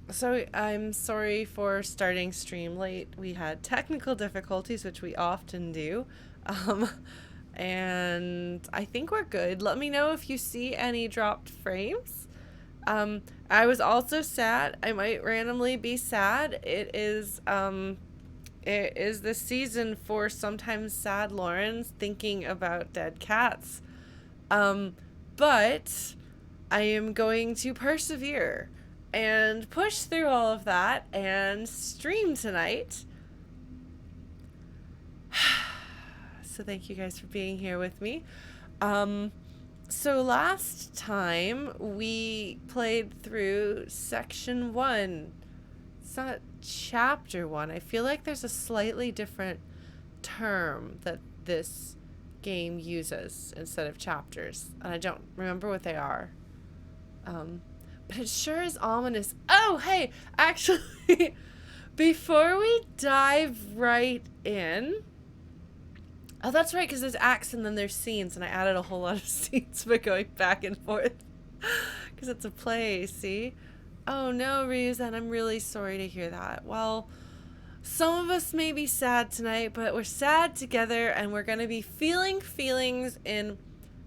So I'm sorry for starting stream late. We had technical difficulties, which we often do. Um, and I think we're good. Let me know if you see any dropped frames. Um, I was also sad. I might randomly be sad. It is the season for sometimes sad Laurens thinking about dead cats. Um, but I am going to persevere and push through all of that and stream tonight. So thank you guys for being here with me. Um, so last time we played through section 1. It's not chapter 1. I feel like there's a slightly different term that this game uses instead of chapters, and I don't remember what they are. Um, but it sure is ominous. Oh, hey, actually, before we dive right in, oh, that's right, because there's acts and then there's scenes, and I added a whole lot of scenes by going back and forth because it's a play. See? Oh no, Ryuzen, I'm really sorry to hear that. Well, some of us may be sad tonight, but we're sad together, and we're going to be feeling feelings in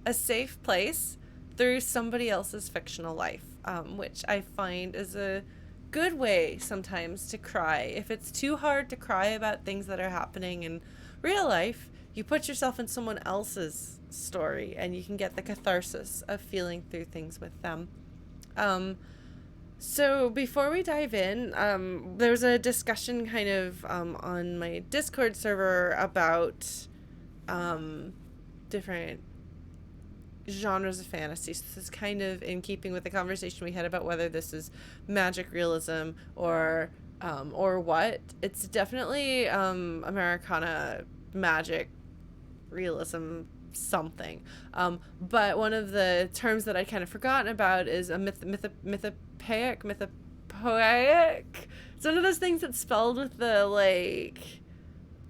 a safe place through somebody else's fictional life, which I find is a good way sometimes to cry. If it's too hard to cry about things that are happening in real life, you put yourself in someone else's story, and you can get the catharsis of feeling through things with them. So before we dive in, there was a discussion kind of on my Discord server about different genres of fantasy. So this is kind of in keeping with the conversation we had about whether this is magic realism or what. It's definitely Americana magic realism something. But one of the terms that I'd kind of forgotten about is a mythopoeic. It's one of those things that's spelled with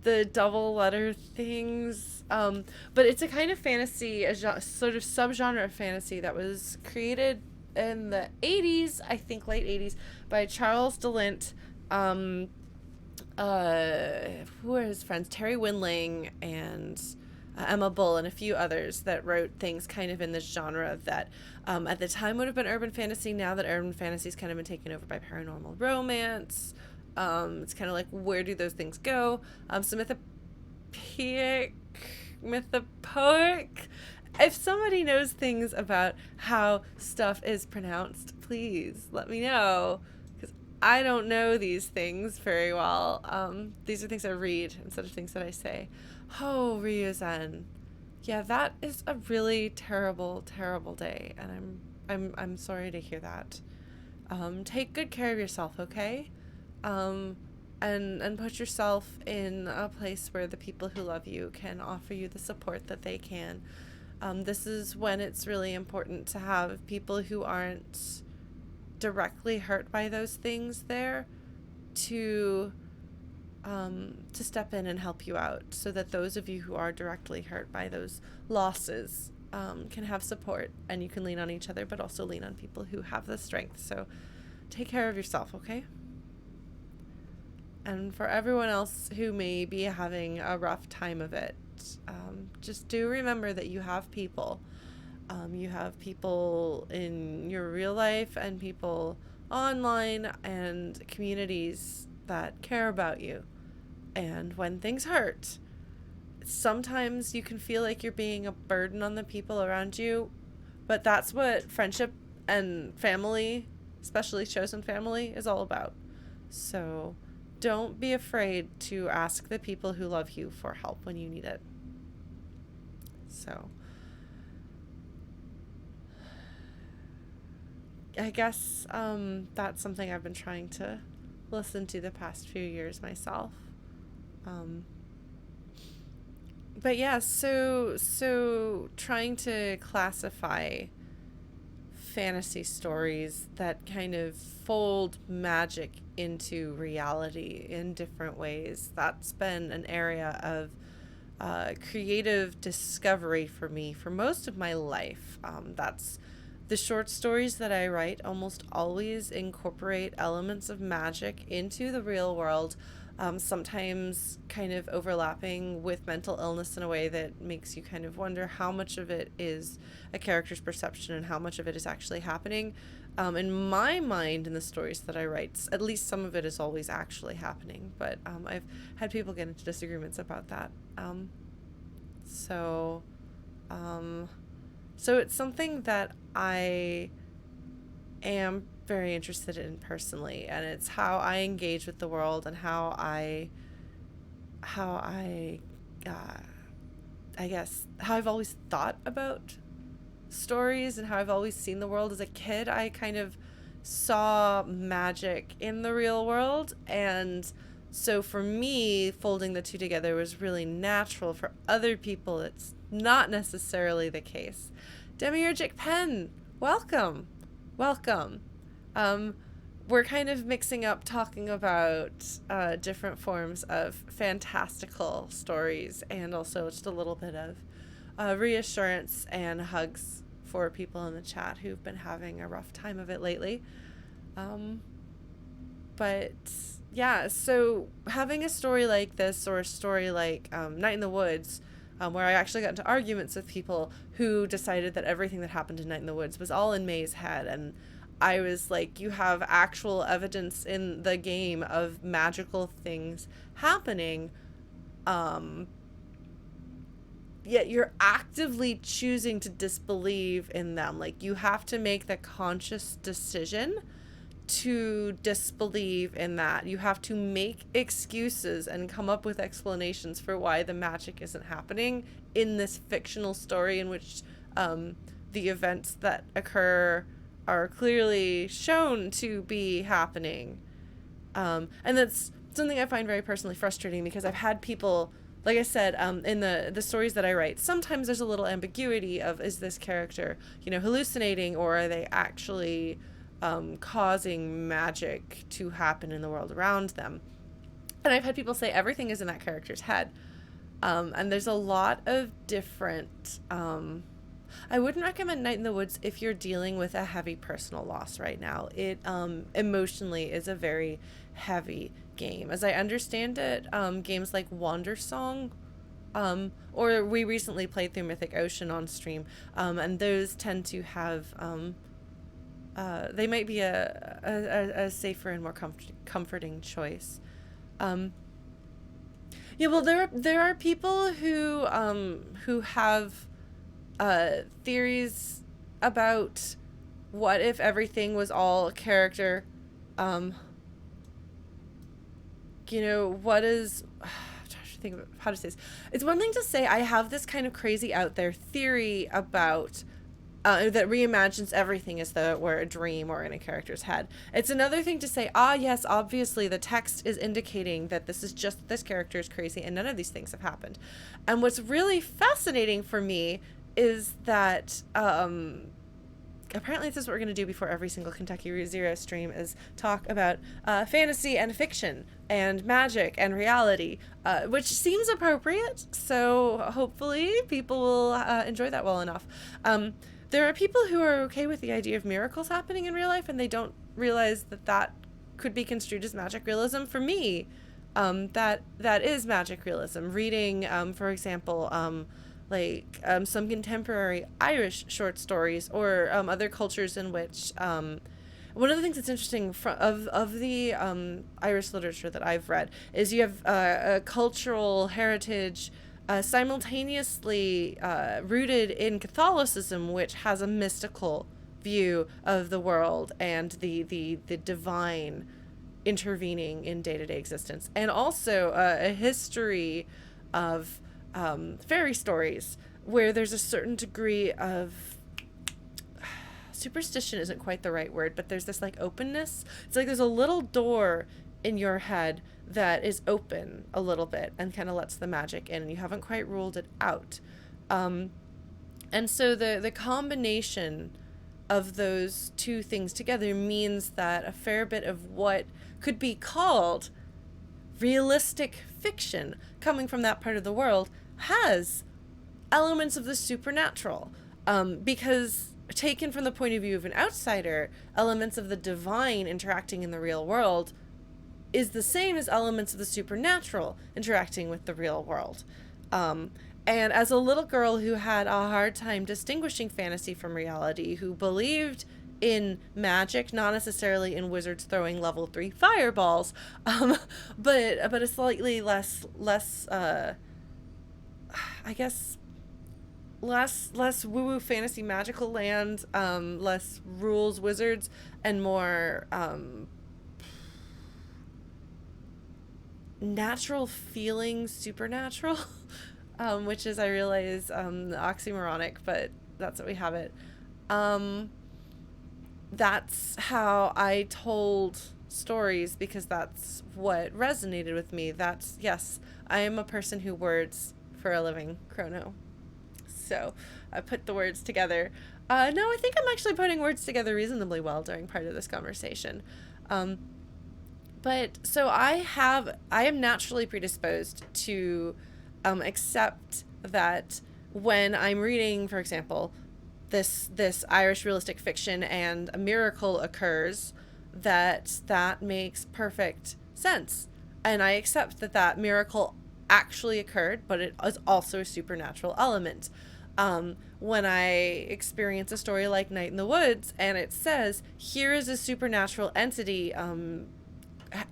the double letter things. But it's a kind of fantasy, sort of subgenre of fantasy that was created in the 80s, I think late 80s, by Charles DeLint, who are his friends? Terry Winling and Emma Bull and a few others that wrote things kind of in this genre that at the time would have been urban fantasy. Now that urban fantasy's kind of been taken over by paranormal romance, it's kind of like, where do those things go? So mythopoeic. If somebody knows things about how stuff is pronounced, please let me know, because I don't know these things very well. These are things I read instead of things that I say. Oh, Ryuzen. Yeah, that is a really terrible, terrible day, and I'm sorry to hear that. Take good care of yourself, okay? And put yourself in a place where the people who love you can offer you the support that they can. This is when it's really important to have people who aren't directly hurt by those things there to step in and help you out, so that those of you who are directly hurt by those losses can have support, and you can lean on each other, but also lean on people who have the strength. So take care of yourself, okay? And for everyone else who may be having a rough time of it, just do remember that you have people. You have people in your real life and people online and communities that care about you. And when things hurt, sometimes you can feel like you're being a burden on the people around you, but that's what friendship and family, especially chosen family, is all about. So don't be afraid to ask the people who love you for help when you need it. So I guess that's something I've been trying to listen to the past few years myself. But yeah, so trying to classify fantasy stories that kind of fold magic into reality in different ways. That's been an area of creative discovery for me for most of my life. The short stories that I write almost always incorporate elements of magic into the real world, sometimes kind of overlapping with mental illness in a way that makes you kind of wonder how much of it is a character's perception and how much of it is actually happening. In my mind, in the stories that I write, at least some of it is always actually happening, but I've had people get into disagreements about that. So it's something that I am very interested in personally, and it's how I engage with the world and how I guess how I've always thought about stories and how I've always seen the world. As a kid, I kind of saw magic in the real world, and so for me, folding the two together was really natural. For other people, it's not necessarily the case. Demiurgic Pen, welcome. We're kind of mixing up talking about different forms of fantastical stories and also just a little bit of reassurance and hugs for people in the chat who've been having a rough time of it lately. But yeah, so having a story like this, or a story like Night in the Woods, where I actually got into arguments with people who decided that everything that happened in Night in the Woods was all in May's head, and I was like, you have actual evidence in the game of magical things happening, yet you're actively choosing to disbelieve in them. Like, you have to make the conscious decision to disbelieve in that. You have to make excuses and come up with explanations for why the magic isn't happening in this fictional story in which the events that occur are clearly shown to be happening. And that's something I find very personally frustrating, because I've had people, like I said, in the stories that I write, sometimes there's a little ambiguity of, is this character, hallucinating, or are they actually causing magic to happen in the world around them? And I've had people say everything is in that character's head. And there's a lot of different... I wouldn't recommend Night in the Woods if you're dealing with a heavy personal loss right now. It emotionally is a very heavy game. As I understand it, games like Wandersong, or we recently played through Mythic Ocean on stream, and those tend to have... they might be a safer and more comforting choice. Yeah, well, there are people who have theories about what if everything was all a character. What is... I'm trying to think of how to say this. It's one thing to say I have this kind of crazy out there theory about that reimagines everything as though it were a dream or in a character's head. It's another thing to say, yes, obviously the text is indicating that this is just this character is crazy and none of these things have happened. And what's really fascinating for me is that apparently this is what we're going to do before every single Kentucky Route Zero stream, is talk about fantasy and fiction and magic and reality, which seems appropriate. So hopefully people will enjoy that well enough. There are people who are okay with the idea of miracles happening in real life, and they don't realize that could be construed as magic realism. For me, that is magic realism. Reading, for example, some contemporary Irish short stories, or other cultures in which... one of the things that's interesting of the Irish literature that I've read is you have a cultural heritage simultaneously rooted in Catholicism, which has a mystical view of the world and the divine intervening in day-to-day existence, and also a history of fairy stories where there's a certain degree of... superstition isn't quite the right word, but there's this openness. It's like there's a little door in your head that is open a little bit and kind of lets the magic in, and you haven't quite ruled it out. And so the combination of those two things together means that a fair bit of what could be called realistic fiction coming from that part of the world has elements of the supernatural. Because taken from the point of view of an outsider, elements of the divine interacting in the real world is the same as elements of the supernatural interacting with the real world. And as a little girl who had a hard time distinguishing fantasy from reality, who believed in magic, not necessarily in wizards throwing level 3 fireballs, but a slightly less I guess less woo-woo fantasy magical land, less rules wizards, and more natural feelings supernatural, which is, I realize, oxymoronic, but that's what we have it. That's how I told stories, because that's what resonated with me. That's, yes, I am a person who words for a living, Chrono. So I put the words together. No, I think I'm actually putting words together reasonably well during part of this conversation. But so I am naturally predisposed to accept that when I'm reading, for example, this Irish realistic fiction and a miracle occurs, that makes perfect sense. And I accept that miracle actually occurred, but it is also a supernatural element. When I experience a story like Night in the Woods and it says, here is a supernatural entity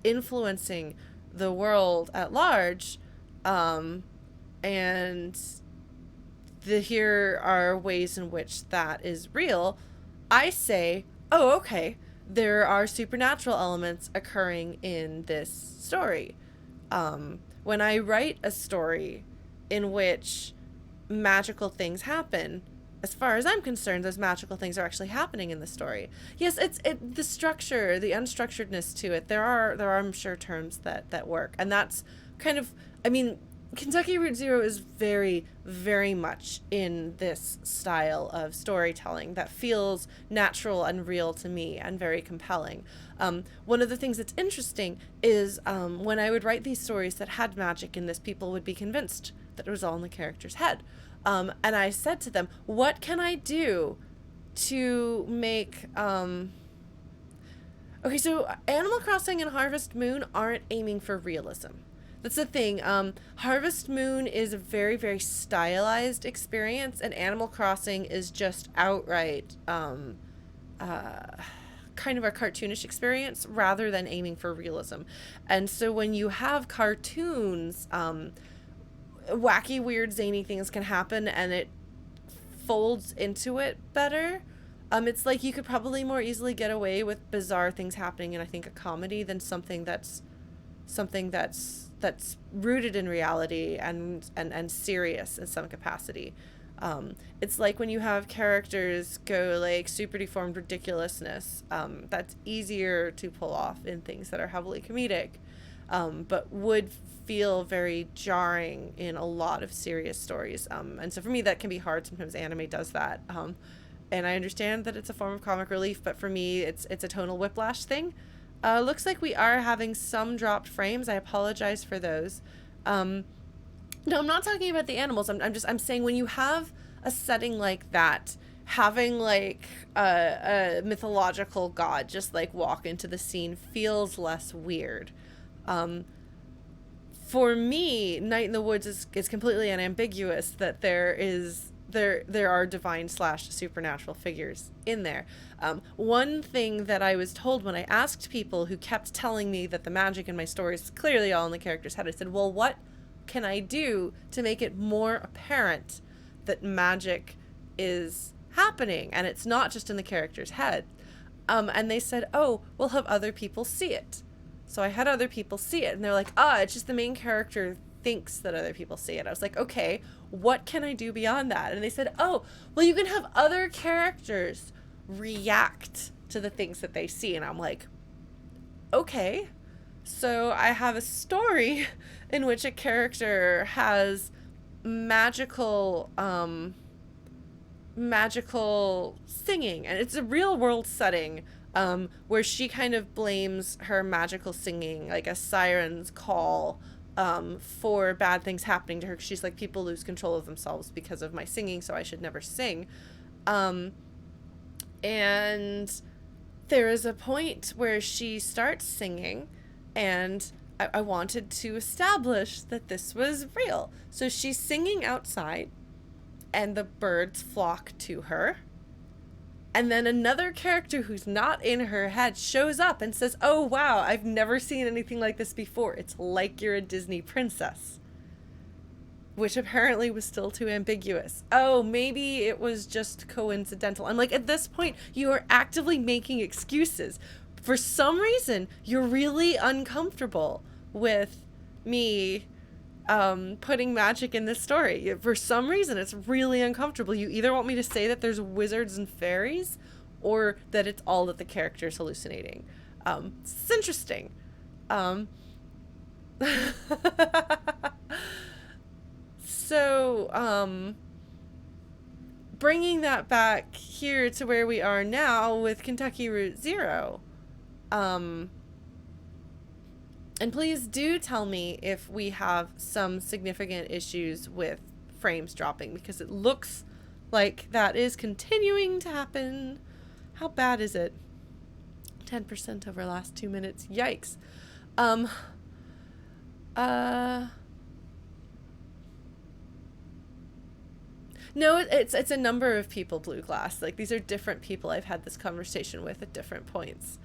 influencing the world at large, and here are ways in which that is real, I say, oh, okay, there are supernatural elements occurring in this story. When I write a story in which magical things happen, as far as I'm concerned, those magical things are actually happening in the story. Yes, it's the structure, the unstructuredness to it. There are I'm sure terms that work, and that's kind of, I mean, Kentucky Route Zero is very, very much in this style of storytelling that feels natural and real to me and very compelling. One of the things that's interesting is when I would write these stories that had magic in this, people would be convinced that it was all in the character's head. And I said to them, what can I do to make... Okay, so Animal Crossing and Harvest Moon aren't aiming for realism. That's the thing. Harvest Moon is a very, very stylized experience, and Animal Crossing is just outright kind of a cartoonish experience rather than aiming for realism. And so when you have cartoons, wacky, weird, zany things can happen, and it folds into it better. It's like you could probably more easily get away with bizarre things happening in, I think, a comedy than something that's rooted in reality and serious in some capacity. It's like when you have characters go like super deformed ridiculousness, that's easier to pull off in things that are heavily comedic, but would feel very jarring in a lot of serious stories. And so for me, that can be hard. Sometimes anime does that. And I understand that it's a form of comic relief, but for me, it's a tonal whiplash thing. Looks like we are having some dropped frames. I apologize for those. No, I'm not talking about the animals. I'm saying when you have a setting like that, having like a mythological god just like walk into the scene feels less weird. For me, Night in the Woods is completely unambiguous that there are divine / supernatural figures in there. One thing that I was told when I asked people who kept telling me that the magic in my stories is clearly all in the character's head, I said, well, what can I do to make it more apparent that magic is happening and it's not just in the character's head? And they said, oh, we'll have other people see it. So I had other people see it, and they're like, it's just the main character thinks that other people see it. I was like, okay, what can I do beyond that? And they said, oh, well, you can have other characters react to the things that they see. And I'm like, okay. So I have a story in which a character has magical singing, and it's a real world setting, where she kind of blames her magical singing, like a siren's call, for bad things happening to her. She's like, people lose control of themselves because of my singing, so I should never sing. And there is a point where she starts singing, and I wanted to establish that this was real. So she's singing outside, and the birds flock to her. And then another character who's not in her head shows up and says, "Oh, wow, I've never seen anything like this before. It's like you're a Disney princess." Which apparently was still too ambiguous. Oh, maybe it was just coincidental. I'm like, at this point, you are actively making excuses. For some reason, you're really uncomfortable with me putting magic in this story. For some reason, it's really uncomfortable. You either want me to say that there's wizards and fairies, or that it's all that the character's hallucinating. It's interesting. So, bringing that back here to where we are now with Kentucky Route Zero. And please do tell me if we have some significant issues with frames dropping, because it looks like that is continuing to happen. How bad is it? 10% over the last 2 minutes. Yikes. No, it's a number of people, Blue Glass. Like, these are different people I've had this conversation with at different points.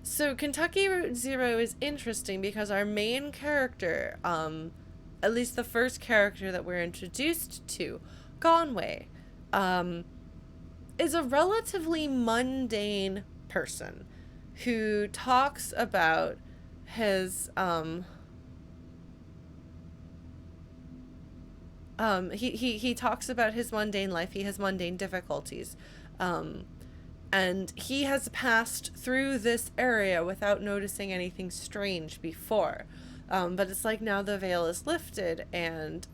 So Kentucky Route Zero is interesting because our main character, at least the first character that we're introduced to, Conway, is a relatively mundane person who talks about his, he talks about his mundane life. He has mundane difficulties. And he has passed through this area without noticing anything strange before. But it's like now the veil is lifted, and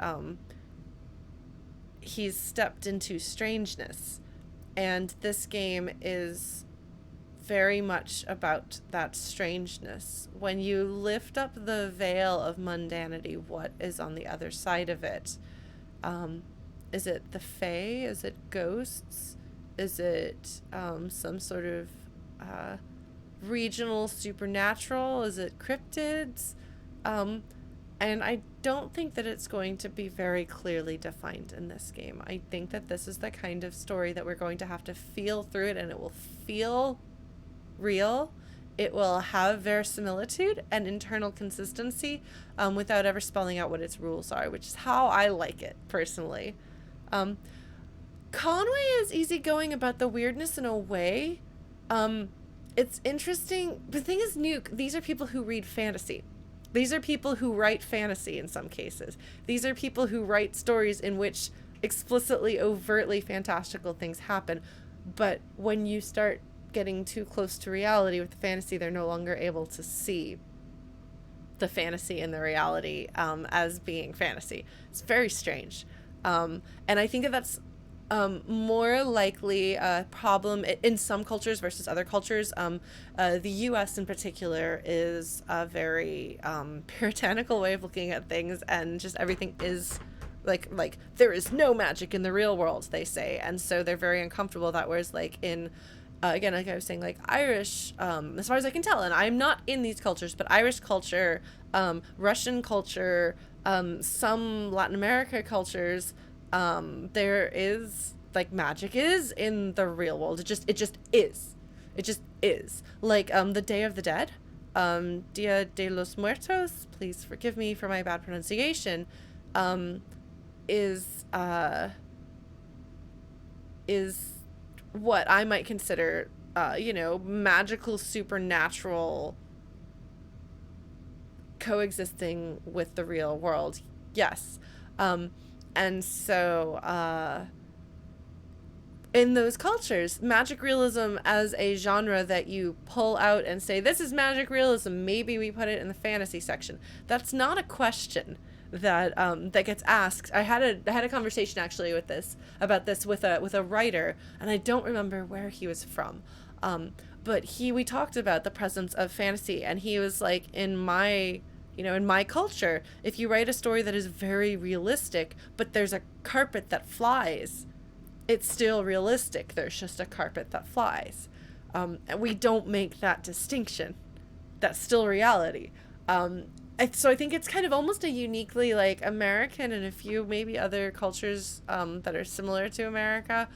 he's stepped into strangeness. And this game is very much about that strangeness. When you lift up the veil of mundanity, what is on the other side of it? Is it the fae? Is it ghosts? Is it some sort of regional supernatural? Is it cryptids? And I don't think that it's going to be very clearly defined in this game. I think that this is the kind of story that we're going to have to feel through it, and it will feel real. It will have verisimilitude and internal consistency without ever spelling out what its rules are, which is how I like it, personally. Conway is easygoing about the weirdness in a way. It's interesting. The thing is, Nuke, these are people who read fantasy. These are people who write fantasy in some cases. These are people who write stories in which explicitly, overtly fantastical things happen. But when you start getting too close to reality with the fantasy, they're no longer able to see the fantasy and the reality as being fantasy. It's very strange. And I think that that's more likely a problem in some cultures versus other cultures. The U.S. in particular is a very puritanical way of looking at things, and just everything is like there is no magic in the real world, they say, and so they're very uncomfortable with that. Whereas like in again, like I was saying, like Irish, as far as I can tell, and I'm not in these cultures, but Irish culture, Russian culture, some Latin America cultures, there is like magic is in the real world. It just is like the Day of the Dead, Dia de los Muertos, please forgive me for my bad pronunciation, is what I might consider magical supernatural coexisting with the real world. Yes. And so, in those cultures, magic realism as a genre that you pull out and say, this is magic realism, maybe we put it in the fantasy section. That's not a question that that gets asked. I had a conversation actually about this with a writer, and I don't remember where he was from. But we talked about the presence of fantasy, and he was like, in my culture, if you write a story that is very realistic, but there's a carpet that flies, it's still realistic. There's just a carpet that flies. And we don't make that distinction. That's still reality. So I think it's kind of almost a uniquely like American and a few maybe other cultures that are similar to America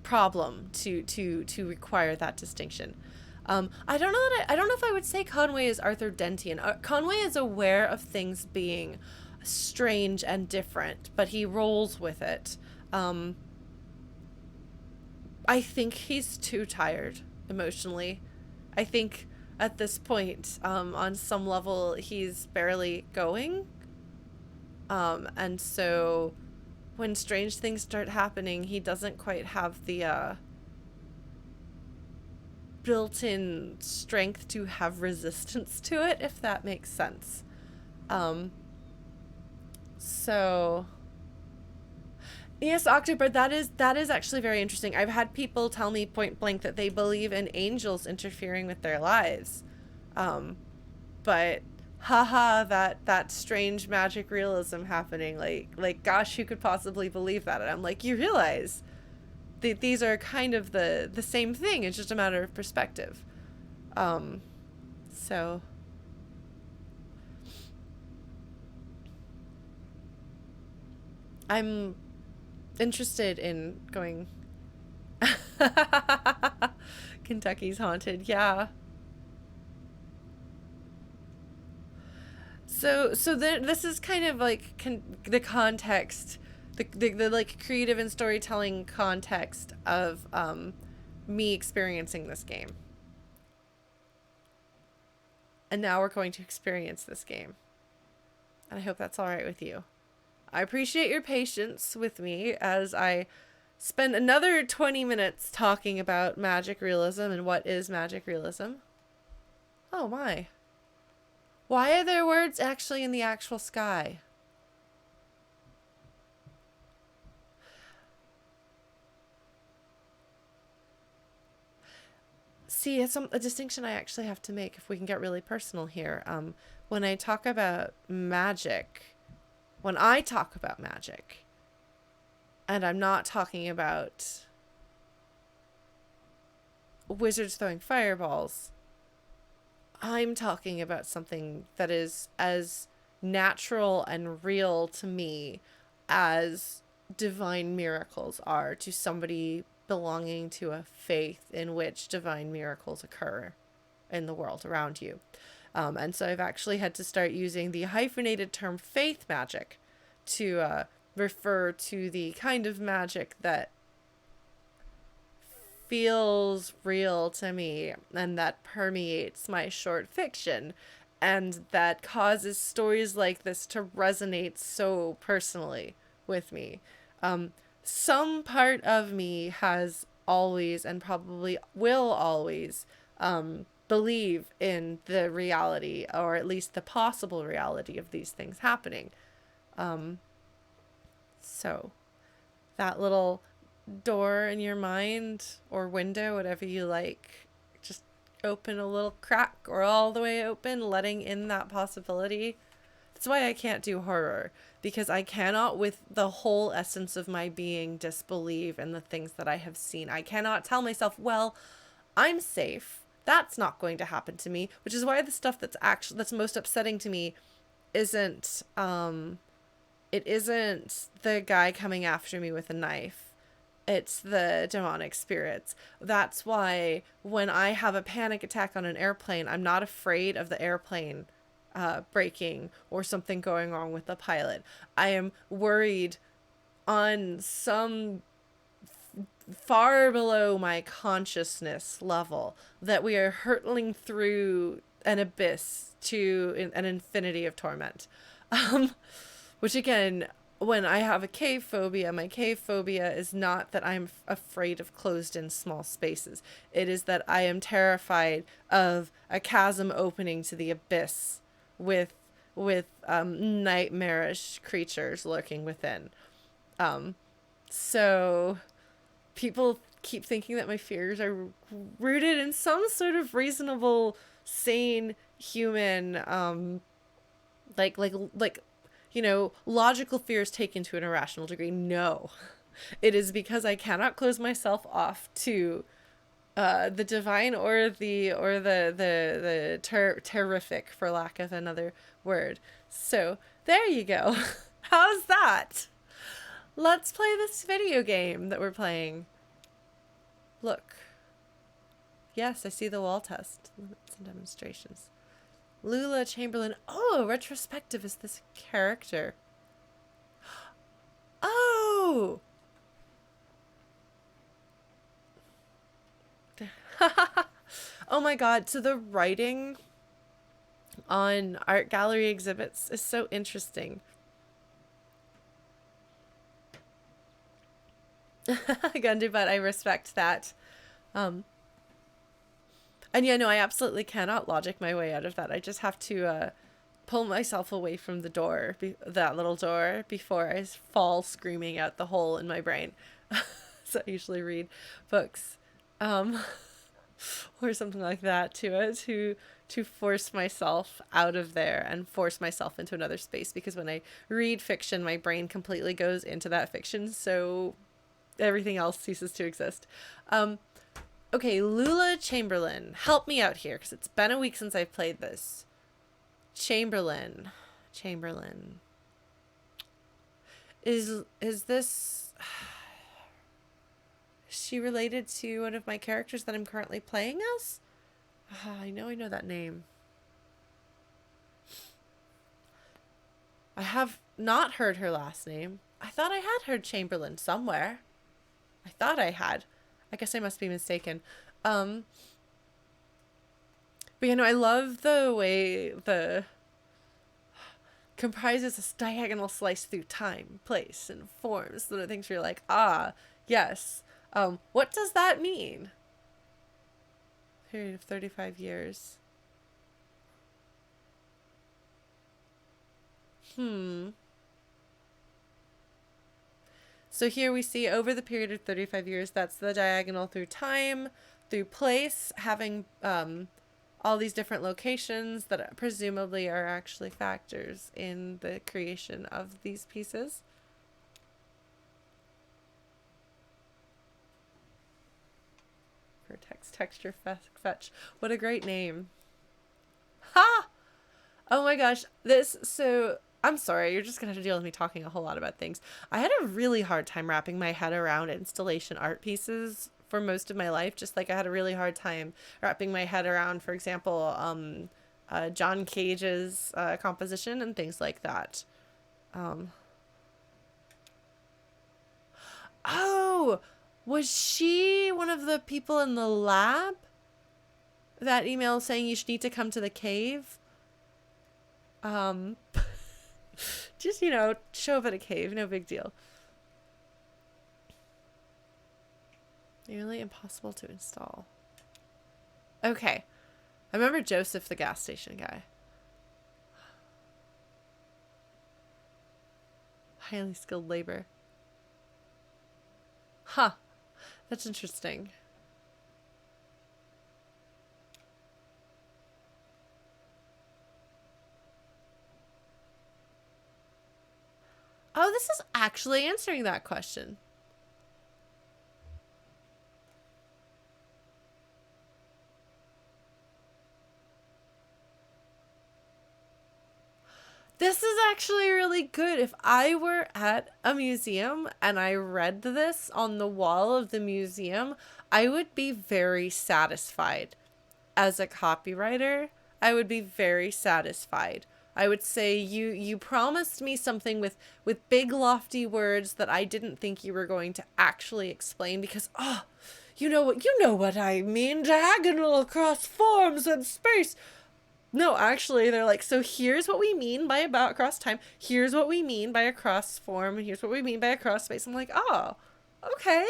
problem to require that distinction. I don't know that I don't know if I would say Conway is Arthur Dentian. Conway is aware of things being strange and different, but he rolls with it. I think he's too tired emotionally. I think at this point, on some level, he's barely going. And so when strange things start happening, he doesn't quite have the built-in strength to have resistance to it, if that makes sense. So yes, October, that is actually very interesting. I've had people tell me point blank that they believe in angels interfering with their lives. But haha, that strange magic realism happening, like gosh, who could possibly believe that? And I'm like, you realize these are kind of the same thing. It's just a matter of perspective. So I'm interested in going. Kentucky's haunted, yeah. This is kind of like the context, the like creative and storytelling context of me experiencing this game. And now we're going to experience this game. And I hope that's all right with you. I appreciate your patience with me as I spend another 20 minutes talking about magic realism and what is magic realism. Oh my. Why are there words actually in the actual sky? See, it's a distinction I actually have to make if we can get really personal here. When I talk about magic, and I'm not talking about wizards throwing fireballs, I'm talking about something that is as natural and real to me as divine miracles are to somebody belonging to a faith in which divine miracles occur in the world around you. And so I've actually had to start using the hyphenated term faith magic to refer to the kind of magic that feels real to me and that permeates my short fiction and that causes stories like this to resonate so personally with me. Some part of me has always and probably will always believe in the reality, or at least the possible reality of these things happening. So that little door in your mind or window, whatever you like, just open a little crack or all the way open, letting in that possibility. That's why I can't do horror, because I cannot, with the whole essence of my being, disbelieve in the things that I have seen. I cannot tell myself, well, I'm safe. That's not going to happen to me, which is why the stuff that's most upsetting to me isn't it isn't the guy coming after me with a knife. It's the demonic spirits. That's why when I have a panic attack on an airplane, I'm not afraid of the airplane breaking or something going wrong with the pilot. I am worried on some far below my consciousness level that we are hurtling through an abyss to an infinity of torment. Which again, when I have a cave phobia, my cave phobia is not that I'm afraid of closed-in small spaces. It is that I am terrified of a chasm opening to the abyss with nightmarish creatures lurking within. So people keep thinking that my fears are rooted in some sort of reasonable, sane human, like logical fears taken to an irrational degree. No, it is because I cannot close myself off to the divine or the terrific, for lack of another word. So there you go. How's that? Let's play this video game that we're playing. Look. Yes, I see the wall test. Limits and demonstrations. Lula Chamberlain. Oh, retrospective is this character. Oh! Oh my god, so the writing on art gallery exhibits is so interesting. Gundy, but I respect that. And yeah, no, I absolutely cannot logic my way out of that. I just have to pull myself away from the door, that little door, before I fall screaming out the hole in my brain. So I usually read books, or something like that to force myself out of there and force myself into another space. Because when I read fiction, my brain completely goes into that fiction, so everything else ceases to exist. Okay, Lula Chamberlain, help me out here, because it's been a week since I've played this. Chamberlain. Is this... Is she related to one of my characters that I'm currently playing as? I know that name. I have not heard her last name. I thought I had heard Chamberlain somewhere. I thought I had. I guess I must be mistaken. But I love the way the comprises a diagonal slice through time, place, and forms. So the things where you're like, ah, yes. What does that mean? Period of 35 years. So here we see over the period of 35 years, that's the diagonal through time, through place, having all these different locations that presumably are actually factors in the creation of these pieces. Vertex texture fetch. What a great name. Ha! Oh my gosh. So I'm sorry, you're just going to have to deal with me talking a whole lot about things. I had a really hard time wrapping my head around installation art pieces for most of my life. Just like I had a really hard time wrapping my head around, for example, John Cage's composition and things like that. Oh, was she one of the people in the lab? That email saying you should need to come to the cave? Just, show up at a cave, no big deal. Nearly impossible to install. Okay. I remember Joseph, the gas station guy. Highly skilled labor. Huh. That's interesting. Oh, this is actually answering that question. This is actually really good. If I were at a museum and I read this on the wall of the museum, I would be very satisfied. As a copywriter, I would be very satisfied. I would say, you promised me something with big lofty words that I didn't think you were going to actually explain, because, you know what I mean, diagonal across forms and space. No, actually, they're like, so here's what we mean by about across time, here's what we mean by across form, and here's what we mean by across space. I'm like, oh, okay,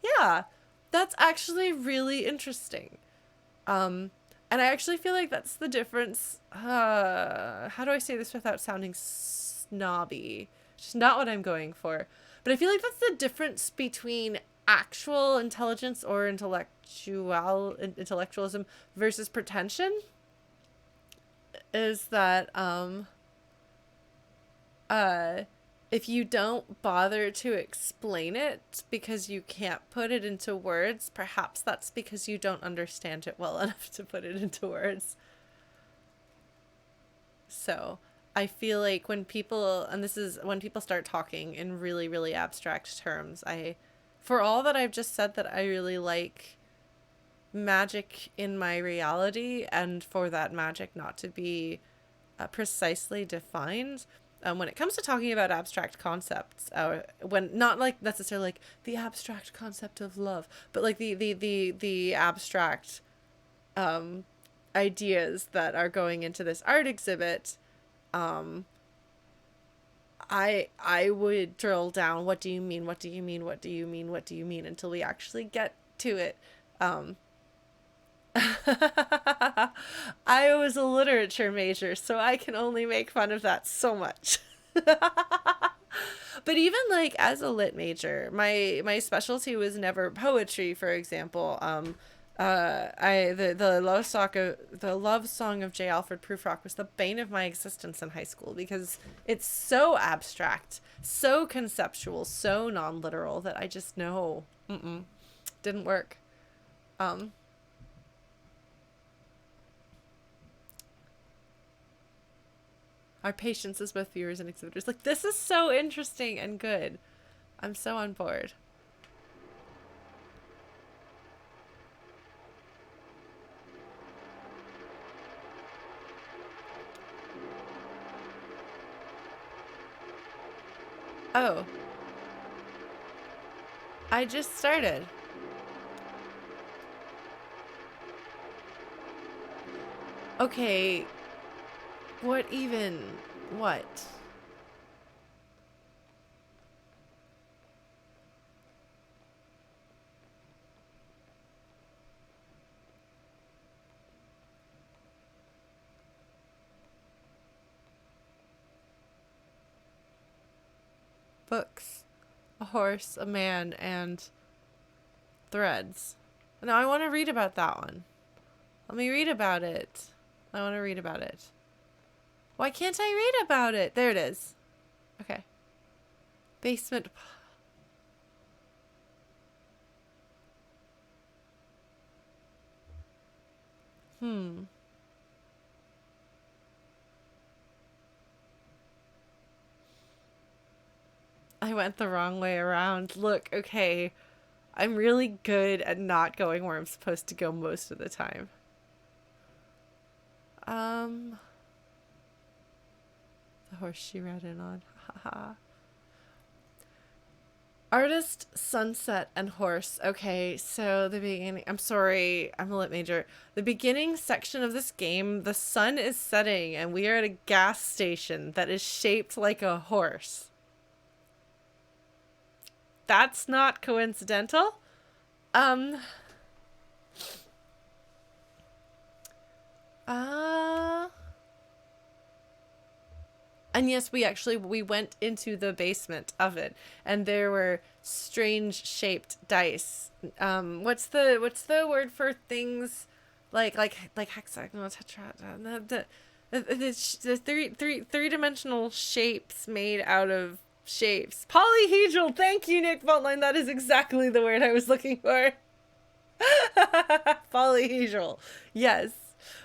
yeah, that's actually really interesting. And I actually feel like that's the difference. How do I say this without sounding snobby? It's just not what I'm going for. But I feel like that's the difference between actual intelligence or intellectualism versus pretension. Is that uh, if you don't bother to explain it because you can't put it into words, perhaps that's because you don't understand it well enough to put it into words. So I feel like when people, and this is when people start talking in really, really abstract terms, for all that I've just said, that I really like magic in my reality, and for that magic not to be precisely defined. When it comes to talking about abstract concepts, when not like necessarily like the abstract concept of love, but like the abstract ideas that are going into this art exhibit, I would drill down. What do you mean? What do you mean? What do you mean? What do you mean? Until we actually get to it. I was a literature major, so I can only make fun of that so much. But even like as a lit major, my specialty was never poetry, for example. The love song of J. Alfred Prufrock was the bane of my existence in high school because it's so abstract, so conceptual, so non-literal that I just know didn't work. Our patience as both viewers and exhibitors. Like, this is so interesting and good. I'm so on board. Oh. I just started. Okay. What even? What? Books. A horse, a man, and threads. Now I want to read about that one. Let me read about it. I want to read about it. Why can't I read about it? There it is. Okay. Basement. I went the wrong way around. Look, okay. I'm really good at not going where I'm supposed to go most of the time. The horse she rode in on. Haha. Artist, sunset, and horse. Okay, so the beginning. I'm sorry, I'm a lit major. The beginning section of this game, the sun is setting, and we are at a gas station that is shaped like a horse. That's not coincidental. And yes, we went into the basement of it, and there were strange shaped dice. What's the word for things like hexagonal, tetra, the three-dimensional shapes made out of shapes. Polyhedral. Thank you, Nick Beltline. That is exactly the word I was looking for. Polyhedral. Yes.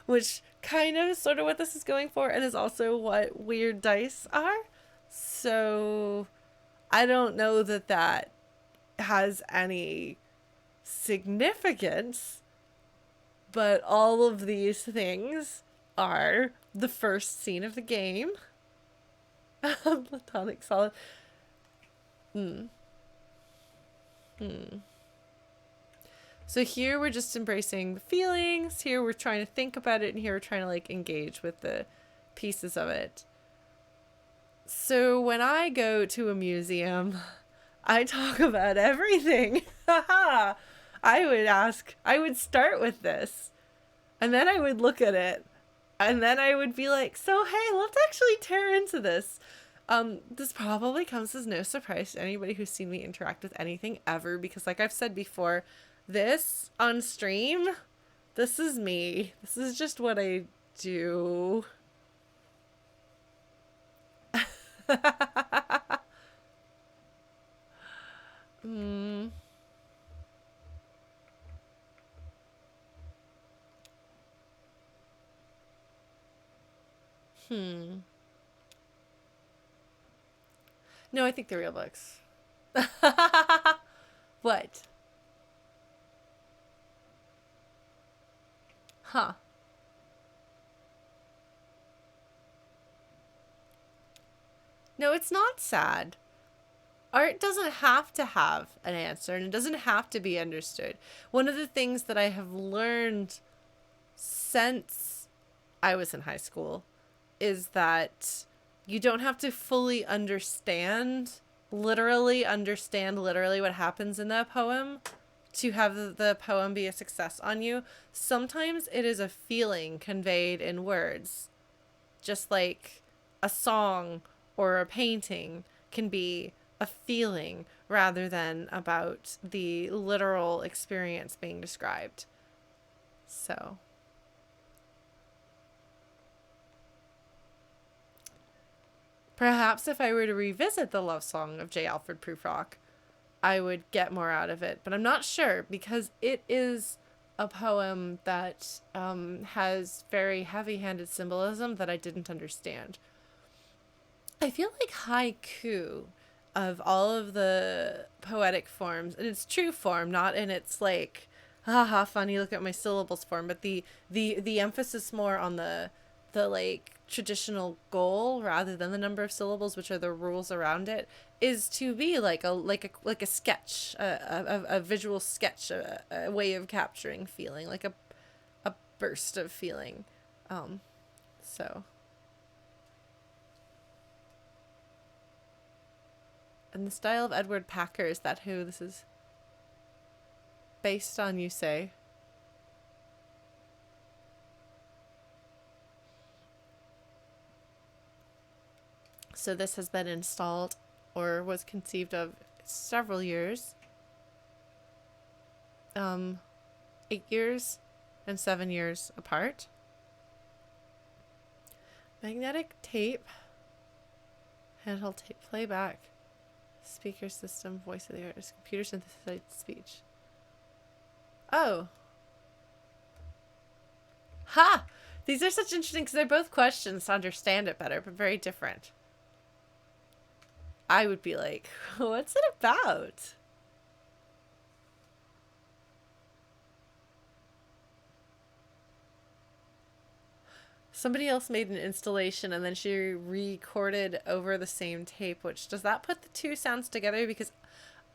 Which kind of sort of what this is going for, and is also what weird dice are. So I don't know that has any significance, but all of these things are the first scene of the game. Platonic solid. So here we're just embracing the feelings. Here we're trying to think about it, and here we're trying to like engage with the pieces of it. So when I go to a museum, I talk about everything. I would start with this, and then I would look at it, and then I would be like, so hey, let's actually tear into this. This probably comes as no surprise to anybody who's seen me interact with anything ever, because like I've said before, this on stream, this is me. This is just what I do. mm, hmm. No, I think they're real books. What? Huh. No, it's not sad. Art doesn't have to have an answer and it doesn't have to be understood. One of the things that I have learned since I was in high school is that you don't have to fully understand literally what happens in that poem to have the poem be a success on you. Sometimes it is a feeling conveyed in words, just like a song or a painting can be a feeling rather than about the literal experience being described. So, perhaps if I were to revisit the love song of J. Alfred Prufrock, I would get more out of it. But I'm not sure because it is a poem that has very heavy-handed symbolism that I didn't understand. I feel like haiku, of all of the poetic forms, in its true form, not in its like, haha, funny, look at my syllables form, but the emphasis more on the like traditional goal rather than the number of syllables, which are the rules around it, is to be like a sketch, a visual sketch, a way of capturing feeling, like a burst of feeling. So. In the style of Edward Packer, is that who this is based on, you say? So this has been installed or was conceived of several years. 8 years and 7 years apart. Magnetic tape. Handheld tape playback. Speaker system, voice of the artist, computer synthesized speech. Oh. Ha! These are such interesting because they're both questions to understand it better, but very different. I would be like, what's it about? Somebody else made an installation and then she recorded over the same tape, which does that put the two sounds together? Because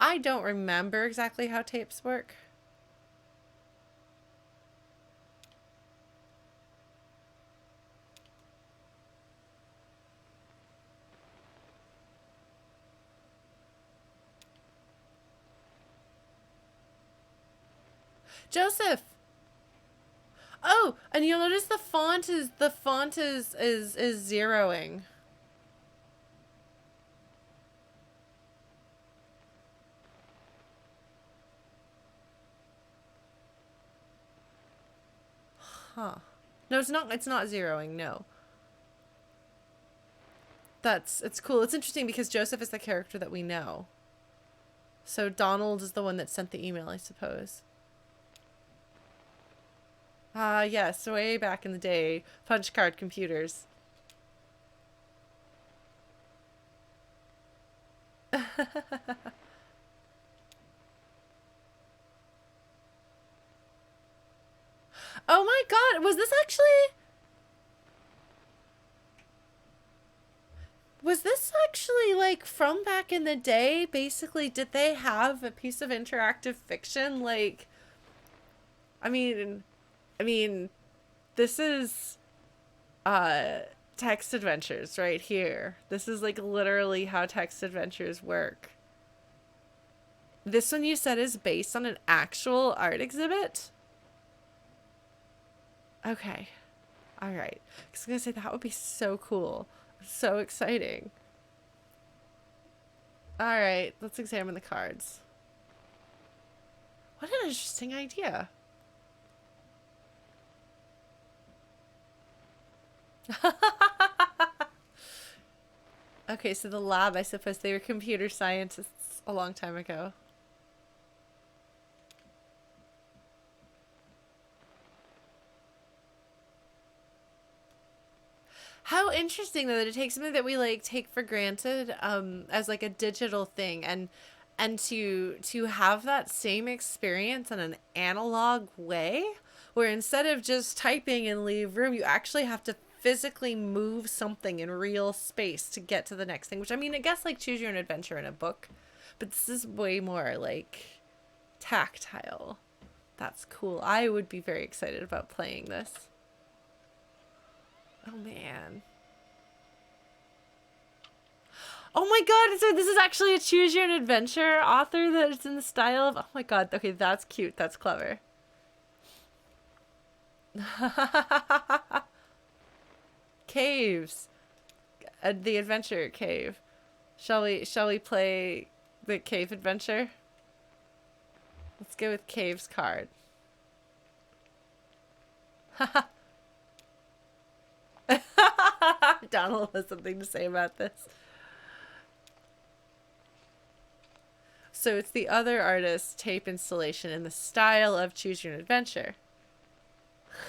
I don't remember exactly how tapes work. Joseph. Oh, and you'll notice the font is zeroing. Huh. No, it's not zeroing, no. It's cool. It's interesting because Joseph is the character that we know. So Donald is the one that sent the email, I suppose. Yes, way back in the day, punch card computers. Oh my god, was this actually like from back in the day? Basically, did they have a piece of interactive fiction? Like, I mean, I mean, this is text adventures right here. This is like literally how text adventures work. This one you said is based on an actual art exhibit? Okay. All right. I was going to say that would be so cool. So exciting. All right. Let's examine the cards. What an interesting idea. Okay, so the lab, I suppose they were computer scientists a long time ago. How interesting though that it takes something that we like take for granted as like a digital thing and to have that same experience in an analog way where instead of just typing and leave room you actually have to physically move something in real space to get to the next thing, which I mean I guess like choose your own adventure in a book, but this is way more like tactile. That's cool. I would be very excited about playing this. Oh man. Oh my god, so this is actually a choose your own adventure author that's in the style of, oh my god, okay, that's cute, that's clever. Caves. The adventure cave. Shall we play the cave adventure? Let's go with caves card. Donald has something to say about this. So it's the other artist's tape installation in the style of Choose Your Own Adventure.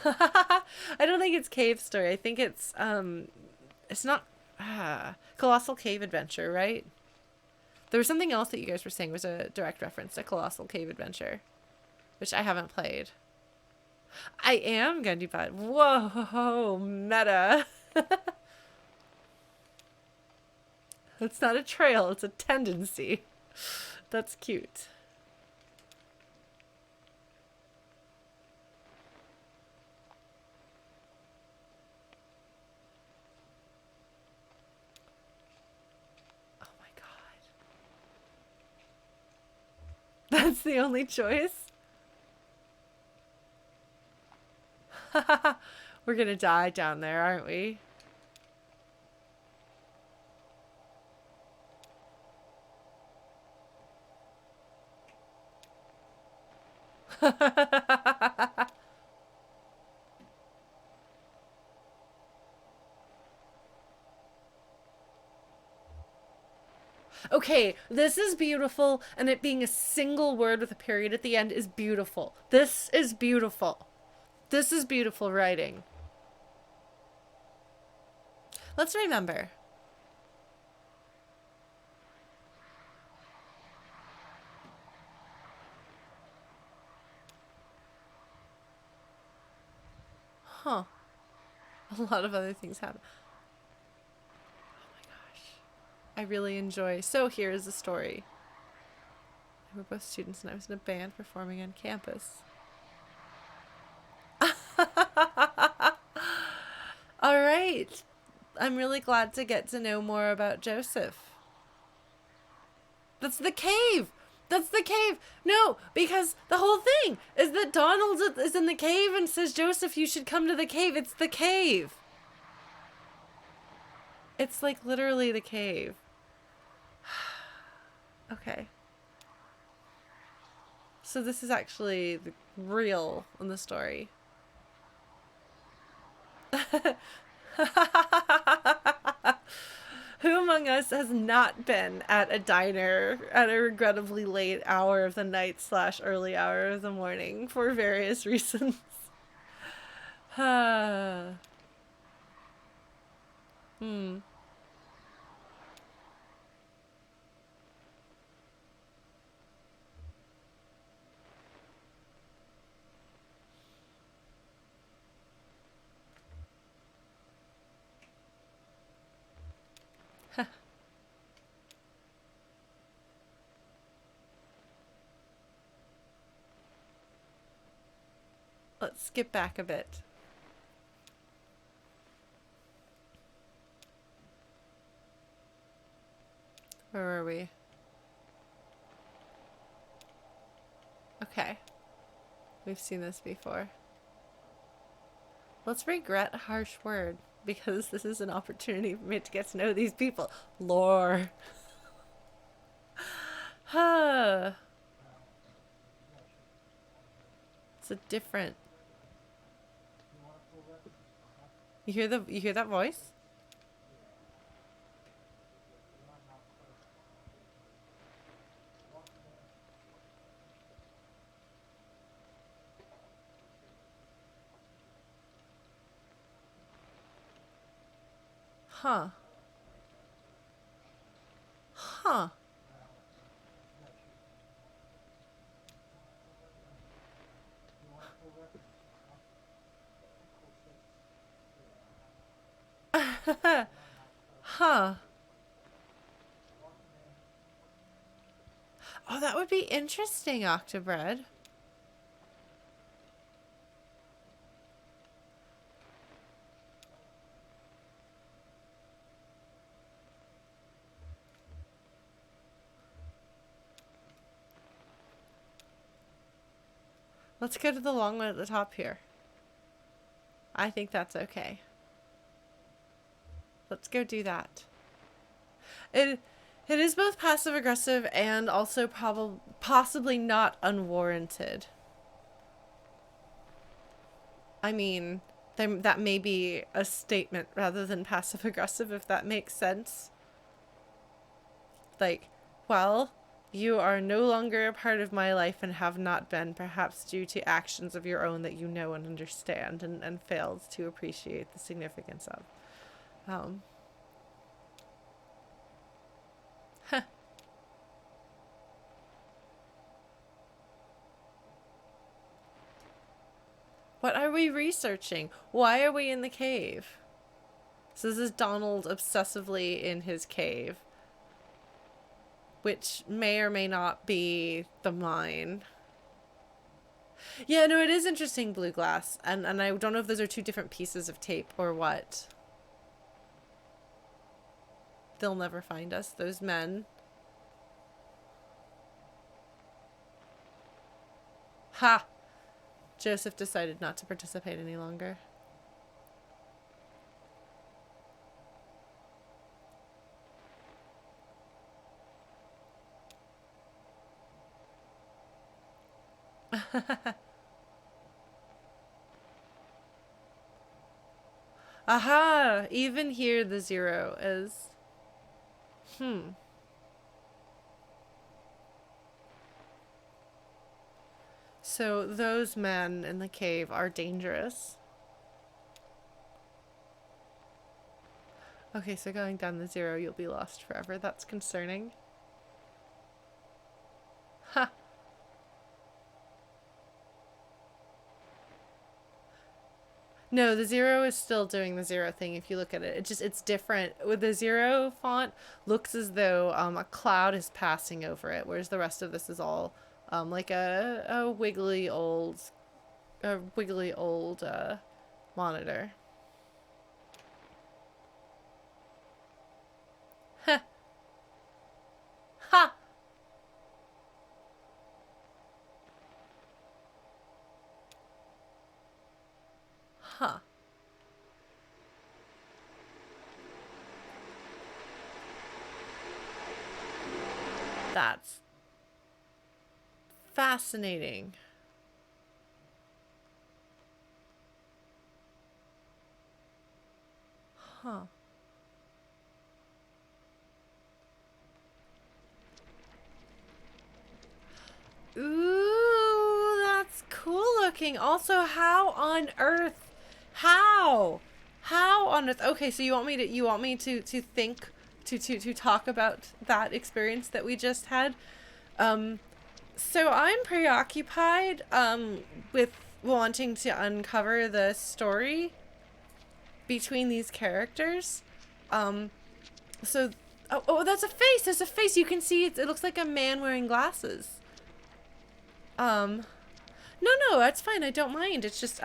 I don't think it's Cave Story. I think it's not Colossal Cave Adventure, right? There was something else that you guys were saying was a direct reference to Colossal Cave Adventure, which I haven't played. I am gonna do that. Whoa, meta. It's not a trail, it's a tendency. That's cute. Oh my god. That's the only choice? We're gonna die down there, aren't we? Okay, this is beautiful, and it being a single word with a period at the end is beautiful. This is beautiful. This is beautiful writing. Let's remember. Huh. A lot of other things happen. Oh my gosh. I really enjoy. So here's the story. We're both students and I was in a band performing on campus. All right. I'm really glad to get to know more about Joseph. That's the cave. That's the cave. No, because the whole thing is that Donald is in the cave and says, Joseph, you should come to the cave. It's the cave. It's like literally the cave. Okay. So this is actually the real in the story. Who among us has not been at a diner at a regrettably late hour of the night / early hour of the morning for various reasons? Hmm. Let's skip back a bit. Where were we? Okay. We've seen this before. Let's regret a harsh word, because this is an opportunity for me to get to know these people. Lore. It's a different. You hear that voice? Huh. Huh. Huh. Oh, that would be interesting, Octobread. Let's go to the long one at the top here. I think that's okay. Let's go do that. It is both passive aggressive and also possibly not unwarranted. I mean, that may be a statement rather than passive aggressive, if that makes sense. Like, well, you are no longer a part of my life and have not been, perhaps due to actions of your own that you know and understand and failed to appreciate the significance of. What are we researching? Why are we in the cave? So this is Donald obsessively in his cave, which may or may not be the mine. Yeah, no, it is interesting, Blue Glass. And I don't know if those are two different pieces of tape or what. They'll never find us, those men. Ha! Joseph decided not to participate any longer. Aha! Even here the zero is... So those men in the cave are dangerous. Okay, so going down the zero, you'll be lost forever. That's concerning. Ha! No, the zero is still doing the zero thing if you look at it. It's different. With the zero font, looks as though a cloud is passing over it, whereas the rest of this is all like a wiggly old monitor. Ha! Ha! Huh. That's fascinating. Huh. Ooh, that's cool looking. Also, how on earth? How? How on earth? Okay, so you want me to think to talk about that experience that we just had? So I'm preoccupied with wanting to uncover the story between these characters. So oh, that's a face. There's a face. You can see it looks like a man wearing glasses. No, that's fine. I don't mind. It's just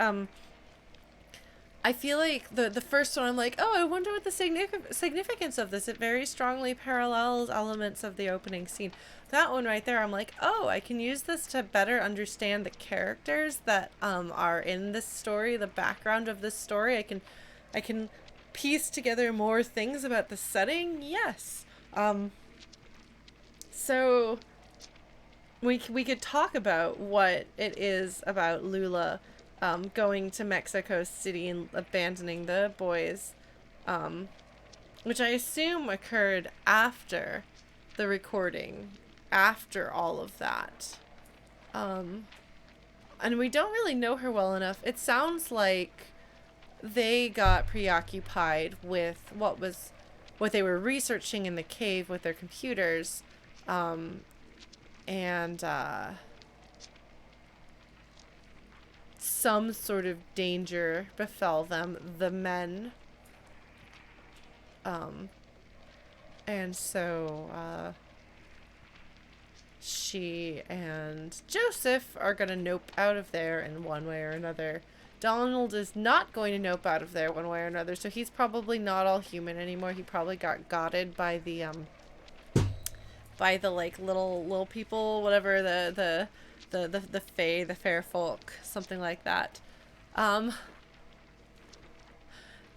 I feel like the first one, I'm like, oh, I wonder what the significance of this. It very strongly parallels elements of the opening scene. That one right there, I'm like, oh, I can use this to better understand the characters that are in this story, the background of this story. I can piece together more things about the setting. Yes. So we could talk about what it is about Lula going to Mexico City and abandoning the boys, which I assume occurred after the recording, after all of that. And we don't really know her well enough. It sounds like they got preoccupied with what they were researching in the cave with their computers, and some sort of danger befell them, the men. And so she and Joseph are gonna nope out of there in one way or another. Donald is not going to nope out of there one way or another, so he's probably not all human anymore. He probably got gotted by the like little people, whatever, the fae, the fair folk, something like that.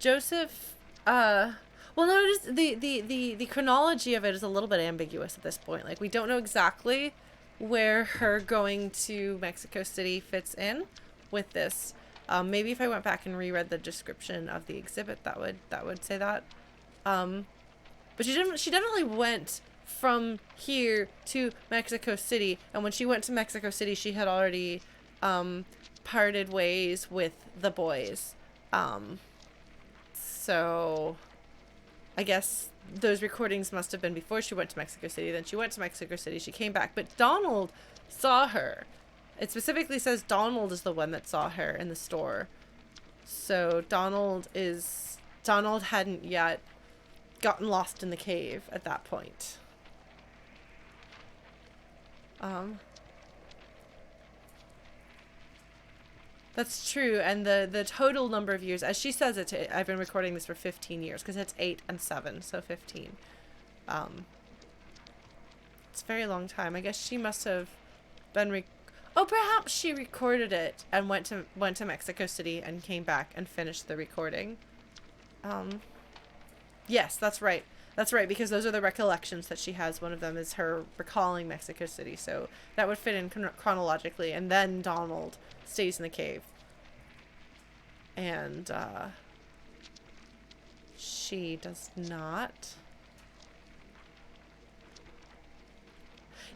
Joseph, well, notice the chronology of it is a little bit ambiguous at this point. Like, we don't know exactly where her going to Mexico City fits in with this. Maybe if I went back and reread the description of the exhibit, that would say that. But she definitely went from here to Mexico City, and when she went to Mexico City, she had already parted ways with the boys. So I guess those recordings must have been before she went to Mexico City. Then she went to Mexico City, she came back, but Donald saw her. It specifically says Donald is the one that saw her in the store. So Donald hadn't yet gotten lost in the cave at that point. That's true, and the total number of years, as she says it, I've been recording this for 15 years, because it's 8 and 7, so 15. It's a very long time. I guess she must have been perhaps she recorded it and went to Mexico City and came back and finished the recording. Yes, that's right. That's right, because those are the recollections that she has. One of them is her recalling Mexico City, so that would fit in chronologically. And then Donald stays in the cave. And she does not.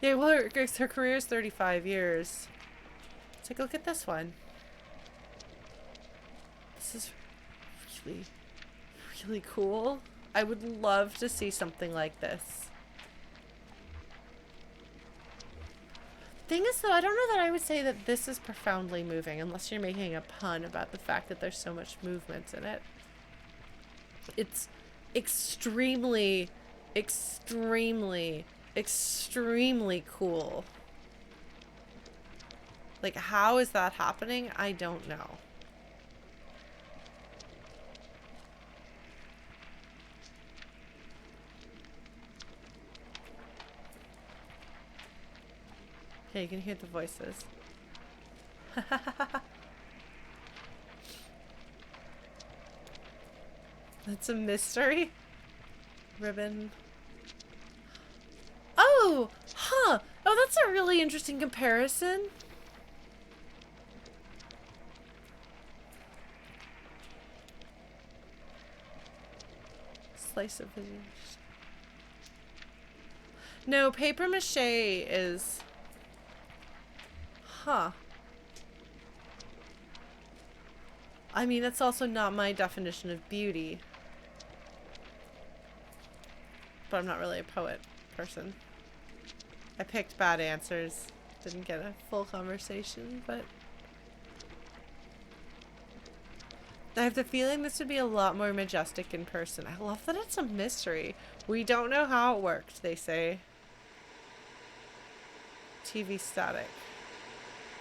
Yeah, well, her career is 35 years. Let's take a look at this one. This is really, really cool. I would love to see something like this. Thing is, though, I don't know that I would say that this is profoundly moving, unless you're making a pun about the fact that there's so much movement in it. It's extremely, extremely, extremely cool. Like, how is that happening? I don't know. Yeah, you can hear the voices. That's a mystery. Ribbon. Oh! Huh! Oh, that's a really interesting comparison. Slice of visage. No, paper mache is... Huh. I mean, that's also not my definition of beauty. But I'm not really a poet person. I picked bad answers. Didn't get a full conversation, but... I have the feeling this would be a lot more majestic in person. I love that it's a mystery. We don't know how it worked, they say. TV static.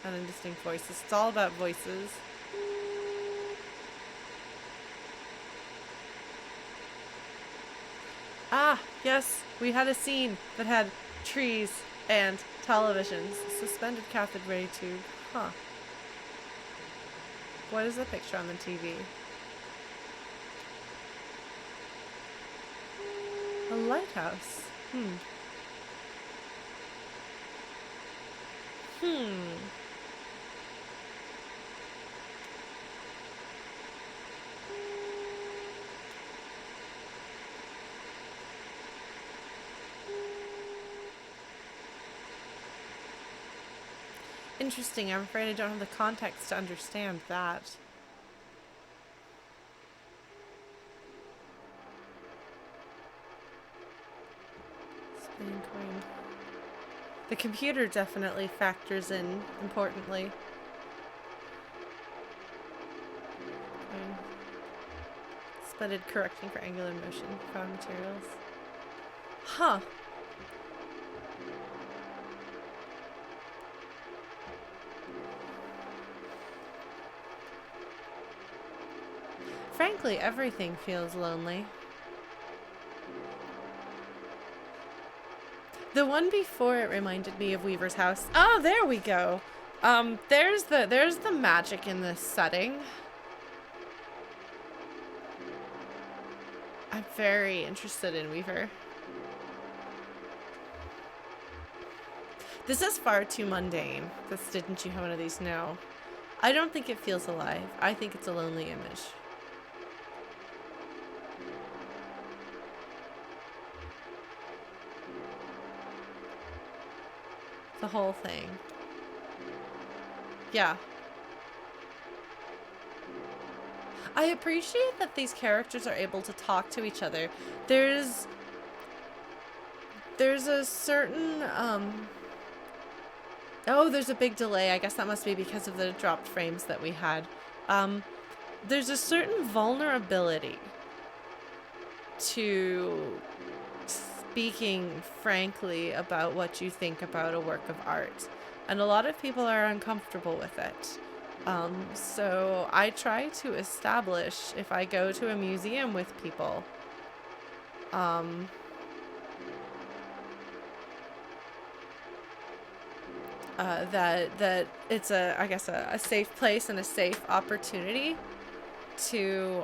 And indistinct voices. It's all about voices. Ah, yes, we had a scene that had trees and televisions. Suspended cathode ray tube. Huh. What is the picture on the TV? A lighthouse. Interesting. I'm afraid I don't have the context to understand that. Playing coin. The computer definitely factors in importantly. Coin. Splendid correcting for angular motion. Found materials. Huh. Frankly, everything feels lonely. The one before it reminded me of Weaver's house. Oh, there we go. There's the magic in this setting. I'm very interested in Weaver. This is far too mundane. This didn't you have one of these? No. I don't think it feels alive. I think it's a lonely image. The whole thing. Yeah. I appreciate that these characters are able to talk to each other. There's a certain, oh, there's a big delay. I guess that must be because of the dropped frames that we had. There's a certain vulnerability to speaking frankly about what you think about a work of art. And a lot of people are uncomfortable with it. So I try to establish, if I go to a museum with people, that it's I guess a safe place and a safe opportunity to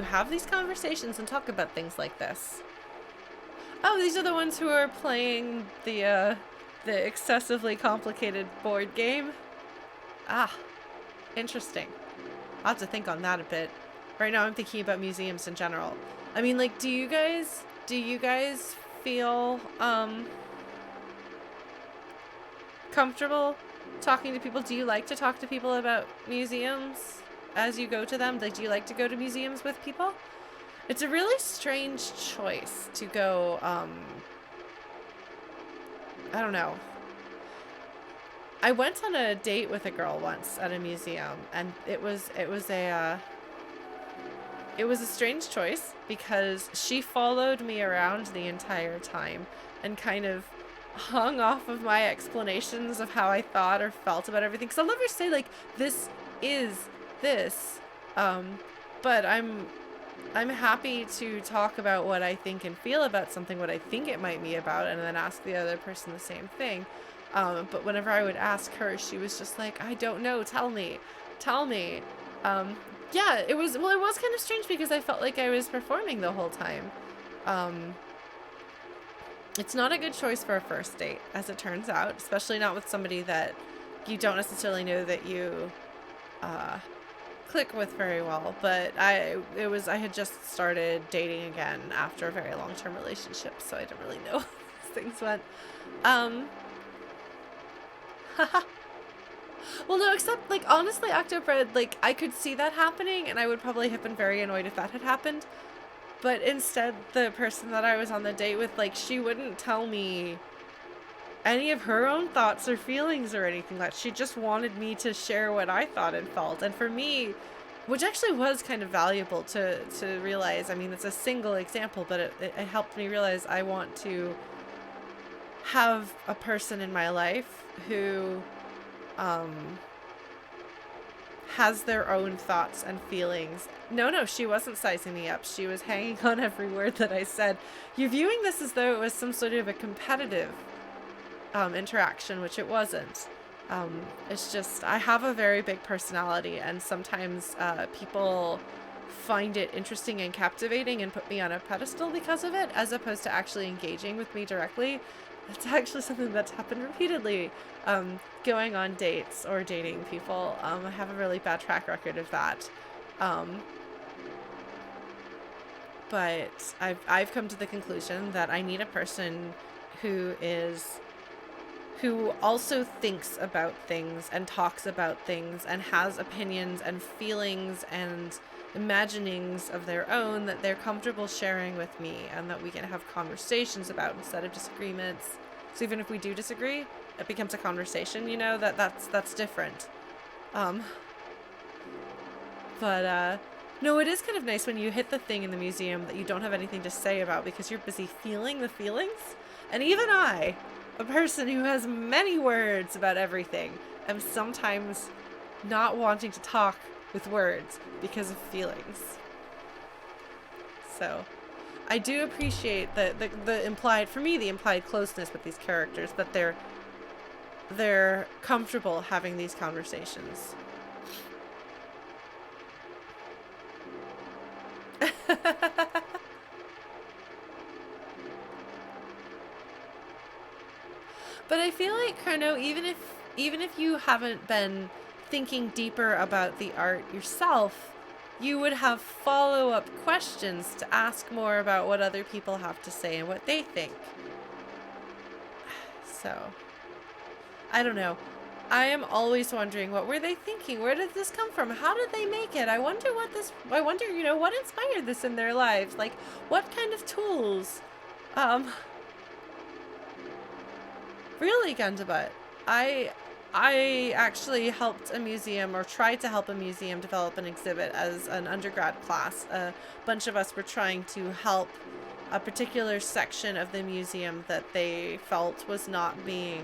have these conversations and talk about things like this. Oh, these are the ones who are playing the excessively complicated board game. Ah, interesting. I'll have to think on that a bit. Right now I'm thinking about museums in general. I mean, like, do you guys feel comfortable talking to people? Do you like to talk to people about museums as you go to them? Like, do you like to go to museums with people? It's a really strange choice to go, I don't know. I went on a date with a girl once at a museum, and it was a strange choice because she followed me around the entire time and kind of hung off of my explanations of how I thought or felt about everything. Because I'll never say, like, this is this, but I'm happy to talk about what I think and feel about something, what I think it might be about, and then ask the other person the same thing. But whenever I would ask her, she was just like, I don't know, tell me. Yeah, it was kind of strange because I felt like I was performing the whole time. It's not a good choice for a first date, as it turns out, especially not with somebody that you don't necessarily know that you click with very well. But I had just started dating again after a very long-term relationship, so I didn't really know how things went. Well, no, except, like, honestly, Octobread, like, I could see that happening, and I would probably have been very annoyed if that had happened. But instead, the person that I was on the date with, like, she wouldn't tell me any of her own thoughts or feelings or anything like that. She just wanted me to share what I thought and felt. And for me, which actually was kind of valuable to realize, I mean, it's a single example, but it helped me realize I want to have a person in my life who has their own thoughts and feelings. No, she wasn't sizing me up. She was hanging on every word that I said. You're viewing this as though it was some sort of a competitive interaction, which it wasn't. It's just, I have a very big personality, and sometimes people find it interesting and captivating and put me on a pedestal because of it, as opposed to actually engaging with me directly. It's actually something that's happened repeatedly, going on dates or dating people. I have a really bad track record of that. But I've come to the conclusion that I need a person who also thinks about things and talks about things and has opinions and feelings and imaginings of their own that they're comfortable sharing with me and that we can have conversations about instead of disagreements. So even if we do disagree, it becomes a conversation, you know, that's different. No, it is kind of nice when you hit the thing in the museum that you don't have anything to say about because you're busy feeling the feelings. And even I, a person who has many words about everything, am sometimes not wanting to talk with words because of feelings. So I do appreciate the implied, for me, the implied closeness with these characters, that they're comfortable having these conversations. But I feel like, Chrono, even if you haven't been thinking deeper about the art yourself, you would have follow-up questions to ask more about what other people have to say and what they think. So, I don't know. I am always wondering, what were they thinking? Where did this come from? How did they make it? I wonder, you know, what inspired this in their lives? Like, what kind of tools? Really, Gundabutt. I actually helped a museum, or tried to help a museum develop an exhibit as an undergrad class. A bunch of us were trying to help a particular section of the museum that they felt was not being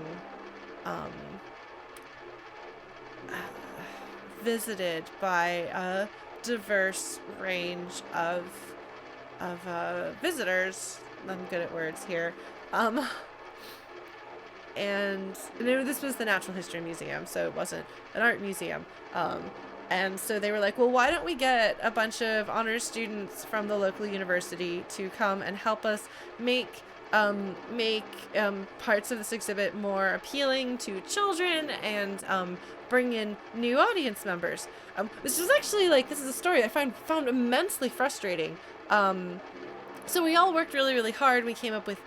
visited by a diverse range of visitors. I'm good at words here. And this was the Natural History Museum, so it wasn't an art museum. And so they were like, well, why don't we get a bunch of honors students from the local university to come and help us make parts of this exhibit more appealing to children and bring in new audience members. This was actually, like, this is a story I found immensely frustrating. So we all worked really, really hard. We came up with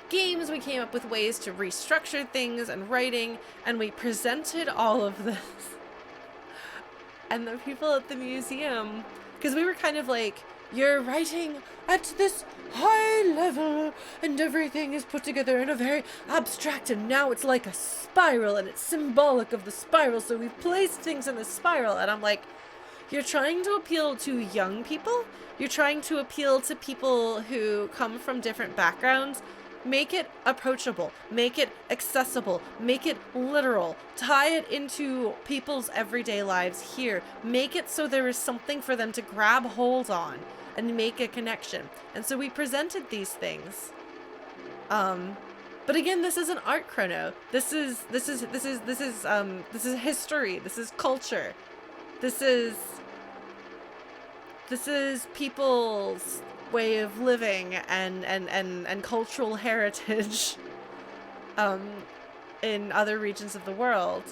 games, we came up with ways to restructure things and writing, and we presented all of this. And the people at the museum, because we were kind of like, you're writing at this high level and everything is put together in a very abstract, and now it's like a spiral and it's symbolic of the spiral, so we've placed things in the spiral. And I'm like, you're trying to appeal to young people? You're trying to appeal to people who come from different backgrounds? Make it approachable, make it accessible, make it literal, tie it into people's everyday lives here, make it so there is something for them to grab hold on and make a connection. And so we presented these things. But again, this is an art, Chrono. This is history. This is culture. This is people's way of living and cultural heritage in other regions of the world.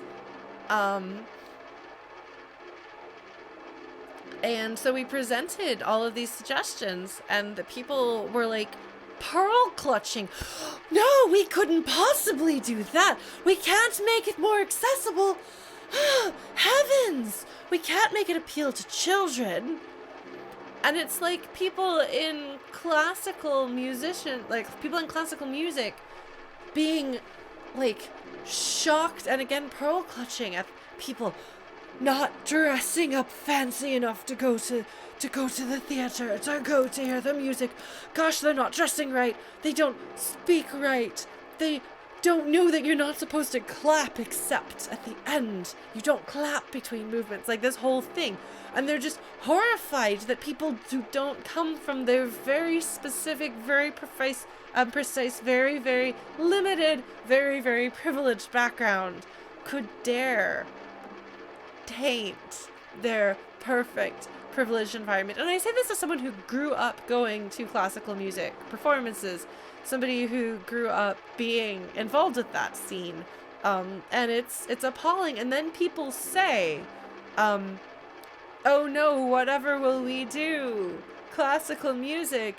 And so we presented all of these suggestions, and the people were like pearl clutching. No, we couldn't possibly do that. We can't make it more accessible. Heavens! We can't make it appeal to children. And it's like people in classical music being like shocked and again pearl clutching at people not dressing up fancy enough to go to the theater, to go to hear the music. Gosh, they're not dressing right. They don't speak right. They don't know that you're not supposed to clap except at the end. You don't clap between movements, like this whole thing. And they're just horrified that people who don't come from their very specific, very precise, very, very limited, very, very privileged background could dare taint their perfect, privileged environment. And I say this as someone who grew up going to classical music performances, somebody who grew up being involved with that scene. And it's appalling. And then people say, oh no, whatever will we do? Classical music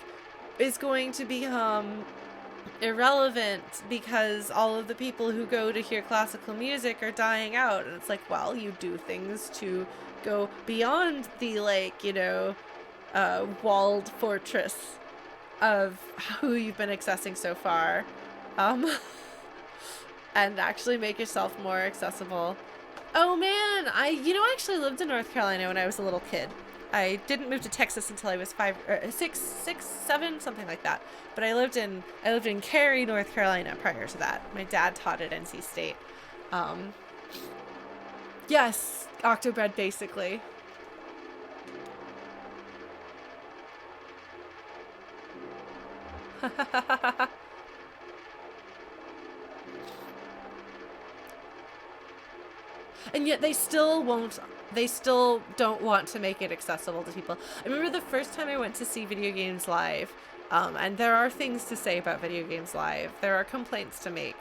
is going to become irrelevant because all of the people who go to hear classical music are dying out. And it's like, well, you do things to go beyond the, like, you know, walled fortress of who you've been accessing so far, and actually make yourself more accessible. Oh man, I actually lived in North Carolina when I was a little kid. I didn't move to Texas until I was 7, something like that. But I lived in Cary, North Carolina prior to that. My dad taught at NC State. Yes, Octobread basically. And yet they still don't want to make it accessible to people. I remember the first time I went to see video games live, and there are things to say about video games live. There are complaints to make.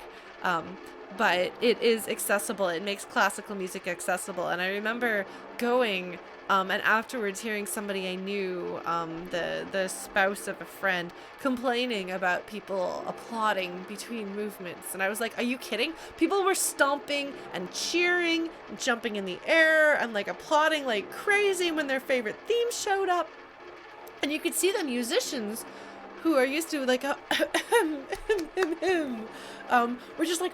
But it is accessible. It makes classical music accessible. And I remember going, and afterwards hearing somebody I knew, the spouse of a friend, complaining about people applauding between movements. And I was like, are you kidding? People were stomping and cheering and jumping in the air and like applauding like crazy when their favorite theme showed up. And you could see the musicians who are used to like we're just like,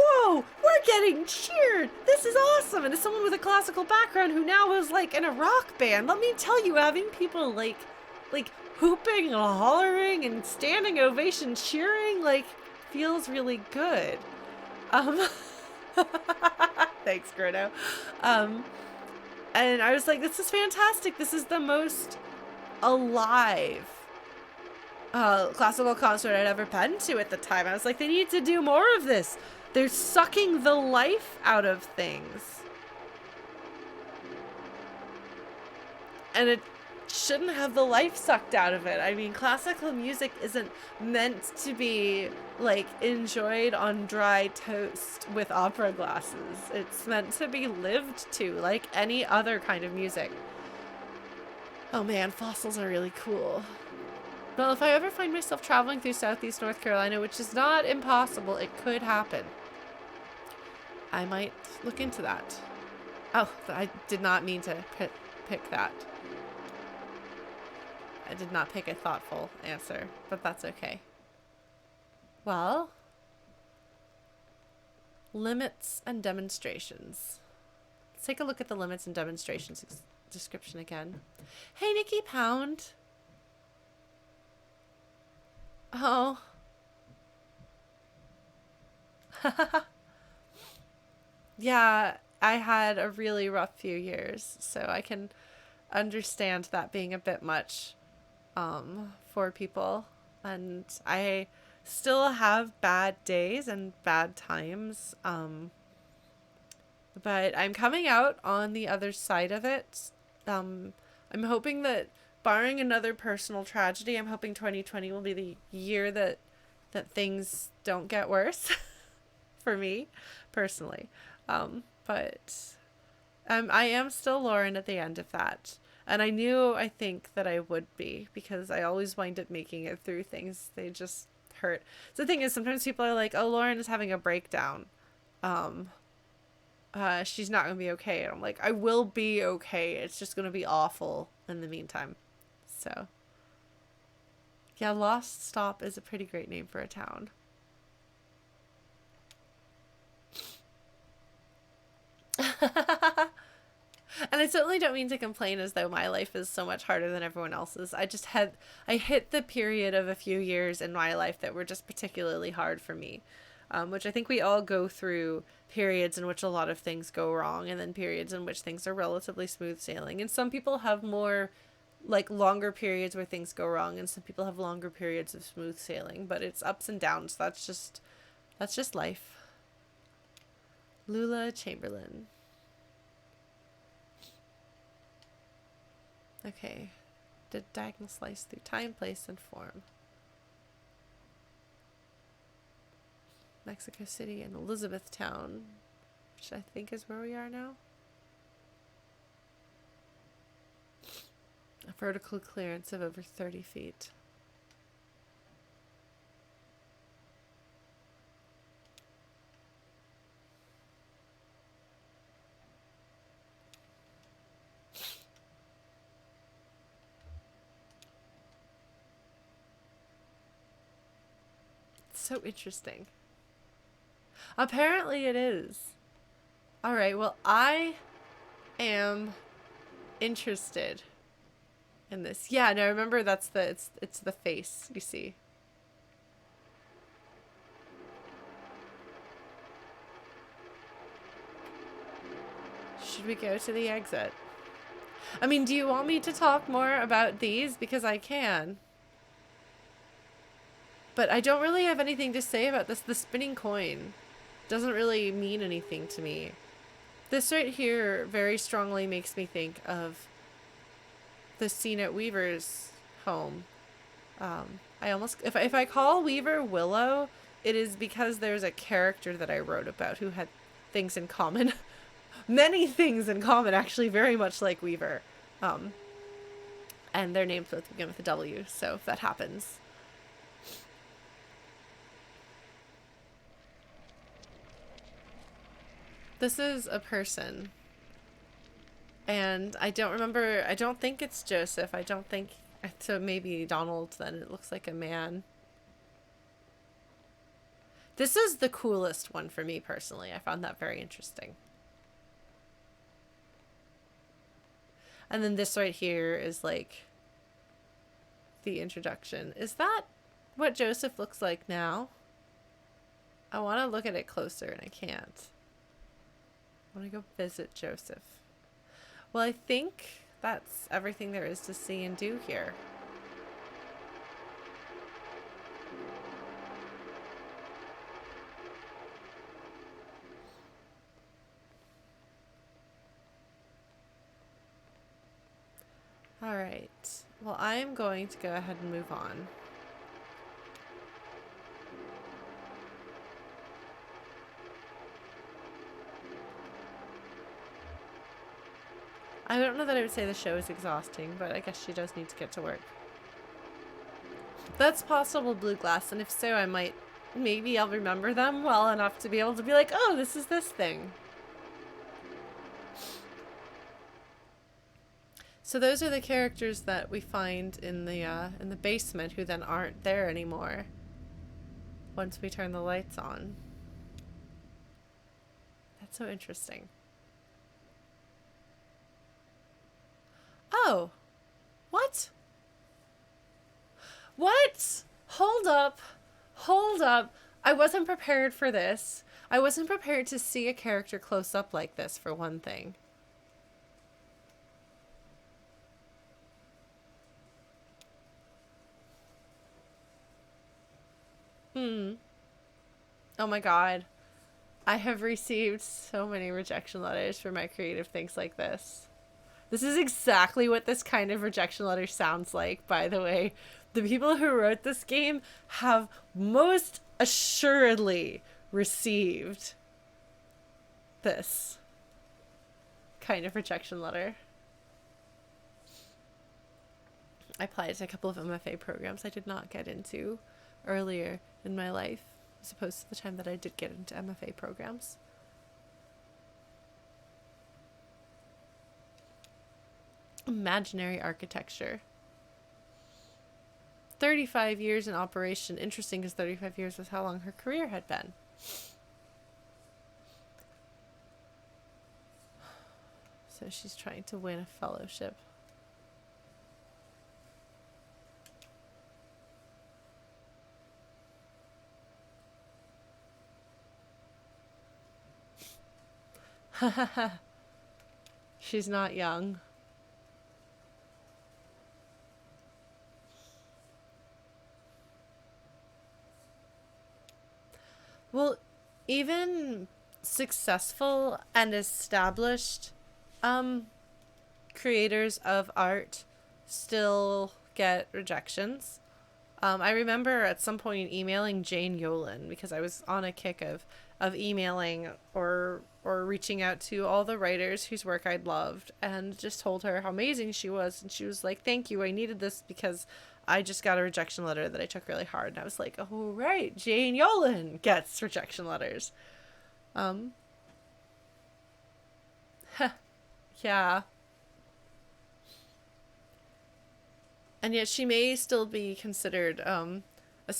whoa, we're getting cheered. This is awesome. And as someone with a classical background who now is like in a rock band, let me tell you, having people like hooping and hollering and standing ovation cheering like feels really good. Thanks, Grotto. And I was like, this is fantastic. This is the most alive classical concert I'd ever been to at the time. I was like, they need to do more of this. They're sucking the life out of things. And it shouldn't have the life sucked out of it. I mean, classical music isn't meant to be, like, enjoyed on dry toast with opera glasses. It's meant to be lived to, like any other kind of music. Oh man, fossils are really cool. Well, if I ever find myself traveling through Southeast North Carolina, which is not impossible, it could happen, I might look into that. Oh, I did not mean to pick that. I did not pick a thoughtful answer, but that's okay. Well, limits and demonstrations. Let's take a look at the limits and demonstrations description again. Hey, Nikki Pound. Oh. Yeah, I had a really rough few years, so I can understand that being a bit much for people. And I still have bad days and bad times, but I'm coming out on the other side of it. I'm hoping that, barring another personal tragedy, I'm hoping 2020 will be the year that things don't get worse for me personally. But I am still Lauren at the end of that. And I think that I would be, because I always wind up making it through things. They just hurt. So the thing is, sometimes people are like, oh, Lauren is having a breakdown. She's not going to be okay. And I'm like, I will be okay. It's just going to be awful in the meantime. So, yeah, Lost Stop is a pretty great name for a town. And I certainly don't mean to complain as though my life is so much harder than everyone else's. I hit the period of a few years in my life that were just particularly hard for me, which I think we all go through periods in which a lot of things go wrong, and then periods in which things are relatively smooth sailing. And some people have more, like, longer periods where things go wrong, and some people have longer periods of smooth sailing, but it's ups and downs. That's just life. Lula Chamberlain. Okay. Did diagonal slice through time, place, and form. Mexico City and Elizabethtown, which I think is where we are now. A vertical clearance of over 30 feet. So interesting. Apparently it is. All right, well, I am interested in this. Yeah, no, remember that's it's the face, you see. Should we go to the exit? I mean, do you want me to talk more about these? Because I can. But I don't really have anything to say about this. The spinning coin doesn't really mean anything to me. This right here very strongly makes me think of the scene at Weaver's home. I almost, if I call Weaver Willow, it is because there's a character that I wrote about who had things in common. Many things in common, actually, very much like Weaver. And their names both begin with a W, so if that happens. This is a person. And I don't think it's Joseph. I don't think, so maybe Donald, then it looks like a man. This is the coolest one for me personally. I found that very interesting. And then this right here is like the introduction. Is that what Joseph looks like now? I want to look at it closer and I can't. I want to go visit Joseph. Well, I think that's everything there is to see and do here. All right. Well, I'm going to go ahead and move on. I don't know that I would say the show is exhausting, but I guess she does need to get to work. That's possible, Blue Glass, and if so, I might, maybe I'll remember them well enough to be able to be like, oh, this is this thing. So those are the characters that we find in the basement who then aren't there anymore once we turn the lights on. That's so interesting. Oh, what? What? Hold up. Hold up. I wasn't prepared for this. I wasn't prepared to see a character close up like this, for one thing. Oh my god. I have received so many rejection letters for my creative things like this. This is exactly what this kind of rejection letter sounds like, by the way. The people who wrote this game have most assuredly received this kind of rejection letter. I applied to a couple of MFA programs I did not get into earlier in my life, as opposed to the time that I did get into MFA programs. Imaginary architecture. 35 years in operation. Interesting, because 35 years was how long her career had been. So she's trying to win a fellowship. She's not young. Well, even successful and established creators of art still get rejections. I remember at some point emailing Jane Yolen because I was on a kick of emailing or reaching out to all the writers whose work I'd loved and just told her how amazing she was. And she was like, thank you. I needed this because I just got a rejection letter that I took really hard. And I was like, oh, right. Jane Yolen gets rejection letters. Yeah. And yet she may still be considered a a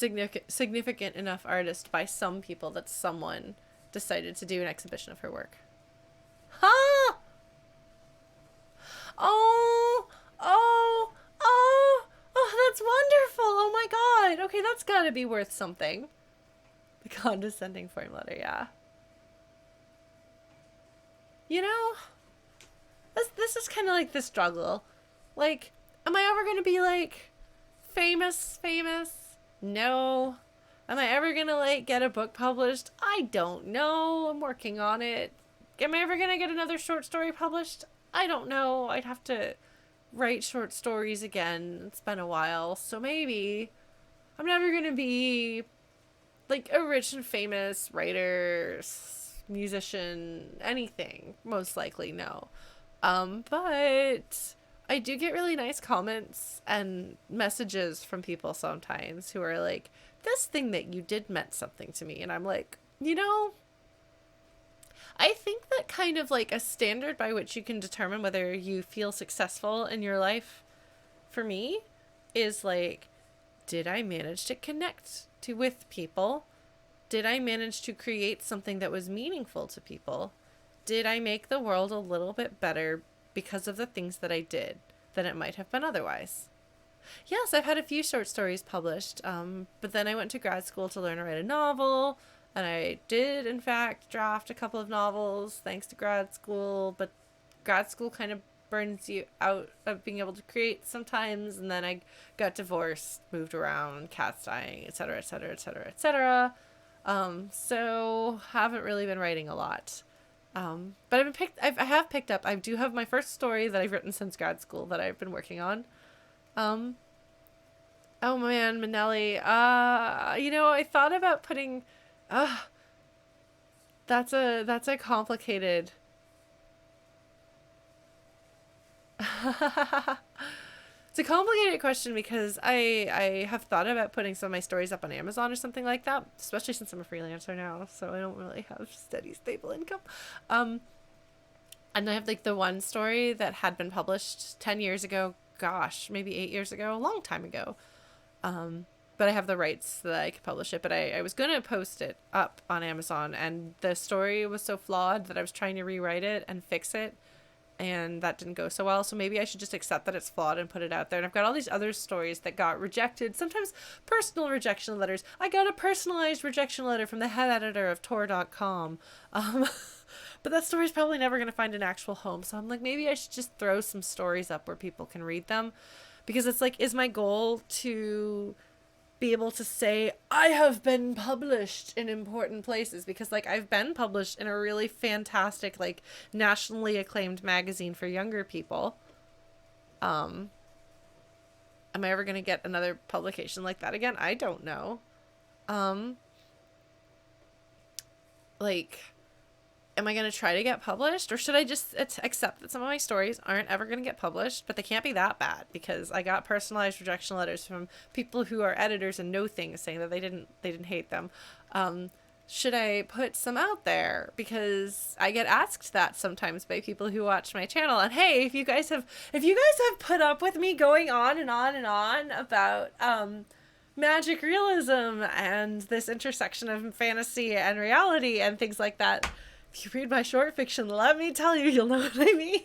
significant enough artist by some people that someone decided to do an exhibition of her work. Huh? Oh, oh, oh, oh, that's wonderful. Oh my God. Okay, that's gotta be worth something. The condescending form letter, yeah. You know, this is kind of like the struggle. Like, am I ever gonna be like famous? No. Am I ever gonna like get a book published? I don't know. I'm working on it. Am I ever gonna get another short story published? I don't know. I'd have to write short stories again. It's been a while, so maybe I'm never gonna be like a rich and famous writer, musician, anything. Most likely, no. But I do get really nice comments and messages from people sometimes who are like, this thing that you did meant something to me. And I'm like, you know, I think that kind of like a standard by which you can determine whether you feel successful in your life, for me, is like, did I manage to connect with people? Did I manage to create something that was meaningful to people? Did I make the world a little bit better because of the things that I did than it might have been otherwise? Yes, I've had a few short stories published, but then I went to grad school to learn to write a novel, and I did, in fact, draft a couple of novels thanks to grad school, but grad school kind of burns you out of being able to create sometimes, and then I got divorced, moved around, cats dying, etc., etc., etc., etc. So haven't really been writing a lot. But I have picked up, I do have my first story that I've written since grad school that I've been working on. Oh man, Manelli, you know, I thought about putting, that's a complicated, it's a complicated question because I have thought about putting some of my stories up on Amazon or something like that, especially since I'm a freelancer now, so I don't really have steady, stable income. And I have like the one story that had been published 10 years ago, gosh, maybe 8 years ago, a long time ago. But I have the rights so that I could publish it, but I was going to post it up on Amazon, and the story was so flawed that I was trying to rewrite it and fix it, and that didn't go so well. So maybe I should just accept that it's flawed and put it out there. And I've got all these other stories that got rejected, sometimes personal rejection letters. I got a personalized rejection letter from the head editor of Tor.com. But that story's probably never going to find an actual home. So I'm like, maybe I should just throw some stories up where people can read them. Because it's like, is my goal to be able to say, I have been published in important places? Because like, I've been published in a really fantastic, like, nationally acclaimed magazine for younger people. Am I ever going to get another publication like that again? I don't know. Like, am I going to try to get published, or should I just accept that some of my stories aren't ever going to get published, but they can't be that bad because I got personalized rejection letters from people who are editors and know things saying that they didn't hate them. Should I put some out there? Because I get asked that sometimes by people who watch my channel. And hey, if you guys have put up with me going on and on and on about magic realism and this intersection of fantasy and reality and things like that, if you read my short fiction, let me tell you, you'll know what I mean.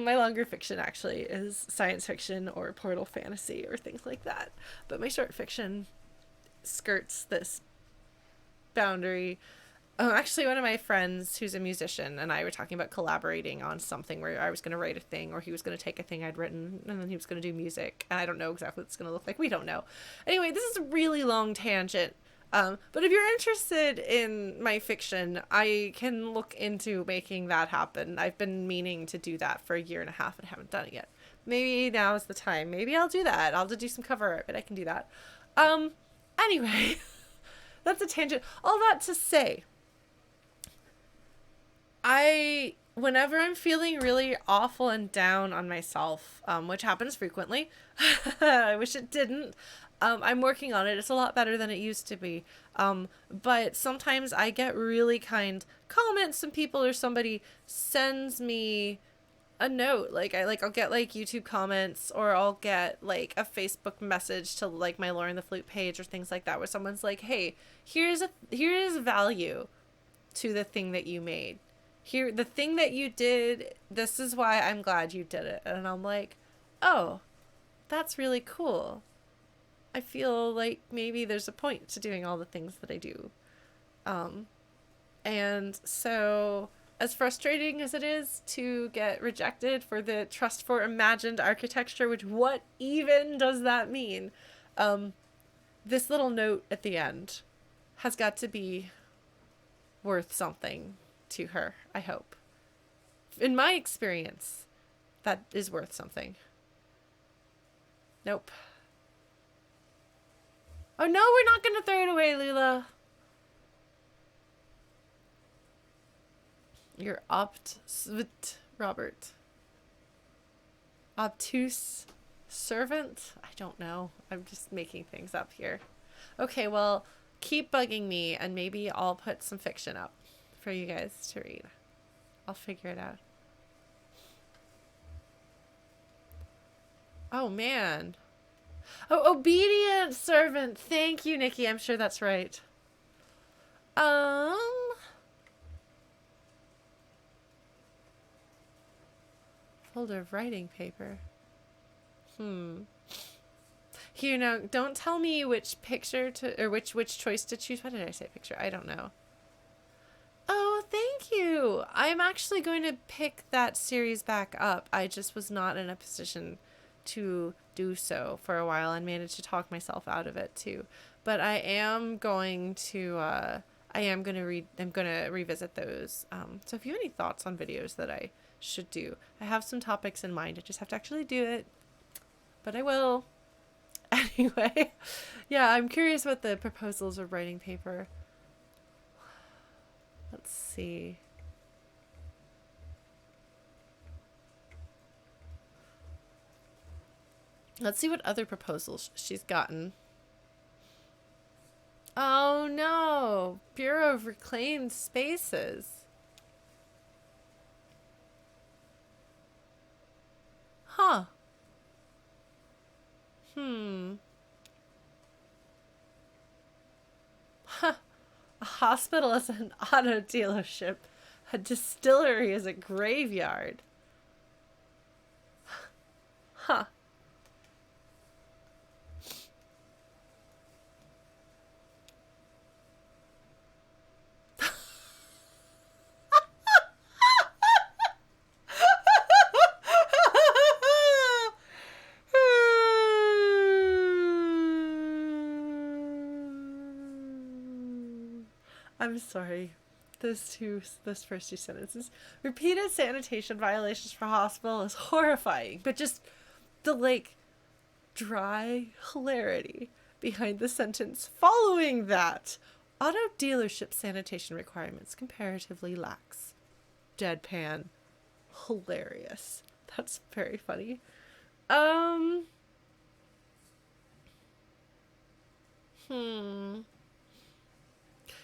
My longer fiction actually is science fiction or portal fantasy or things like that. But my short fiction skirts this boundary. Actually, one of my friends who's a musician and I were talking about collaborating on something where I was going to write a thing, or he was going to take a thing I'd written and then he was going to do music. And I don't know exactly what it's going to look like. We don't know. Anyway, this is a really long tangent. But if you're interested in my fiction, I can look into making that happen. I've been meaning to do that for 1.5 years and haven't done it yet. Maybe now is the time. Maybe I'll do that. I'll have to do some cover art, but I can do that. Anyway, that's a tangent. All that to say, whenever I'm feeling really awful and down on myself, which happens frequently, I wish it didn't, I'm working on it. It's a lot better than it used to be. But sometimes I get really kind comments from people, or somebody sends me a note. I'll get like YouTube comments, or I'll get like a Facebook message to like my Lauren the Flute page or things like that, where someone's like, hey, here's value to the thing that you made. Here, the thing that you did, this is why I'm glad you did it. And I'm like, oh, that's really cool. I feel like maybe there's a point to doing all the things that I do. And so, as frustrating as it is to get rejected for the trust for imagined architecture, which what even does that mean? This little note at the end has got to be worth something to her, I hope. In my experience, that is worth something. Nope. Oh no, we're not gonna throw it away, Lula. You're Robert. Obtuse servant? I don't know. I'm just making things up here. Okay, well, keep bugging me and maybe I'll put some fiction up for you guys to read. I'll figure it out. Oh, man. Oh, obedient servant. Thank you, Nikki. I'm sure that's right. Folder of writing paper. Here, now, don't tell me which picture to, or which choice to choose. Why did I say picture? I don't know. Oh, thank you. I'm actually going to pick that series back up. I just was not in a position to do so for a while and managed to talk myself out of it too. But I am going to, I'm going to revisit those. So if you have any thoughts on videos that I should do, I have some topics in mind. I just have to actually do it, but I will. Anyway, yeah, I'm curious about the proposals of writing paper. Let's see. Let's see what other proposals she's gotten. Oh no! Bureau of Reclaimed Spaces. Huh. Huh. A hospital is an auto dealership. A distillery is a graveyard. Huh. I'm sorry. Those first two sentences. Repeated sanitation violations for hospital is horrifying, but just the like dry hilarity behind the sentence following that. Auto dealership sanitation requirements comparatively lax. Deadpan. Hilarious. That's very funny.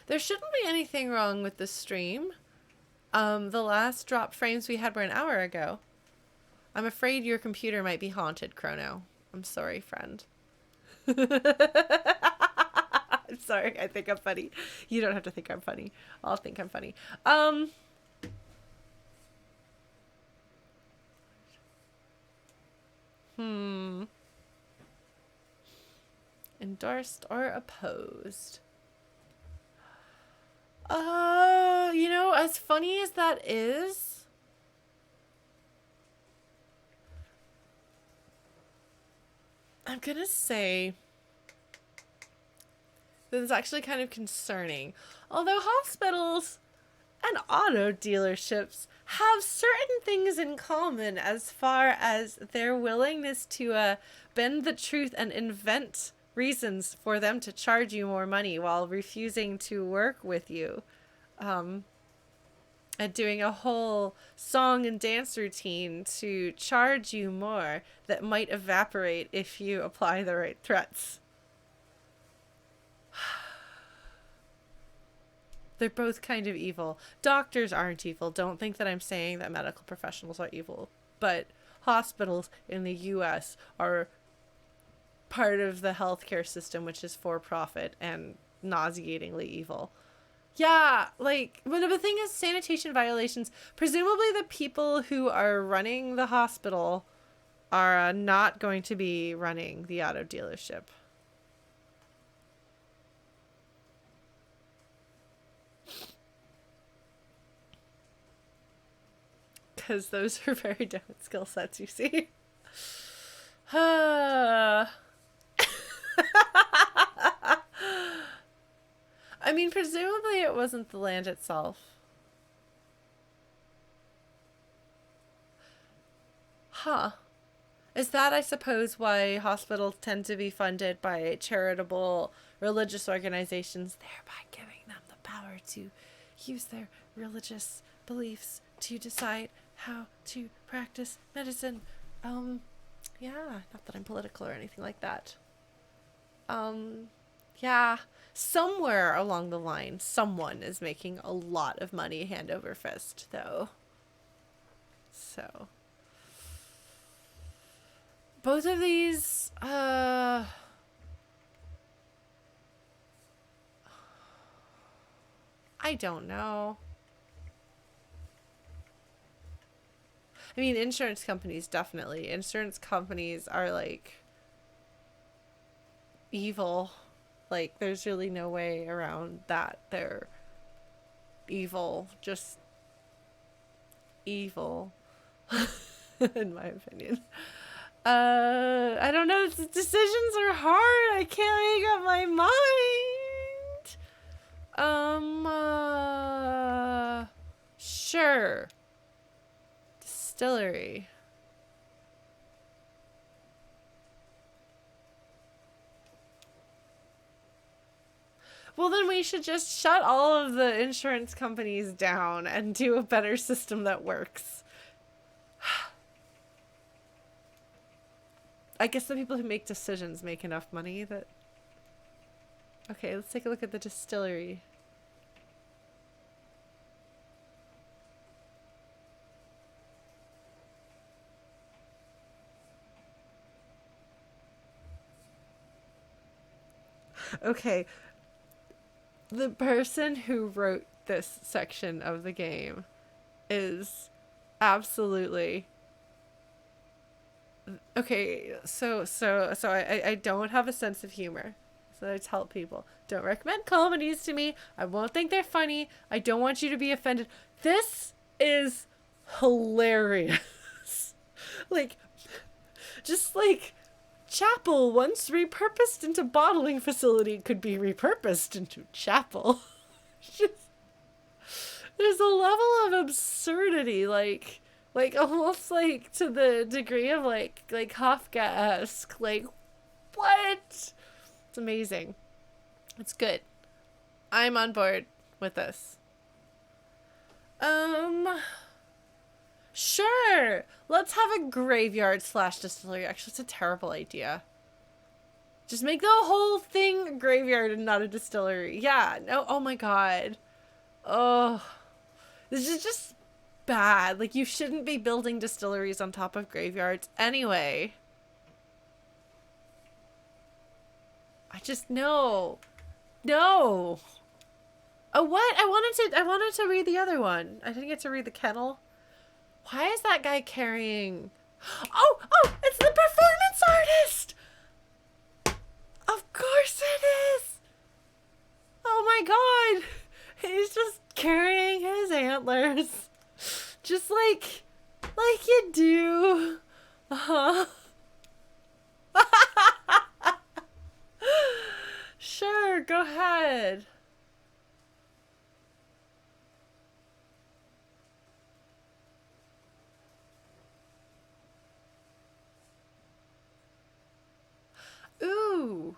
There shouldn't be anything wrong with the stream. The last drop frames we had were an hour ago. I'm afraid your computer might be haunted, Chrono. I'm sorry, friend. I'm sorry, I think I'm funny. You don't have to think I'm funny. I'll think I'm funny. Endorsed or opposed? You know, as funny as that is, I'm gonna say that it's actually kind of concerning. Although hospitals and auto dealerships have certain things in common as far as their willingness to bend the truth and invent reasons for them to charge you more money while refusing to work with you. And doing a whole song and dance routine to charge you more that might evaporate if you apply the right threats. They're both kind of evil. Doctors aren't evil. Don't think that I'm saying that medical professionals are evil. but hospitals in the US are part of the healthcare system, which is for profit and nauseatingly evil. Yeah, like, but the thing is, sanitation violations, presumably the people who are running the hospital are not going to be running the auto dealership. Because those are very different skill sets, you see. I mean, presumably it wasn't the land itself. Huh. Is that, I suppose, why hospitals tend to be funded by charitable religious organizations, thereby giving them the power to use their religious beliefs to decide how to practice medicine? Yeah, not that I'm political or anything like that. Yeah, somewhere along the line, someone is making a lot of money hand over fist, though. So, both of these, I don't know. I mean, insurance companies, definitely. Insurance companies are, like, evil. Like, there's really no way around that. They're evil. Just evil. In my opinion. I don't know. Decisions are hard. I can't make up my mind. Sure. Distillery. Well, then we should just shut all of the insurance companies down and do a better system that works. I guess the people who make decisions make enough money that... Okay, let's take a look at the distillery. Okay. The person who wrote this section of the game is absolutely... Okay, so I don't have a sense of humor. So I tell people, don't recommend comedies to me. I won't think they're funny. I don't want you to be offended. This is hilarious. Like, just like chapel once repurposed into bottling facility could be repurposed into chapel. Just, there's a level of absurdity, like almost like to the degree of like Kafka-esque. Like, what? It's amazing. It's good. I'm on board with this. Sure. Let's have a graveyard / distillery. Actually, it's a terrible idea. Just make the whole thing a graveyard and not a distillery. Yeah. No. Oh my god. Oh. This is just bad. Like, you shouldn't be building distilleries on top of graveyards anyway. I just... No. No. Oh, what? I wanted to read the other one. I didn't get to read the kennel. Why is that guy carrying... Oh, it's the performance artist! Of course it is! Oh my god! He's just carrying his antlers. Just like you do. Uh-huh. Sure, go ahead. Ooh.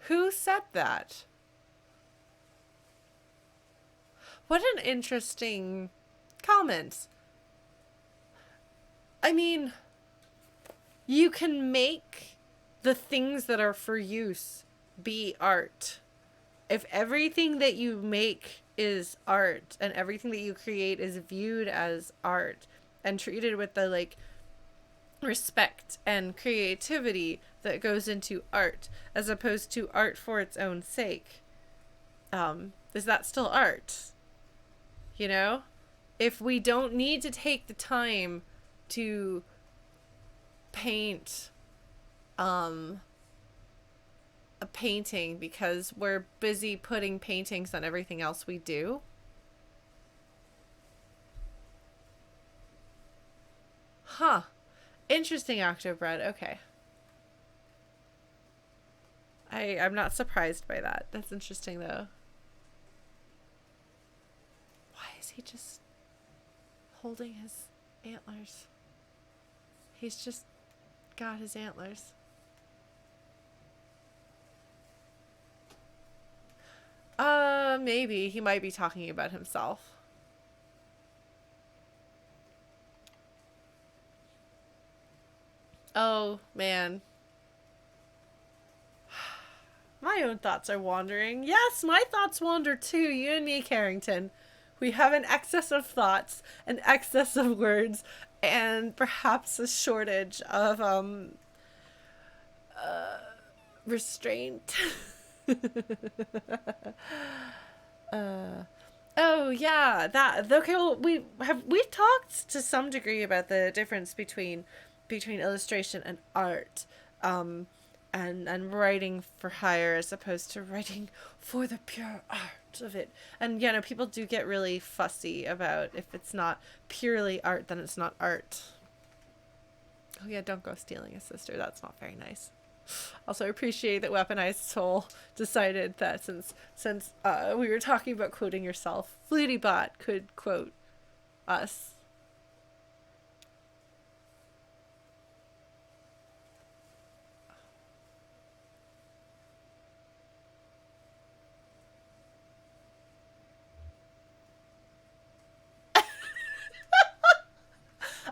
Who said that? What an interesting comment. I mean, you can make the things that are for use be art. If everything that you make is art and everything that you create is viewed as art, and treated with the like respect and creativity that goes into art, as opposed to art for its own sake, is that still art? You know, if we don't need to take the time to paint a painting because we're busy putting paintings on everything else we do. Huh. Interesting, Octobread. Okay. I'm not surprised by that. That's interesting, though. Why is he just holding his antlers? He's just got his antlers. Maybe. He might be talking about himself. Oh, man. My own thoughts are wandering. Yes, my thoughts wander too. You and me, Carrington. We have an excess of thoughts, an excess of words, and perhaps a shortage of restraint. Oh yeah, that okay. Well, we've talked to some degree about the difference between illustration and art, and writing for hire as opposed to writing for the pure art of it. And you know, people do get really fussy about if it's not purely art, then it's not art. Oh yeah, don't go stealing a sister. That's not very nice. Also, I appreciate that Weaponized Soul decided that since we were talking about quoting yourself, FlutyBot could quote us.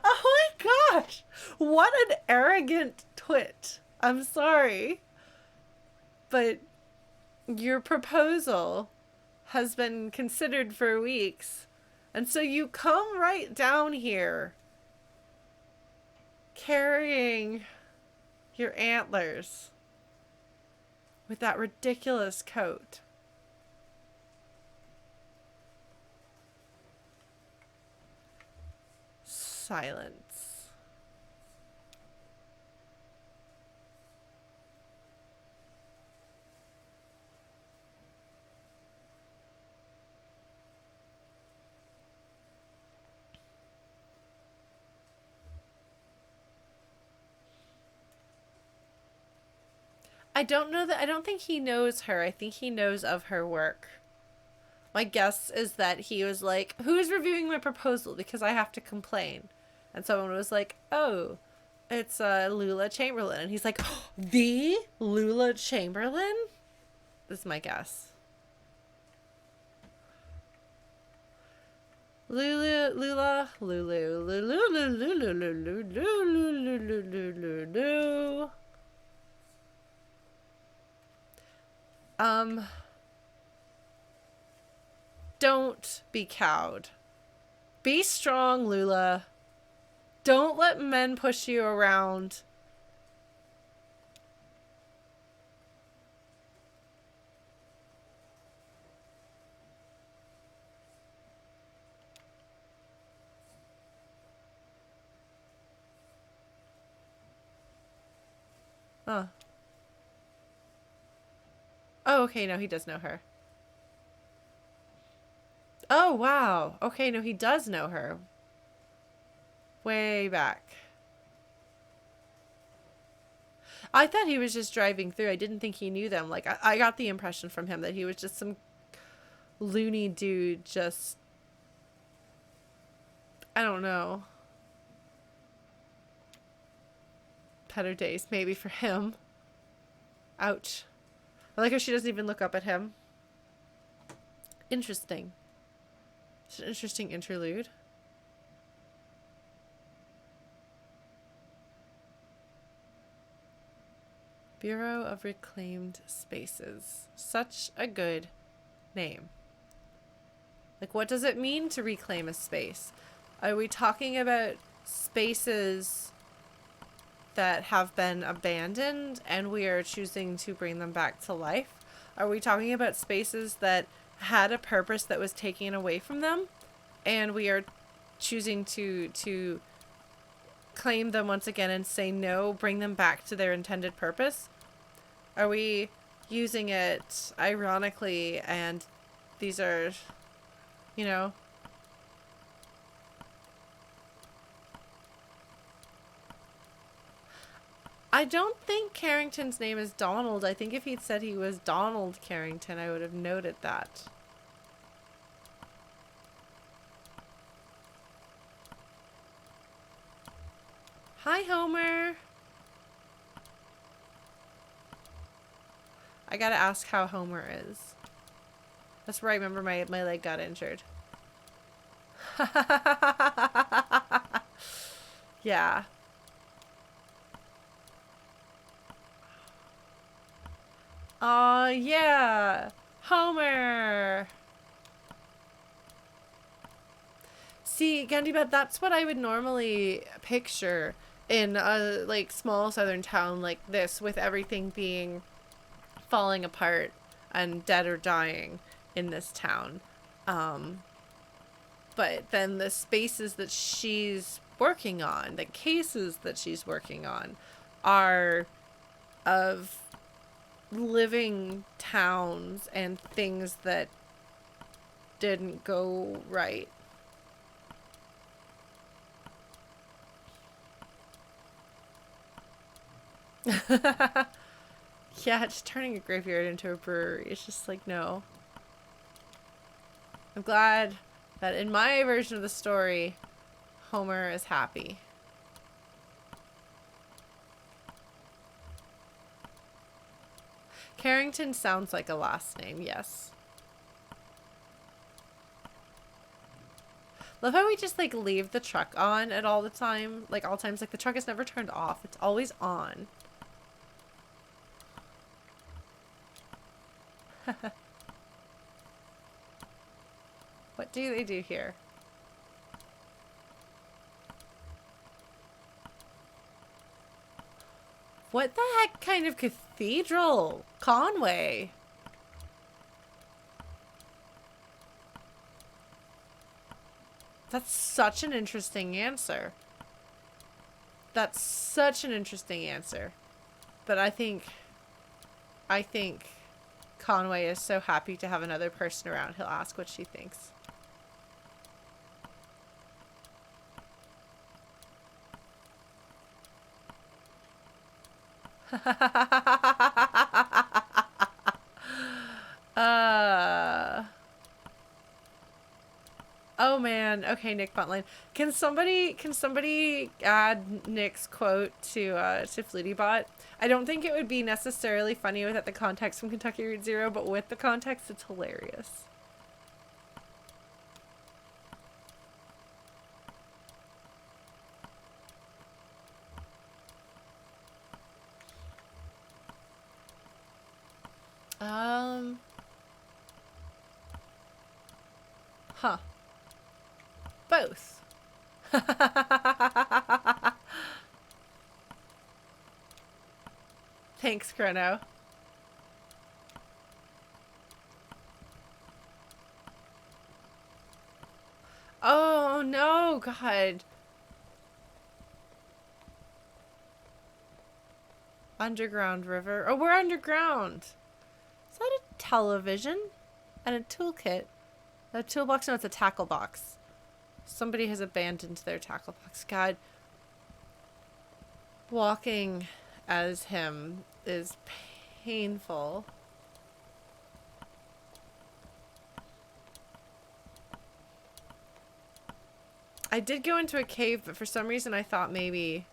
Oh my gosh! What an arrogant twit. I'm sorry. But your proposal has been considered for weeks. And so you come right down here carrying your antlers with that ridiculous coat. Silence. I don't know that. I don't think he knows her. I think he knows of her work. My guess is that he was like, who's reviewing my proposal? Because I have to complain. And someone was like, oh, it's Lula Chamberlain. And he's like, oh, the Lula Chamberlain? This is my guess. Lula. Don't be cowed. Be strong, Lula. Don't let men push you around. Huh. Oh, okay, no, he does know her. Oh, wow. Okay, no, he does know her. Way back. I thought he was just driving through. I didn't think he knew them. Like, I got the impression from him that he was just some loony dude just... I don't know. Better days, maybe, for him. Ouch. I like how she doesn't even look up at him. Interesting. It's an interesting interlude. Bureau of Reclaimed Spaces. Such a good name. Like, what does it mean to reclaim a space? Are we talking about spaces that have been abandoned and we are choosing to bring them back to life? Are we talking about spaces that had a purpose that was taken away from them and we are choosing to claim them once again and say no, bring them back to their intended purpose? Are we using it ironically and these are, you know... I don't think Carrington's name is Donald. I think if he'd said he was Donald Carrington, I would have noted that. Hi, Homer. I gotta ask how Homer is. That's where I remember my leg got injured. Yeah. Aw, yeah. Homer. See, Gandhi, but that's what I would normally picture in a, like, small southern town like this, with everything being falling apart and dead or dying in this town. But then the spaces that she's working on, the cases that she's working on, are of living towns and things that didn't go right. Yeah, just turning a graveyard into a brewery. It's just like, no. I'm glad that in my version of the story, Homer is happy. Carrington sounds like a last name, yes. Love how we just, like, leave the truck on at all the time. Like, all times. Like, the truck is never turned off. It's always on. What do they do here? What the heck kind of cathedral? Conway. That's such an interesting answer. That's such an interesting answer. But I think Conway is so happy to have another person around, he'll ask what she thinks. Oh man. Okay, Nick Buntline. Can somebody add Nick's quote to FlutyBot? I don't think it would be necessarily funny without the context from Kentucky Route Zero, but with the context, it's hilarious. Huh. Both. Thanks, Chrono. Oh, no, God. Underground river. Oh, we're underground. Is that a television? And a toolkit? A toolbox? No, it's a tackle box. Somebody has abandoned their tackle box. God. Walking as him is painful. I did go into a cave, but for some reason I thought maybe...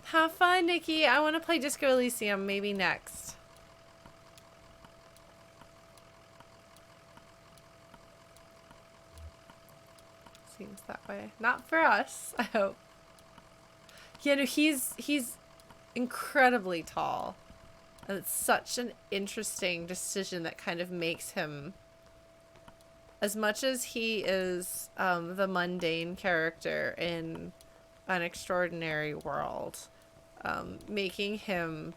Have fun, Nikki. I want to play Disco Elysium maybe next. Seems that way. Not for us, I hope. Yeah, no, he's incredibly tall. And it's such an interesting decision that kind of makes him As much as he is the mundane character in an extraordinary world, making him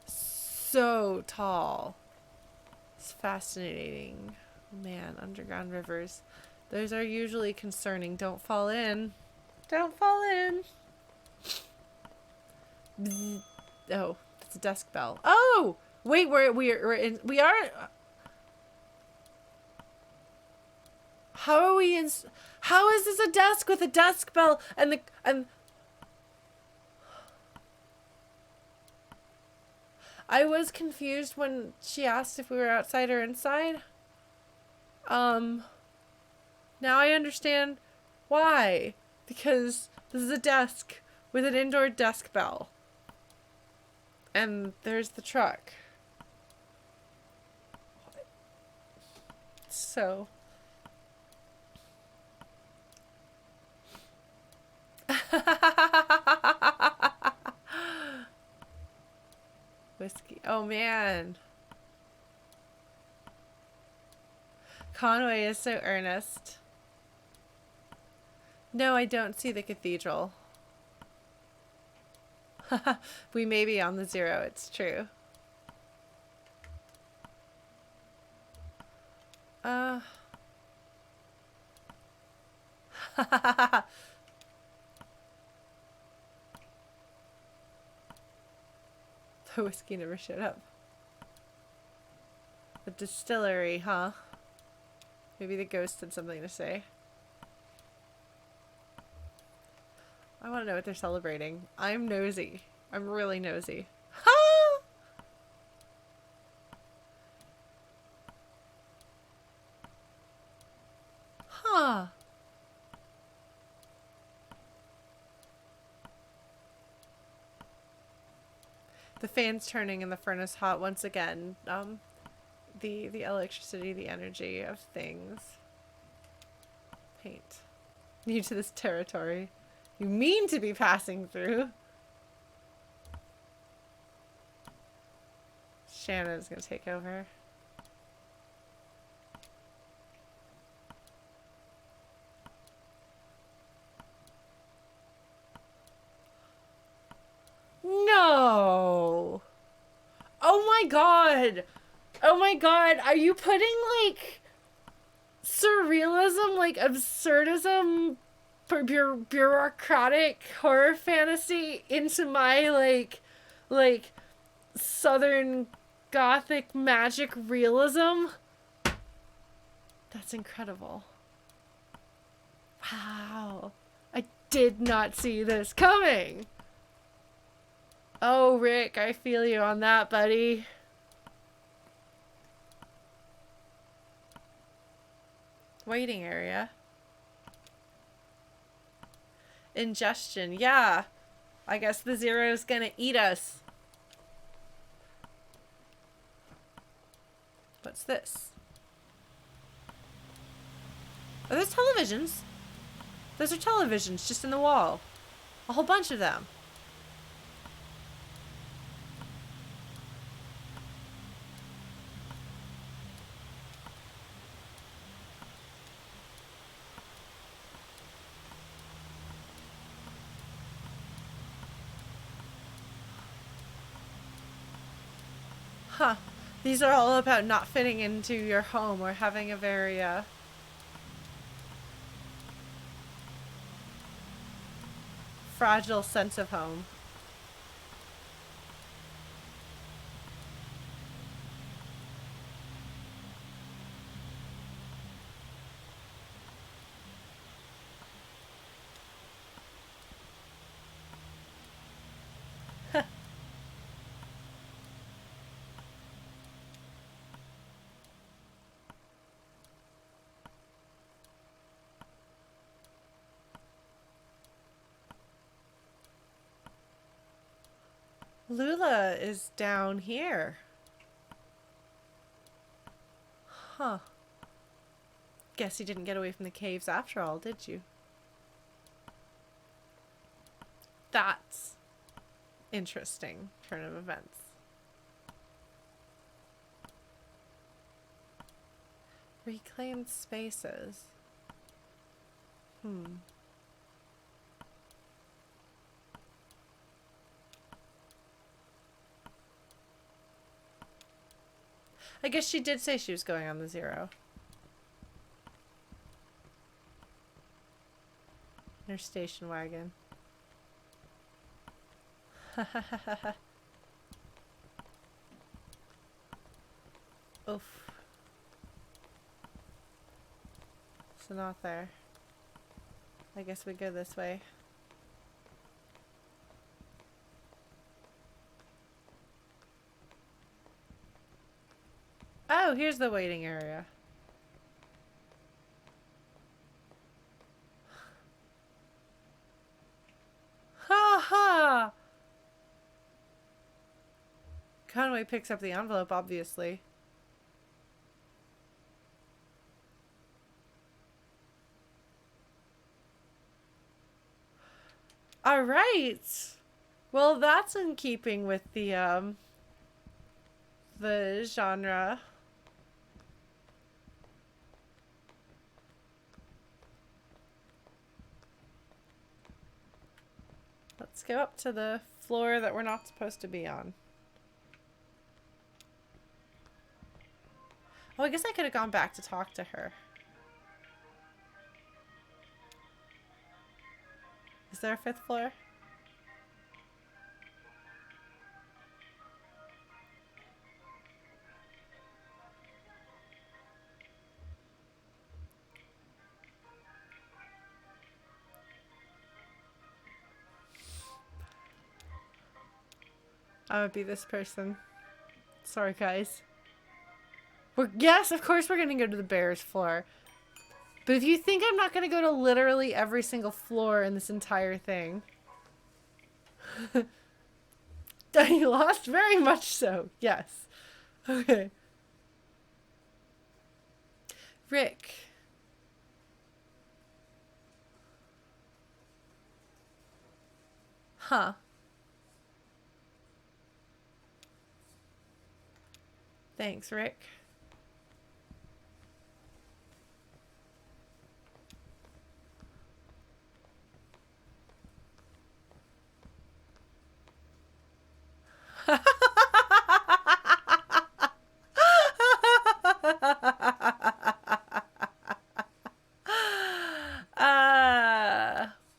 so tall, it's fascinating. Man, underground rivers, those are usually concerning. Don't fall in. Don't fall in. Bzz. Oh, it's a desk bell. Oh, wait, we are. How are we in? How is this a desk with a desk bell and? I was confused when she asked if we were outside or inside. Now I understand why. Because this is a desk with an indoor desk bell. And there's the truck. So. Whiskey. Oh, man. Conway is so earnest. No, I don't see the cathedral. We may be on the zero, it's true. The whiskey never showed up. The distillery, huh? Maybe the ghost had something to say. I want to know what they're celebrating. I'm nosy. I'm really nosy. Ha! Huh. The fan's turning and the furnace hot once again. The electricity, the energy of things. Paint. New to this territory. You mean to be passing through. Shannon's gonna take over. No! Oh my god! Oh my god, are you putting, like, surrealism, like, absurdism, for bureaucratic horror fantasy into my, like, Southern Gothic magic realism? That's incredible. Wow. I did not see this coming. Oh, Rick, I feel you on that, buddy. Waiting area. Ingestion. Yeah. I guess the zero's gonna eat us. What's this? Are those televisions? Those are televisions just in the wall. A whole bunch of them. Huh. These are all about not fitting into your home or having a very, fragile sense of home. Lula is down here. Huh. Guess you didn't get away from the caves after all, did you? That's interesting turn of events. Reclaimed spaces. I guess she did say she was going on the 0. In her station wagon. Oof. So not there. I guess we go this way. Oh, here's the waiting area. Ha ha! Conway picks up the envelope, obviously. All right. Well, that's in keeping with the genre. Let's go up to the floor that we're not supposed to be on. Oh, I guess I could have gone back to talk to her. Is there a 5th floor? I'm gonna be this person. Sorry, guys. Yes, of course we're gonna go to the bears floor. But if you think I'm not gonna go to literally every single floor in this entire thing. You lost? Very much so. Yes. Okay. Rick. Huh. Thanks, Rick.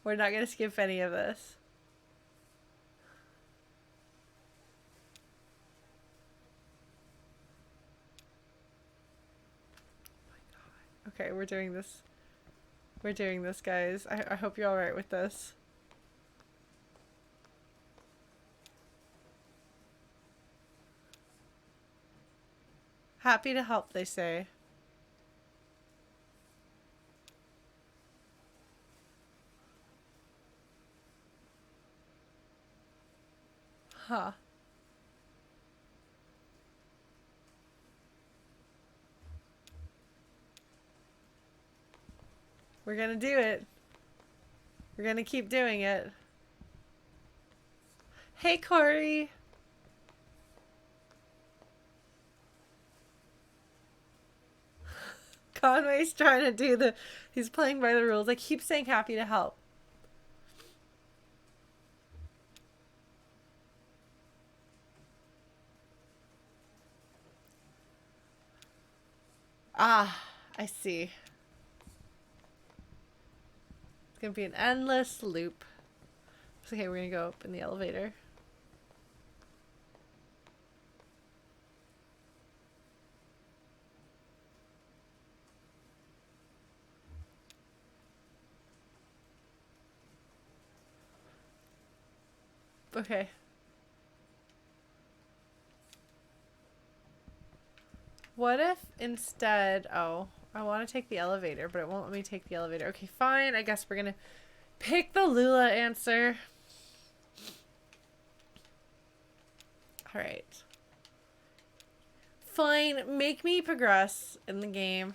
We're not gonna skip any of this. Okay, we're doing this. We're doing this, guys. I hope you're alright with this. Happy to help, they say. Huh. We're gonna do it. We're gonna keep doing it. Hey, Corey. Conway's trying to do the... He's playing by the rules. I keep saying happy to help. Ah, I see. It's gonna be an endless loop. Okay, we're gonna go up in the elevator. Okay. What if instead... Oh, I want to take the elevator, but it won't let me take the elevator. Okay, fine. I guess we're gonna pick the Lula answer. Alright. Fine. Make me progress in the game.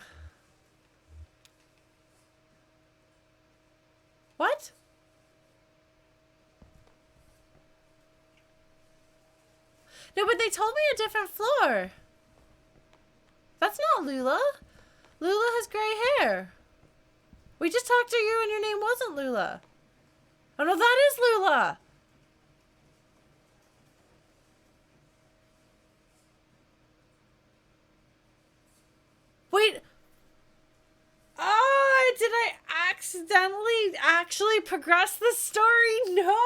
What? No, but they told me a different floor. That's not Lula. Lula has gray hair. We just talked to you and your name wasn't Lula. Oh no, that is Lula. Wait. Oh, did I accidentally actually progress the story? No,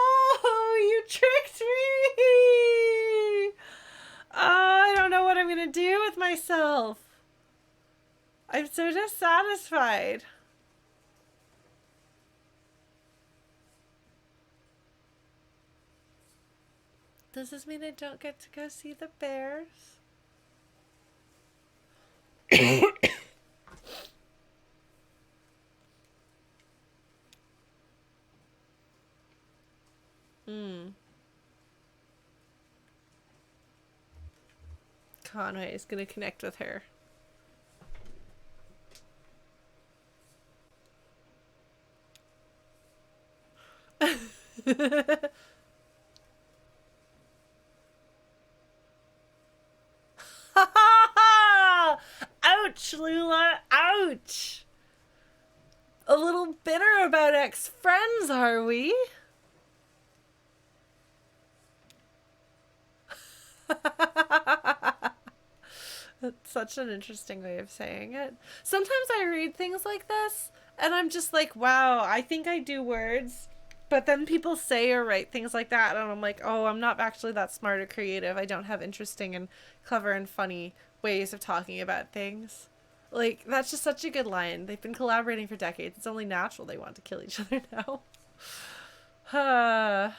you tricked me. Oh, I don't know what I'm going to do with myself. I'm so dissatisfied. Does this mean I don't get to go see the bears? Conway is going to connect with her. Ouch, Lula. Ouch. A little bitter about ex-friends, are we? That's such an interesting way of saying it. Sometimes I read things like this and I'm just like, wow, I think I do words. But then people say or write things like that and I'm like, oh, I'm not actually that smart or creative. I don't have interesting and clever and funny ways of talking about things. Like, that's just such a good line. They've been collaborating for decades. It's only natural they want to kill each other now. Huh.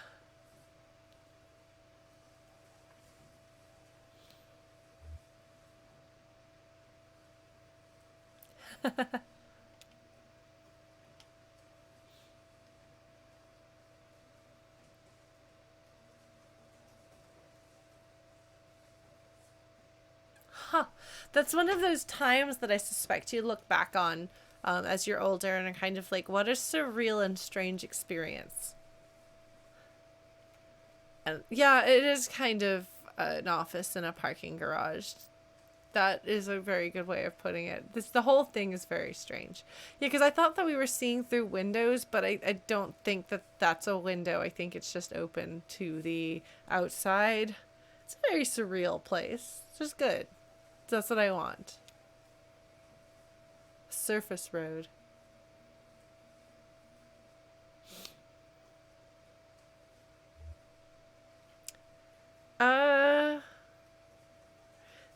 That's one of those times that I suspect you look back on as you're older and are kind of like, what a surreal and strange experience. And yeah, it is kind of an office in a parking garage. That is a very good way of putting it. The whole thing is very strange. Yeah, because I thought that we were seeing through windows, but I don't think that that's a window. I think it's just open to the outside. It's a very surreal place. It's just good. That's what I want. Surface road.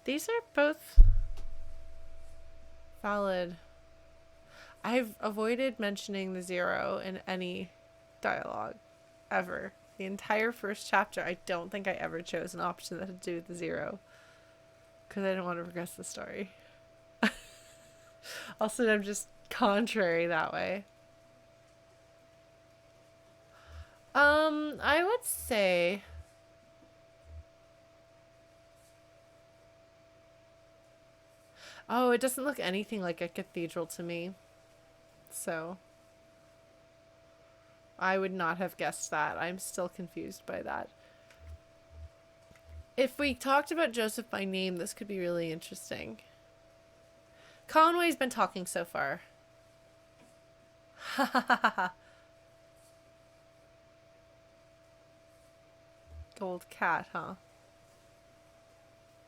These are both valid. I've avoided mentioning the 0 in any dialogue ever. The entire first chapter, I don't think I ever chose an option that had to do with the 0 because I didn't want to progress the story. Also, I'm just contrary that way. I would say oh, it doesn't look anything like a cathedral to me. So I would not have guessed that. I'm still confused by that. If we talked about Joseph by name, this could be really interesting. Conway's been talking so far. Ha ha ha ha. Gold cat, huh?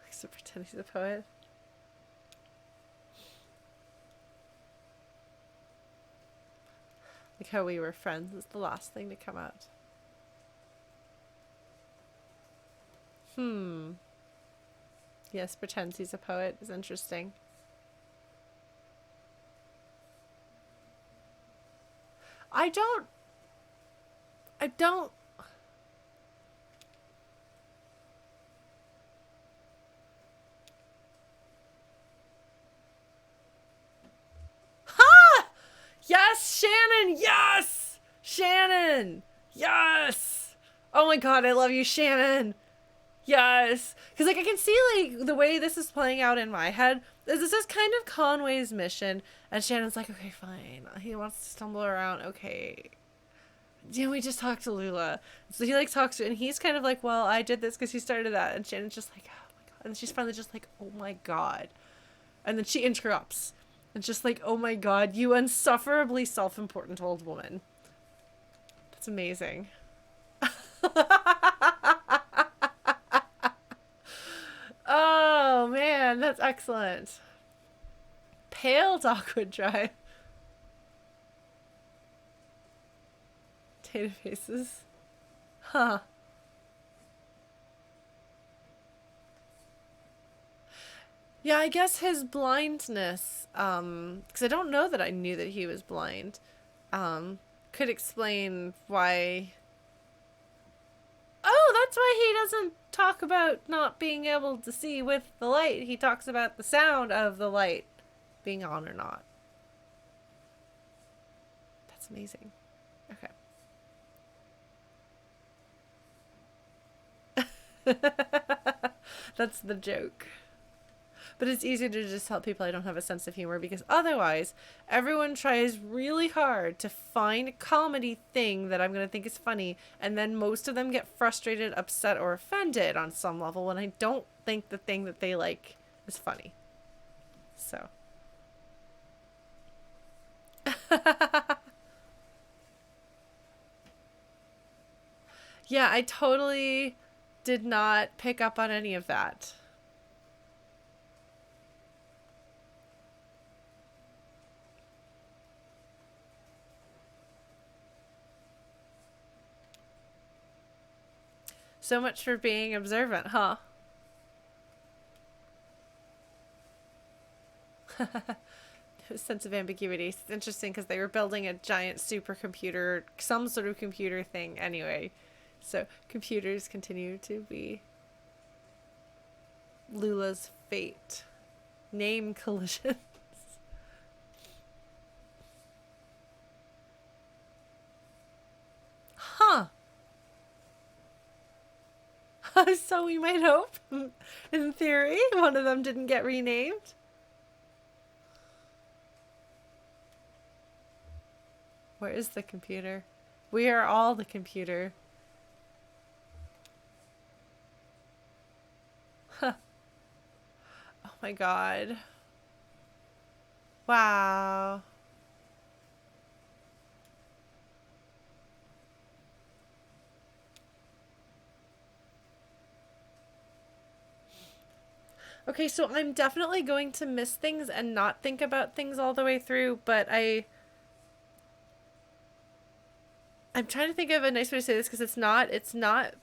Likes to pretend he's a poet. Like how we were friends is the last thing to come out. Yes, pretends he's a poet is interesting. I don't Yes, Shannon! Yes! Shannon! Yes! Oh my god, I love you, Shannon! Yes! Because, like, I can see, like, the way this is playing out in my head is this is kind of Conway's mission, and Shannon's like, okay, fine. He wants to stumble around, okay. Didn't we just talk to Lula? So he, like, talks to, and he's kind of like, well, I did this because he started that, and Shannon's just like, oh my god. And she's finally just like, oh my god. And then she interrupts. It's just like, oh my god, you insufferably self-important old woman. That's amazing. Oh man, that's excellent. Pale Dogwood Drive. Databases. Huh. Yeah, I guess his blindness, because I don't know that I knew that he was blind, could explain why. Oh, that's why he doesn't talk about not being able to see with the light. He talks about the sound of the light being on or not. That's amazing. Okay. That's the joke. But it's easier to just tell people I don't have a sense of humor, because otherwise everyone tries really hard to find a comedy thing that I'm going to think is funny, and then most of them get frustrated, upset, or offended on some level when I don't think the thing that they like is funny. So. Yeah, I totally did not pick up on any of that. So much for being observant, huh? Sense of ambiguity. It's interesting because they were building a giant supercomputer, some sort of computer thing anyway. So computers continue to be Lula's fate. Name collisions. Huh. So we might hope. In theory, one of them didn't get renamed. Where is the computer? We are all the computer. Huh. Oh my god. Wow. Okay, so I'm definitely going to miss things and not think about things all the way through, but I'm trying to think of a nice way to say this, because it's not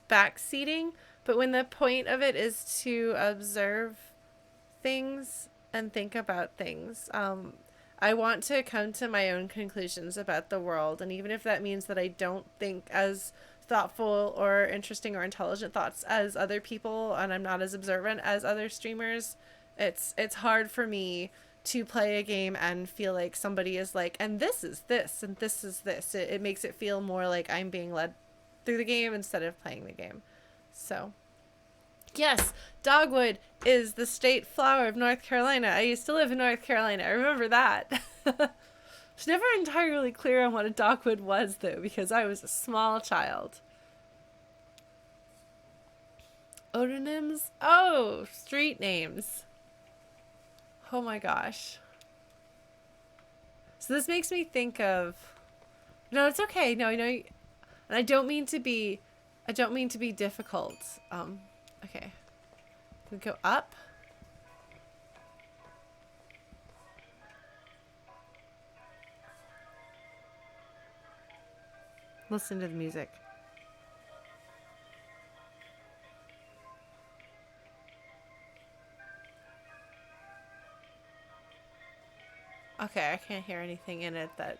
backseating, but when the point of it is to observe things and think about things, I want to come to my own conclusions about the world, and even if that means that I don't think as thoughtful or interesting or intelligent thoughts as other people, and I'm not as observant as other streamers, it's hard for me to play a game and feel like somebody is like, and this is this and this is this. It makes it feel more like I'm being led through the game instead of playing the game. So yes, dogwood is the state flower of North Carolina. I used to live in North Carolina. I remember that. It's never entirely clear on what a dogwood was, though, because I was a small child. Odonyms? Oh, street names. Oh my gosh. So this makes me think of... No, it's okay. No, and I don't mean to be difficult. Okay. We go up. Listen to the music. Okay, I can't hear anything in it that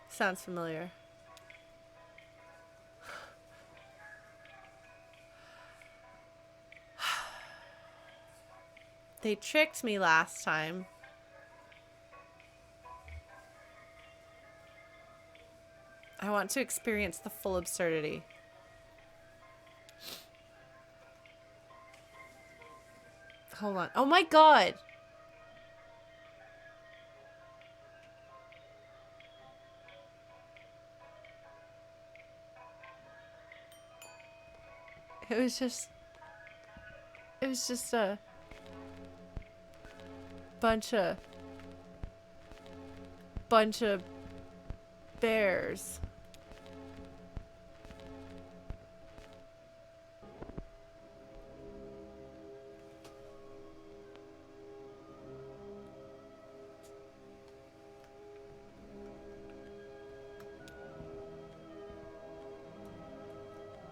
sounds familiar. They tricked me last time. I want to experience the full absurdity. Hold on. Oh my god! It was just a bunch of bunch of bears.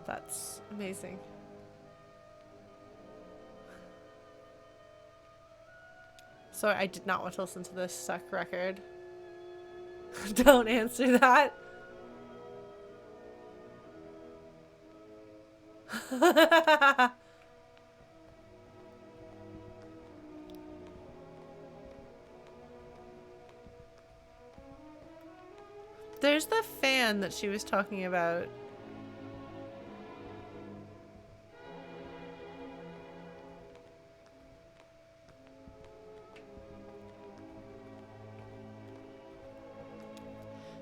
That's amazing. Sorry, I did not want to listen to this suck record. Don't answer that. There's the fan that she was talking about.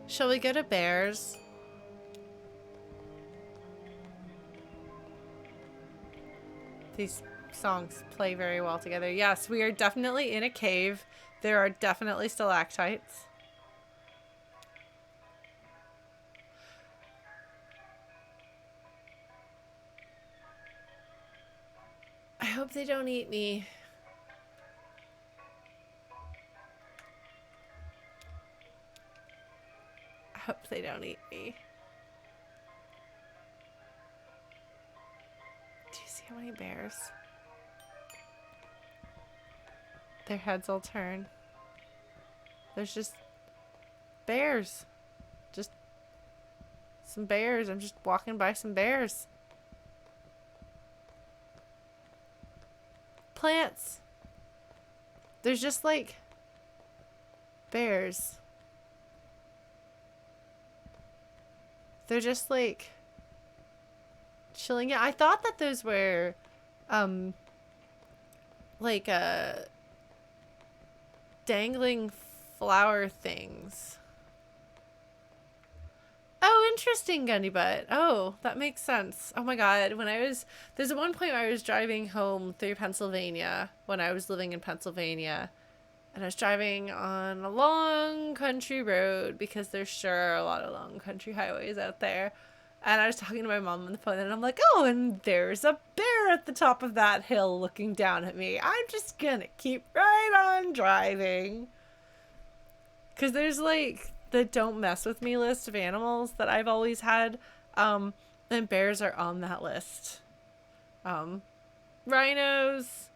Shall we go to Bears? These songs play very well together. Yes, we are definitely in a cave. There are definitely stalactites. I hope they don't eat me. I hope they don't eat me. Do you see how many bears? Their heads all turn. There's just bears. Just some bears. I'm just walking by some bears. Plants. There's just like bears. They're just like chilling. Yeah, I thought that those were like dangling flower things. Oh, interesting, Gunny Butt. Oh, that makes sense. Oh my god, there's one point where I was driving home through Pennsylvania when I was living in Pennsylvania, and I was driving on a long country road because there's sure a lot of long country highways out there. And I was talking to my mom on the phone, and I'm like, oh, and there's a bear at the top of that hill looking down at me. I'm just gonna keep right on driving. Because there's like the don't mess with me list of animals that I've always had. And bears are on that list. Rhinos,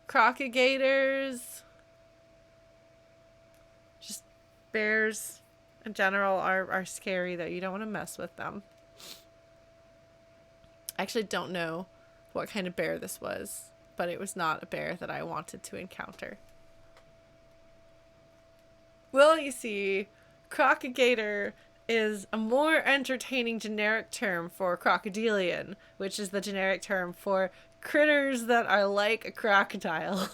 crocodilators, just bears in general are scary though. You don't want to mess with them. I actually don't know what kind of bear this was, but it was not a bear that I wanted to encounter. Well, you see, crocodilator is a more entertaining generic term for crocodilian, which is the generic term for critters that are like a crocodile.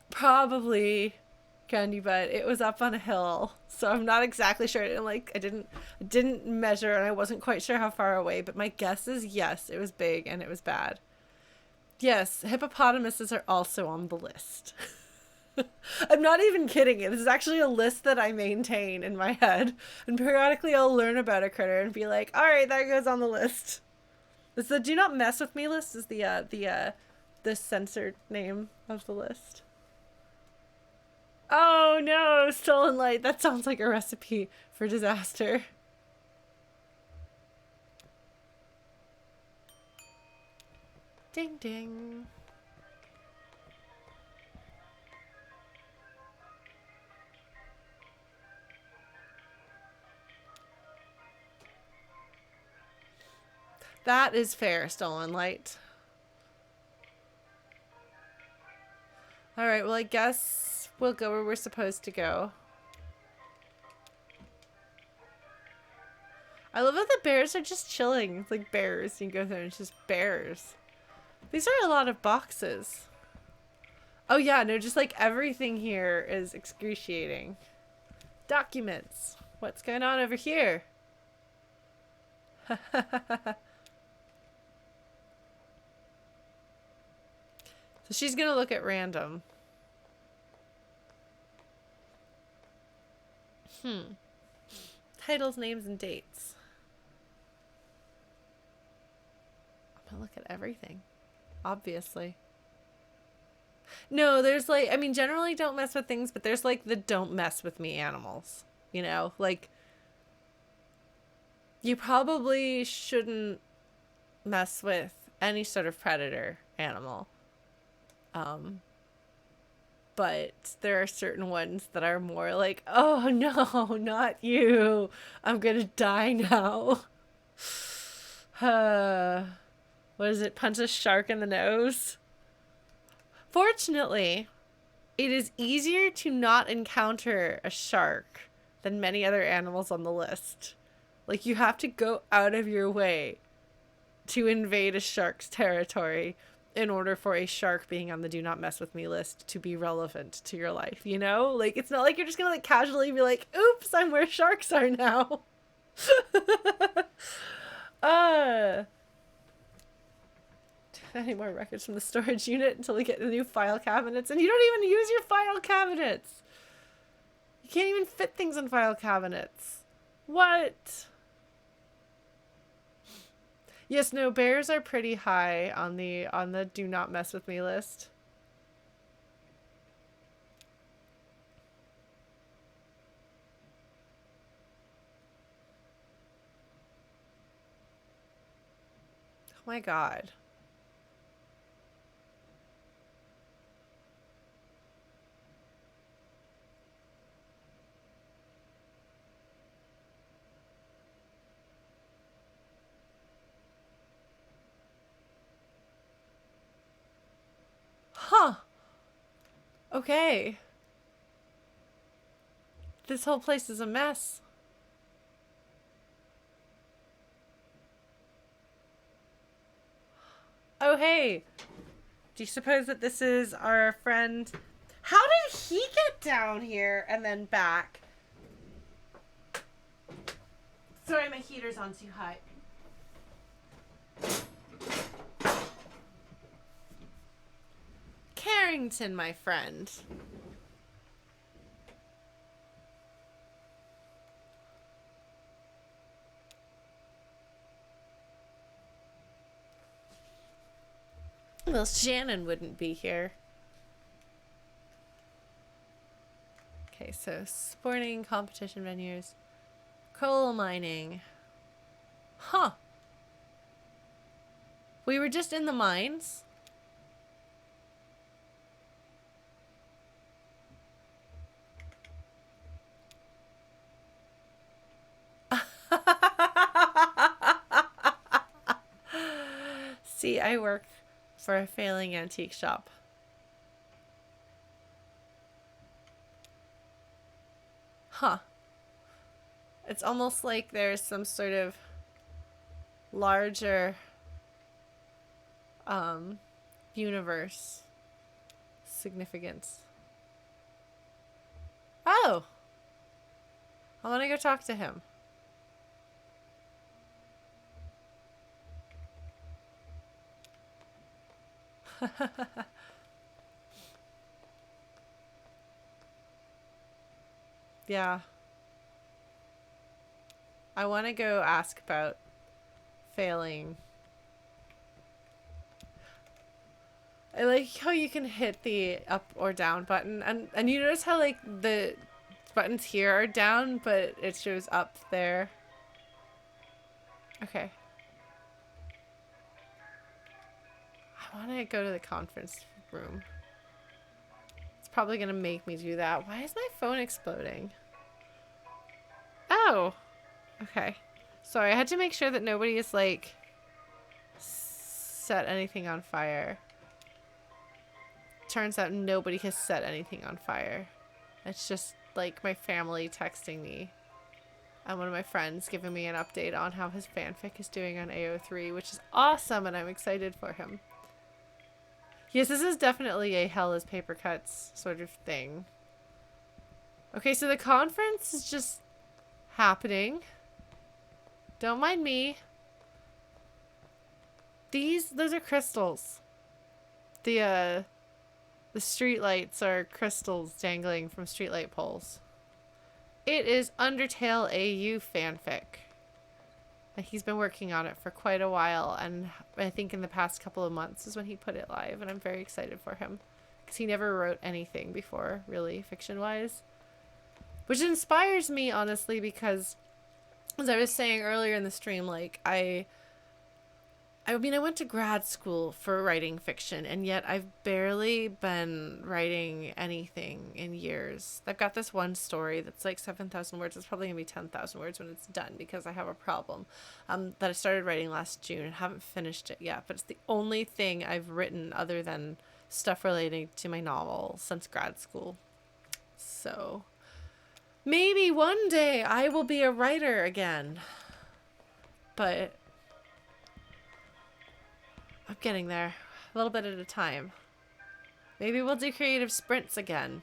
Probably candy, but it was up on a hill, so I'm not exactly sure. And like I didn't measure, and I wasn't quite sure how far away, but my guess is yes, it was big and it was bad. Yes, hippopotamuses are also on the list. I'm not even kidding you. This is actually a list that I maintain in my head, and periodically I'll learn about a critter and be like, all right, that goes on the list. It's the do not mess with me list is the censored name of the list. Oh no, stolen light. That sounds like a recipe for disaster. Ding ding. That is fair, stolen light. Alright, well I guess we'll go where we're supposed to go. I love that the bears are just chilling. It's like bears. You can go there and it's just bears. These are a lot of boxes. Oh yeah, no, just like everything here is excruciating. Documents. What's going on over here? She's gonna look at random. Titles, names, and dates. I'm gonna look at everything. Obviously. No, there's like, I mean, generally don't mess with things, but there's like the don't mess with me animals. You know? Like, you probably shouldn't mess with any sort of predator animal. But there are certain ones that are more like, oh no, not you. I'm gonna die now. What is it? Punch a shark in the nose? Fortunately, it is easier to not encounter a shark than many other animals on the list. Like, you have to go out of your way to invade a shark's territory in order for a shark being on the do not mess with me list to be relevant to your life, you know? Like, it's not like you're just gonna like casually be like, oops, I'm where sharks are now. Any more records from the storage unit until we get the new file cabinets, and you don't even use your file cabinets. You can't even fit things in file cabinets. What? Yes, no, bears are pretty high on the do not mess with me list. Oh my god. Huh. Okay. This whole place is a mess. Oh, hey. Do you suppose that this is our friend? How did he get down here and then back? Sorry, my heater's on too high. Carrington, my friend. Well, Shannon wouldn't be here. Okay, so sporting, competition venues, coal mining. Huh. We were just in the mines. See, I work for a failing antique shop. Huh. It's almost like there's some sort of larger universe significance. Oh! I want to go talk to him. Yeah. I want to go ask about failing. I like how you can hit the up or down button, and you notice how like the buttons here are down, but it shows up there. Okay. I want to go to the conference room. It's probably going to make me do that. Why is my phone exploding? Oh. Okay. Sorry, I had to make sure that nobody is, like, set anything on fire. Turns out nobody has set anything on fire. It's just, like, my family texting me. And one of my friends giving me an update on how his fanfic is doing on AO3, which is awesome, and I'm excited for him. Yes, this is definitely a hell is paper cuts sort of thing. Okay, so the conference is just happening. Don't mind me. Those are crystals. The The streetlights are crystals dangling from streetlight poles. It is Undertale AU fanfic. And he's been working on it for quite a while, and I think in the past couple of months is when he put it live, and I'm very excited for him. Because he never wrote anything before, really, fiction-wise. Which inspires me, honestly, because, as I was saying earlier in the stream, like, I mean, I went to grad school for writing fiction, and yet I've barely been writing anything in years. I've got this one story that's like 7,000 words. It's probably going to be 10,000 words when it's done because I have a problem that I started writing last June and haven't finished it yet. But it's the only thing I've written other than stuff relating to my novel since grad school. So maybe one day I will be a writer again. But I'm getting there, a little bit at a time. Maybe we'll do creative sprints again.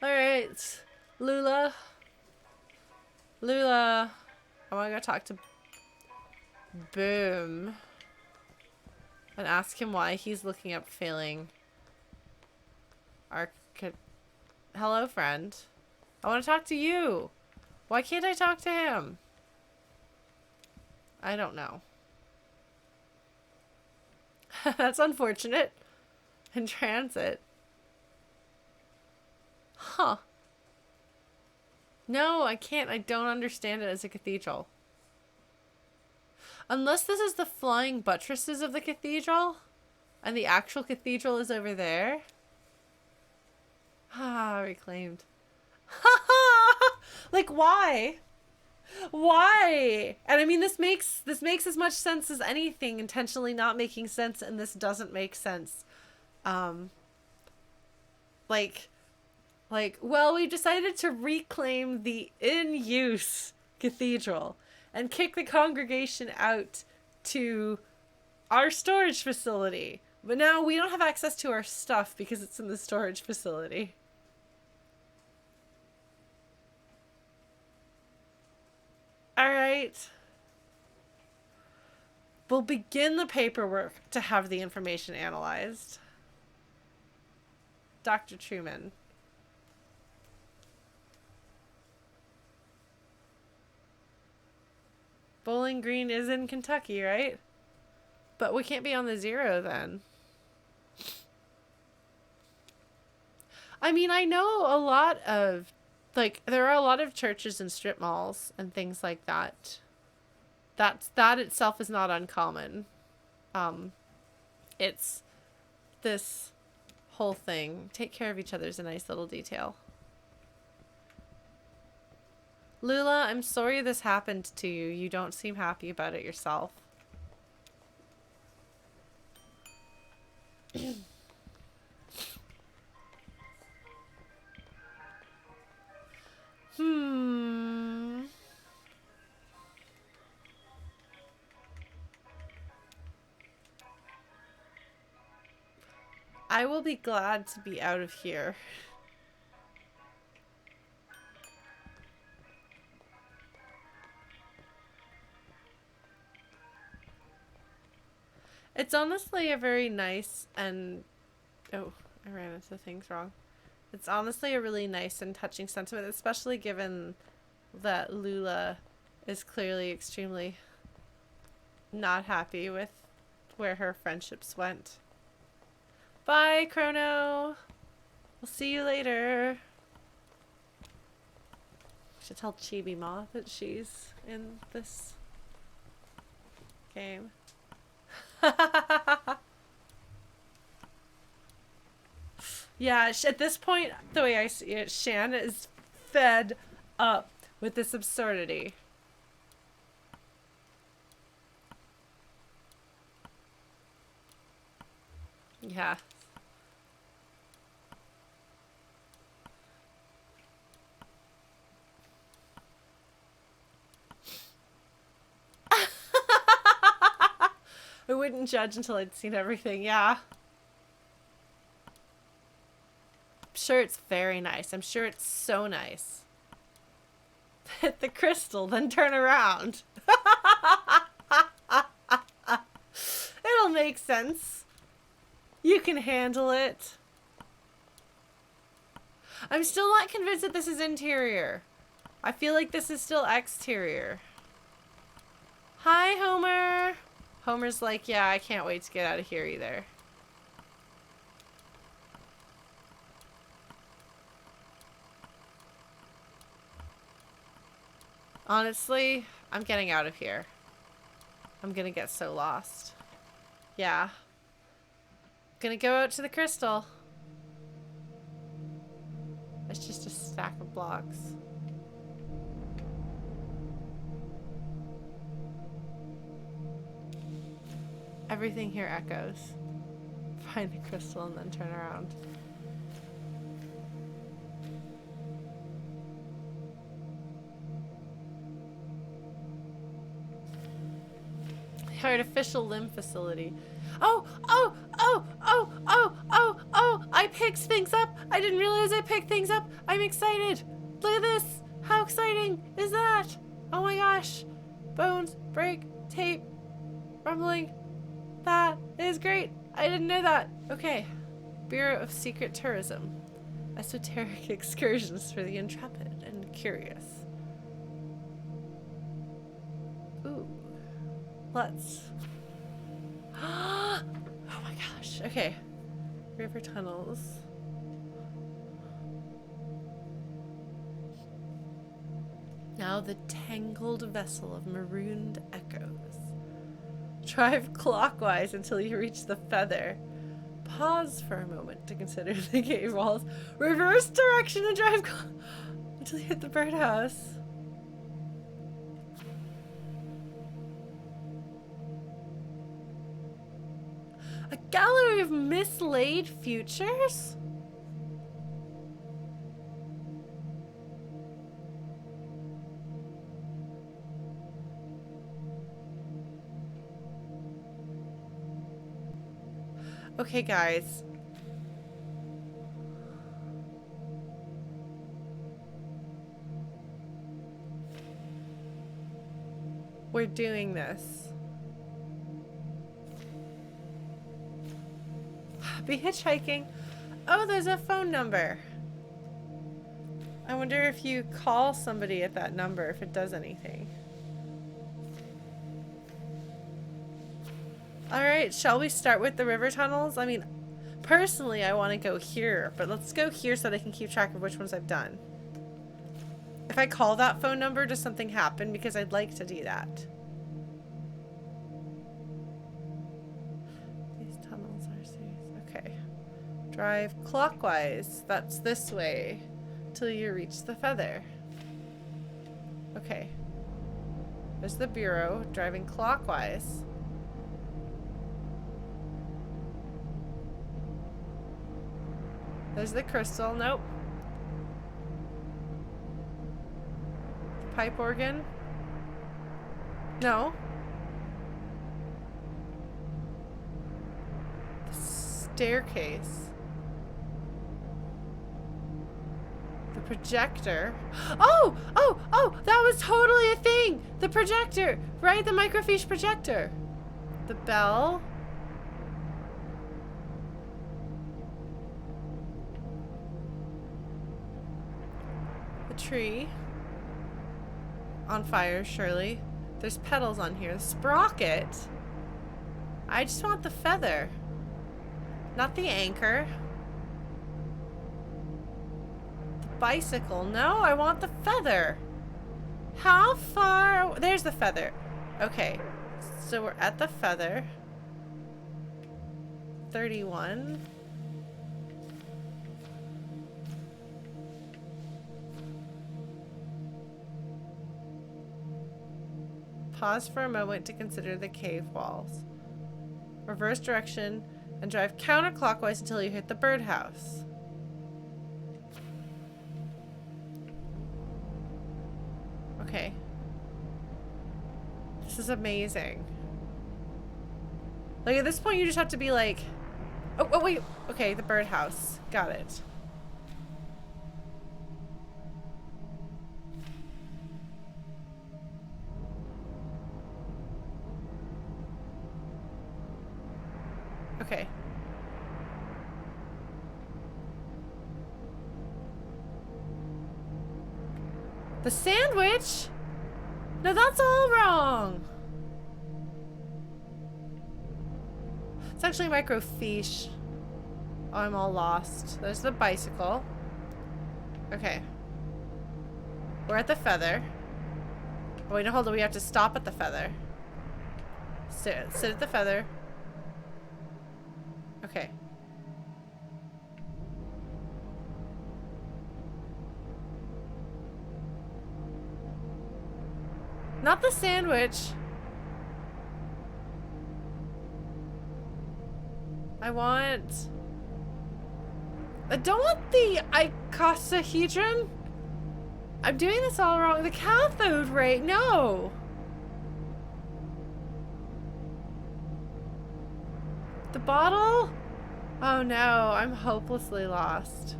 Alright, Lula. I want to go talk to Boom and ask him why he's looking up failing Hello, friend. I want to talk to you. Why can't I talk to him? I don't know. That's unfortunate. In transit. Huh. No, I can't. I don't understand it as a cathedral. Unless this is the flying buttresses of the cathedral, and the actual cathedral is over there. Ah, reclaimed. Like, why? Why? And I mean, this makes as much sense as anything intentionally not making sense, and this doesn't make sense. Well, we decided to reclaim the in-use cathedral and kick the congregation out to our storage facility. But now we don't have access to our stuff because it's in the storage facility. Alright. We'll begin the paperwork to have the information analyzed. Dr. Truman. Bowling Green is in Kentucky, right? But we can't be on the zero then. I mean, I know a lot of, like, there are a lot of churches and strip malls and things like that. That itself is not uncommon. It's this whole thing. Take care of each other is a nice little detail. Lula, I'm sorry this happened to you. You don't seem happy about it yourself. I will be glad to be out of here. It's honestly a very nice and... Oh, I ran into things wrong. It's honestly a really nice and touching sentiment, especially given that Lula is clearly extremely not happy with where her friendships went. Bye, Chrono! We'll see you later. Should tell Chibi Ma that she's in this game. Yeah, at this point, the way I see it, Shan is fed up with this absurdity. Yeah. I wouldn't judge until I'd seen everything, yeah. I'm sure it's very nice. I'm sure it's so nice. Hit the crystal, then turn around. It'll make sense. You can handle it. I'm still not convinced that this is interior. I feel like this is still exterior. Hi, Homer. Homer's like, yeah, I can't wait to get out of here either. Honestly, I'm getting out of here. I'm gonna get so lost. Yeah. Gonna go out to the crystal. It's just a stack of blocks. Everything here echoes. Find the crystal and then turn around. Artificial limb facility. Oh! I picked things up! I didn't realize I picked things up! I'm excited! Look at this! How exciting is that? Oh my gosh! Bones, break, tape, rumbling. That is great! I didn't know that! Okay. Bureau of Secret Tourism. Esoteric excursions for the intrepid and curious. Ooh. Let's. Oh my gosh. Okay. River tunnels. Now the tangled vessel of marooned echoes. Drive clockwise until you reach the feather. Pause for a moment to consider the cave walls. Reverse direction and drive until you hit the birdhouse. A gallery of mislaid futures? Okay, guys. We're doing this. Be hitchhiking. Oh, there's a phone number. I wonder if you call somebody at that number, if it does anything. Alright, shall we start with the river tunnels? I mean, personally, I want to go here, but let's go here so that I can keep track of which ones I've done. If I call that phone number, does something happen? Because I'd like to do that. These tunnels are serious. Okay. Drive clockwise. That's this way. Till you reach the feather. Okay. There's the bureau. Driving clockwise. There's the crystal. Nope. The pipe organ. No. The staircase. The projector. Oh! That was totally a thing! The projector! Right? The microfiche projector. The bell. Tree on fire, surely. There's petals on here. The sprocket. I just want the feather, not the anchor. The bicycle. No, I want the feather. How far? There's the feather. Okay, so we're at the feather. 31. Pause for a moment to consider the cave walls. Reverse direction and drive counterclockwise until you hit the birdhouse. Okay. This is amazing. Like, at this point, you just have to be like... Oh, wait. Okay, the birdhouse. Got it. Okay. The sandwich? No, that's all wrong. It's actually microfiche. Oh, I'm all lost. There's the bicycle. Okay. We're at the feather. Oh, wait, no, hold on. We have to stop at the feather. Sit at the feather. Okay. Not the sandwich. I don't want the icosahedron. I'm doing this all wrong. The cathode ray. No. The bottle? Oh no, I'm hopelessly lost.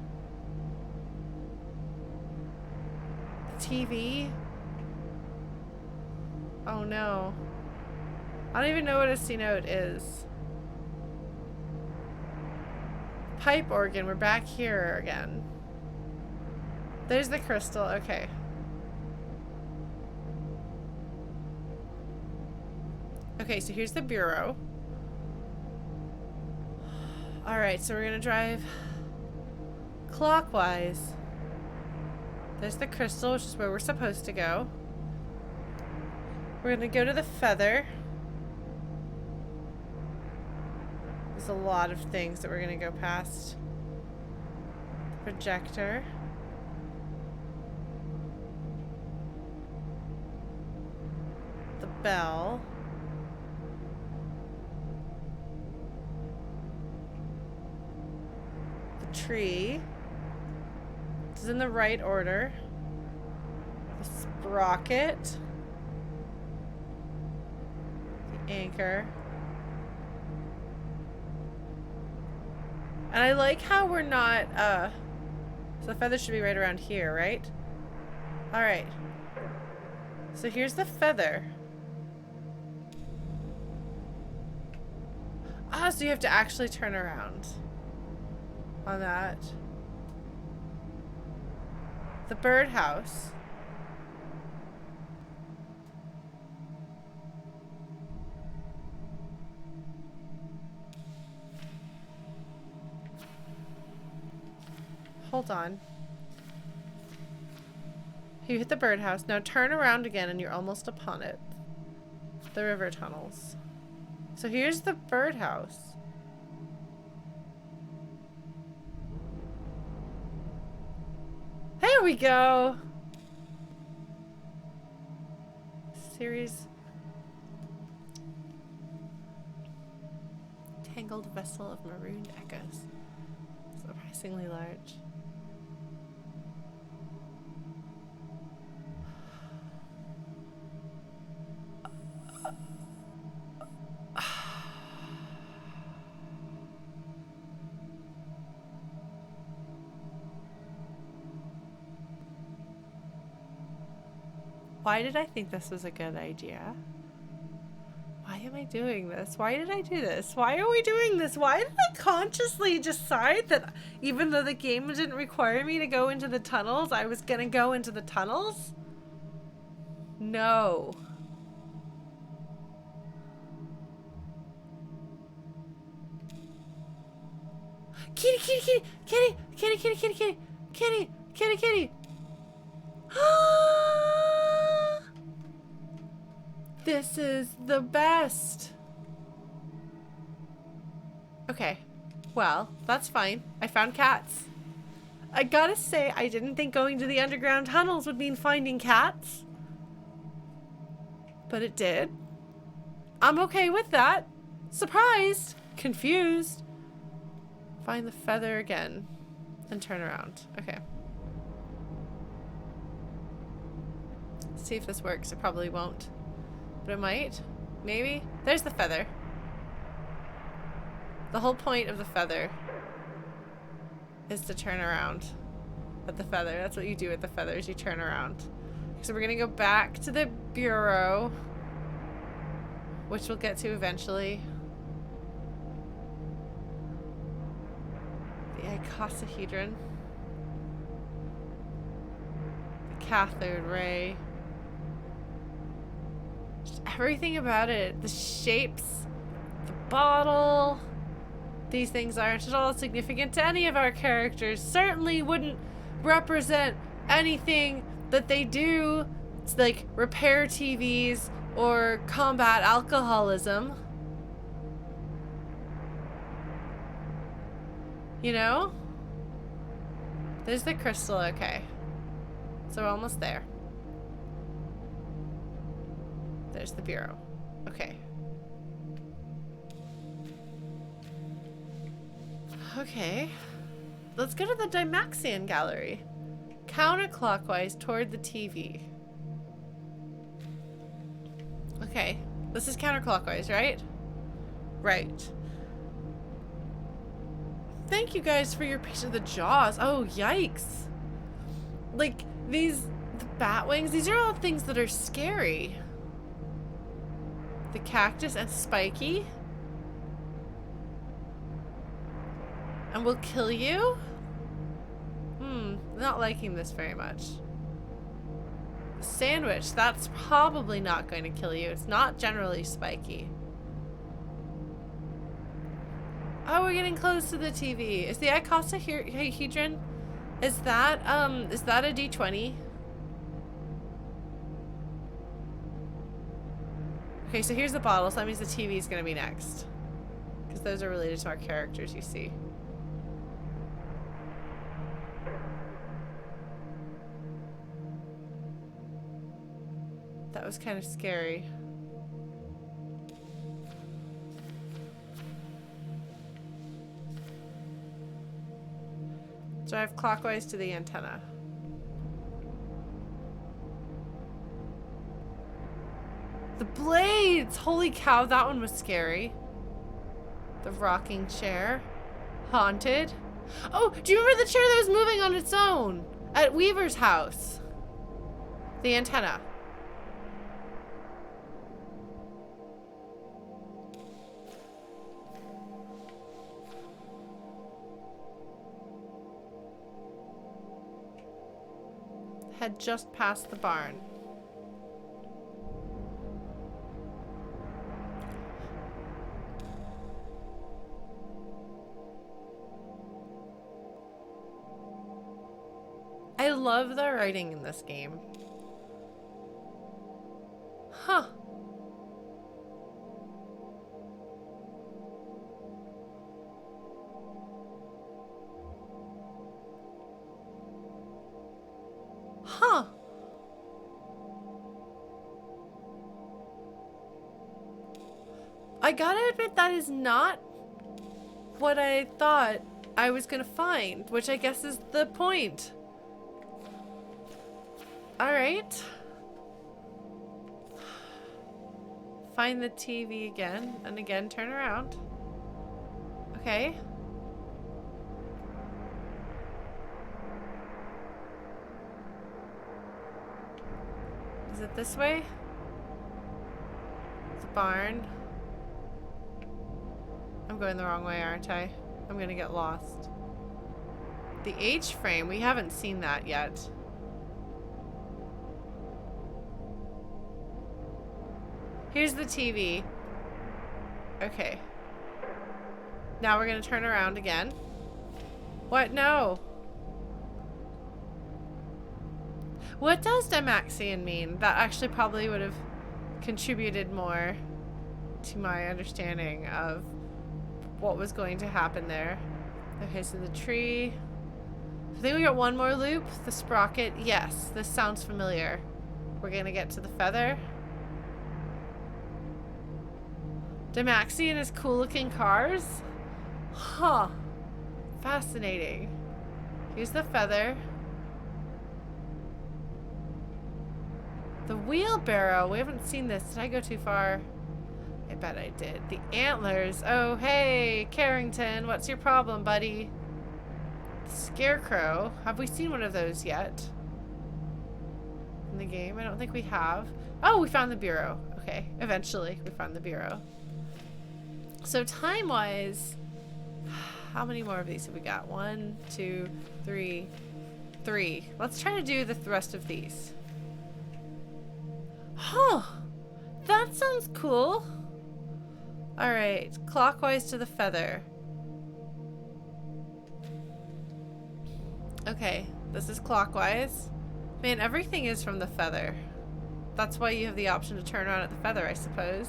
The TV? Oh no. I don't even know what a C note is. Pipe organ, we're back here again. There's the crystal, okay. Okay, so here's the bureau. Alright, so we're gonna drive clockwise. There's the crystal, which is where we're supposed to go. We're gonna go to the feather. There's a lot of things that we're gonna go past. Projector. The bell. The tree. This is in the right order. The sprocket. The anchor. And I like how we're not, so the feather should be right around here, right? Alright. So here's the feather. Ah, so you have to actually turn around on that. The birdhouse. Hold on. You hit the birdhouse. Now turn around again and you're almost upon it. The river tunnels. So here's the birdhouse. There we go. Series. Tangled vessel of marooned echoes. Surprisingly large. Why did I think this was a good idea? Why am I doing this? Why did I do this? Why are we doing this? Why did I consciously decide that even though the game didn't require me to go into the tunnels, I was gonna go into the tunnels? No. Kitty, kitty, kitty, kitty, kitty, kitty, kitty, kitty, kitty, kitty, kitty. This is the best. Okay, well, that's fine. I found cats. I gotta say, I didn't think going to the underground tunnels would mean finding cats. But it did. I'm okay with that. Surprised. Confused. Find the feather again. And turn around. Okay. See if this works. It probably won't. But it might. Maybe. There's the feather. The whole point of the feather is to turn around at the feather. That's what you do with the feathers. You turn around. So we're going to go back to the bureau, which we'll get to eventually. The icosahedron. The cathode ray. Just everything about it. The shapes. The bottle. These things aren't at all significant to any of our characters. Certainly wouldn't represent anything that they do. It's like repair TVs or combat alcoholism. You know? There's the crystal, okay. So we're almost there. There's the bureau. Okay. Okay. Let's go to the Dymaxion Gallery. Counterclockwise toward the TV. Okay. This is counterclockwise, right? Right. Thank you guys for your patience. The jaws. Oh, yikes. Like, the bat wings, these are all things that are scary. The cactus and spiky. And will kill you? Not liking this very much. Sandwich, that's probably not going to kill you. It's not generally spiky. Oh, we're getting close to the TV. Is the icosahedron? Is that a D20? Okay, so here's the bottle, so that means the TV is gonna be next. Because those are related to our characters, you see. That was kind of scary. Drive clockwise to the antenna. The blades! Holy cow, that one was scary. The rocking chair. Haunted. Oh, do you remember the chair that was moving on its own? At Weaver's house. The antenna. Had just passed the barn. I love the writing in this game. Huh. Huh. I gotta admit that is not what I thought I was gonna find, which I guess is the point. Alright. Find the TV again, and again turn around. Okay. Is it this way? The barn. I'm going the wrong way, aren't I? I'm gonna get lost. The H frame, we haven't seen that yet. Here's the TV. Okay. Now we're gonna turn around again. What? No. What does Dymaxion mean? That actually probably would have contributed more to my understanding of what was going to happen there. Okay, so the tree. I think we got one more loop. The sprocket. Yes, this sounds familiar. We're gonna get to the feather. Dymaxion is cool looking cars? Huh. Fascinating. Here's the feather. The wheelbarrow. We haven't seen this. Did I go too far? I bet I did. The antlers. Oh, hey, Carrington. What's your problem, buddy? The scarecrow. Have we seen one of those yet? In the game? I don't think we have. Oh, we found the bureau. Okay. Eventually, we found the bureau. So time-wise, How many more of these have we got? 1, 2, 3, 3. Let's try to do the rest of these. Huh. That sounds cool. Alright, clockwise to the feather. Okay, this is clockwise. Man, everything is from the feather. That's why you have the option to turn around at the feather, I suppose.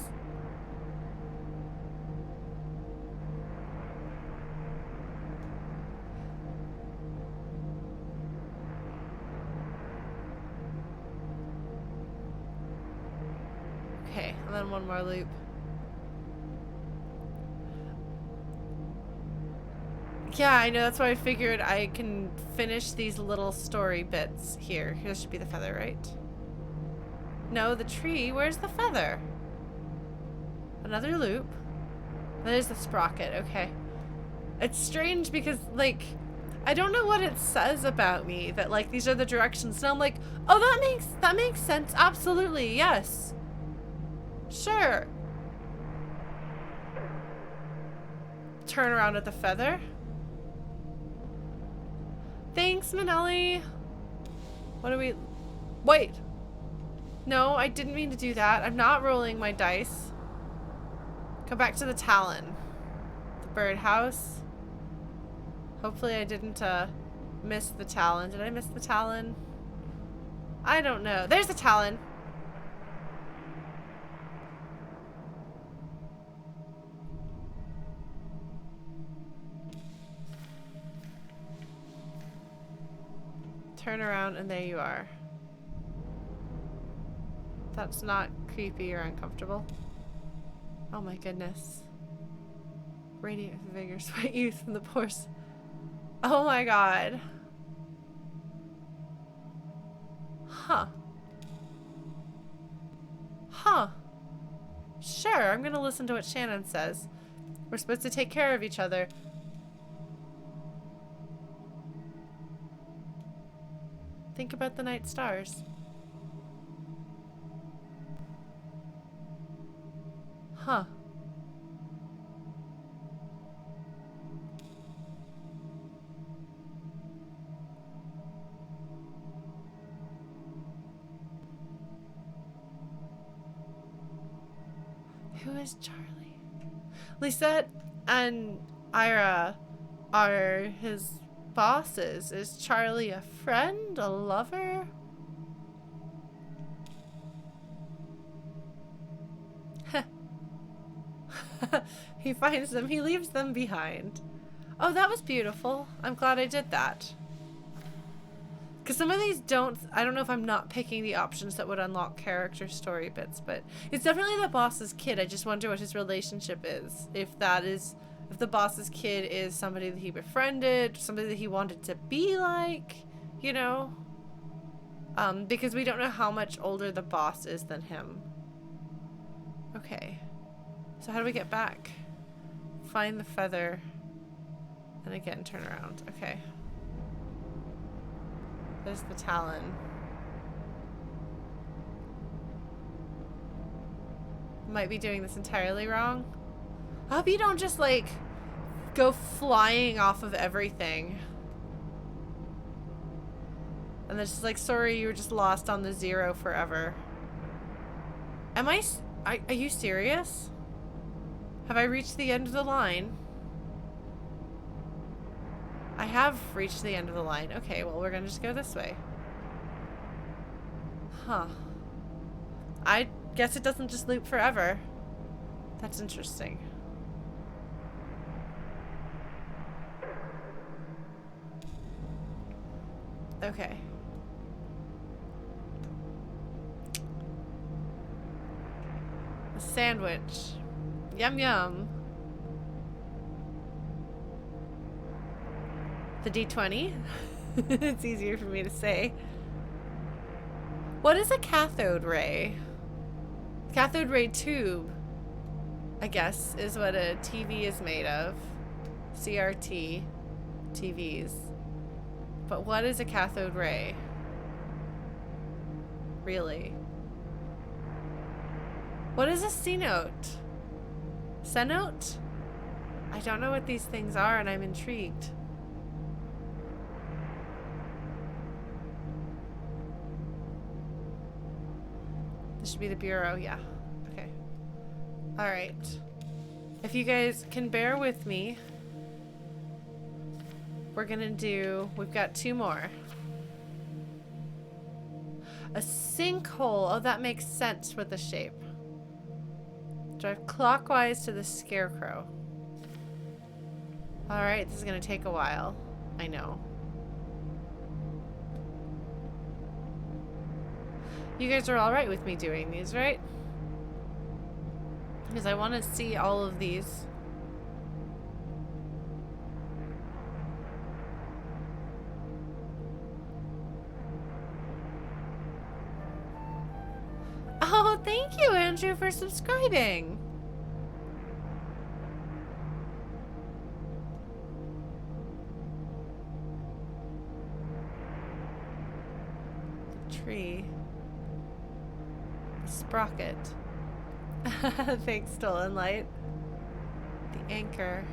Okay, and then one more loop. Yeah, I know, that's why I figured I can finish these little story bits here. Here should be the feather, right? No, the tree. Where's the feather? Another loop. There's the sprocket, okay. It's strange because, like, I don't know what it says about me that, like, these are the directions. And I'm like, oh, that makes sense. Absolutely, yes. Sure. Turn around at the feather. Thanks, Manelli. What do we... Wait. No, I didn't mean to do that. I'm not rolling my dice. Go back to the Talon. The birdhouse. Hopefully I didn't miss the Talon. Did I miss the Talon? I don't know. There's the Talon. Turn around and there you are. That's not creepy or uncomfortable. Oh my goodness. Radiant vigor, sweat youth from the pores. Oh my god. Huh. Huh. Sure, I'm gonna listen to what Shannon says. We're supposed to take care of each other. Think about the night stars. Huh. Who is Charlie? Lisette and Ira are his bosses. Is Charlie a friend? A lover? He finds them, he leaves them behind. Oh, that was beautiful. I'm glad I did that. Because some of these don't, I don't know if I'm not picking the options that would unlock character story bits, but it's definitely the boss's kid. I just wonder what his relationship is. If the boss's kid is somebody that he befriended, somebody that he wanted to be like, you know? Because we don't know how much older the boss is than him. Okay. So how do we get back? Find the feather. And again, turn around. Okay. There's the Talon. Might be doing this entirely wrong. I hope you don't just, like, go flying off of everything. And it's just like, sorry, you were just lost on the zero forever. Are you serious? Have I reached the end of the line? I have reached the end of the line. Okay, well, we're gonna just go this way. Huh. I guess it doesn't just loop forever. That's interesting. Okay. A sandwich. Yum yum. The D20. It's easier for me to say. What is a cathode ray? Cathode ray tube, I guess, is what a TV is made of. CRT TVs. But what is a cathode ray? Really? What is a cenote? Cenote? I don't know what these things are, and I'm intrigued. This should be the bureau, yeah. Okay. Alright. If you guys can bear with me, we're gonna do... We've got 2 more. A sinkhole. Oh, that makes sense with the shape. Drive clockwise to the scarecrow. Alright, this is gonna take a while. I know. You guys are alright with me doing these, right? Because I want to see all of these. Oh, thank you, Andrew, for subscribing. The tree. The sprocket. Thanks, Stolen Light. The anchor.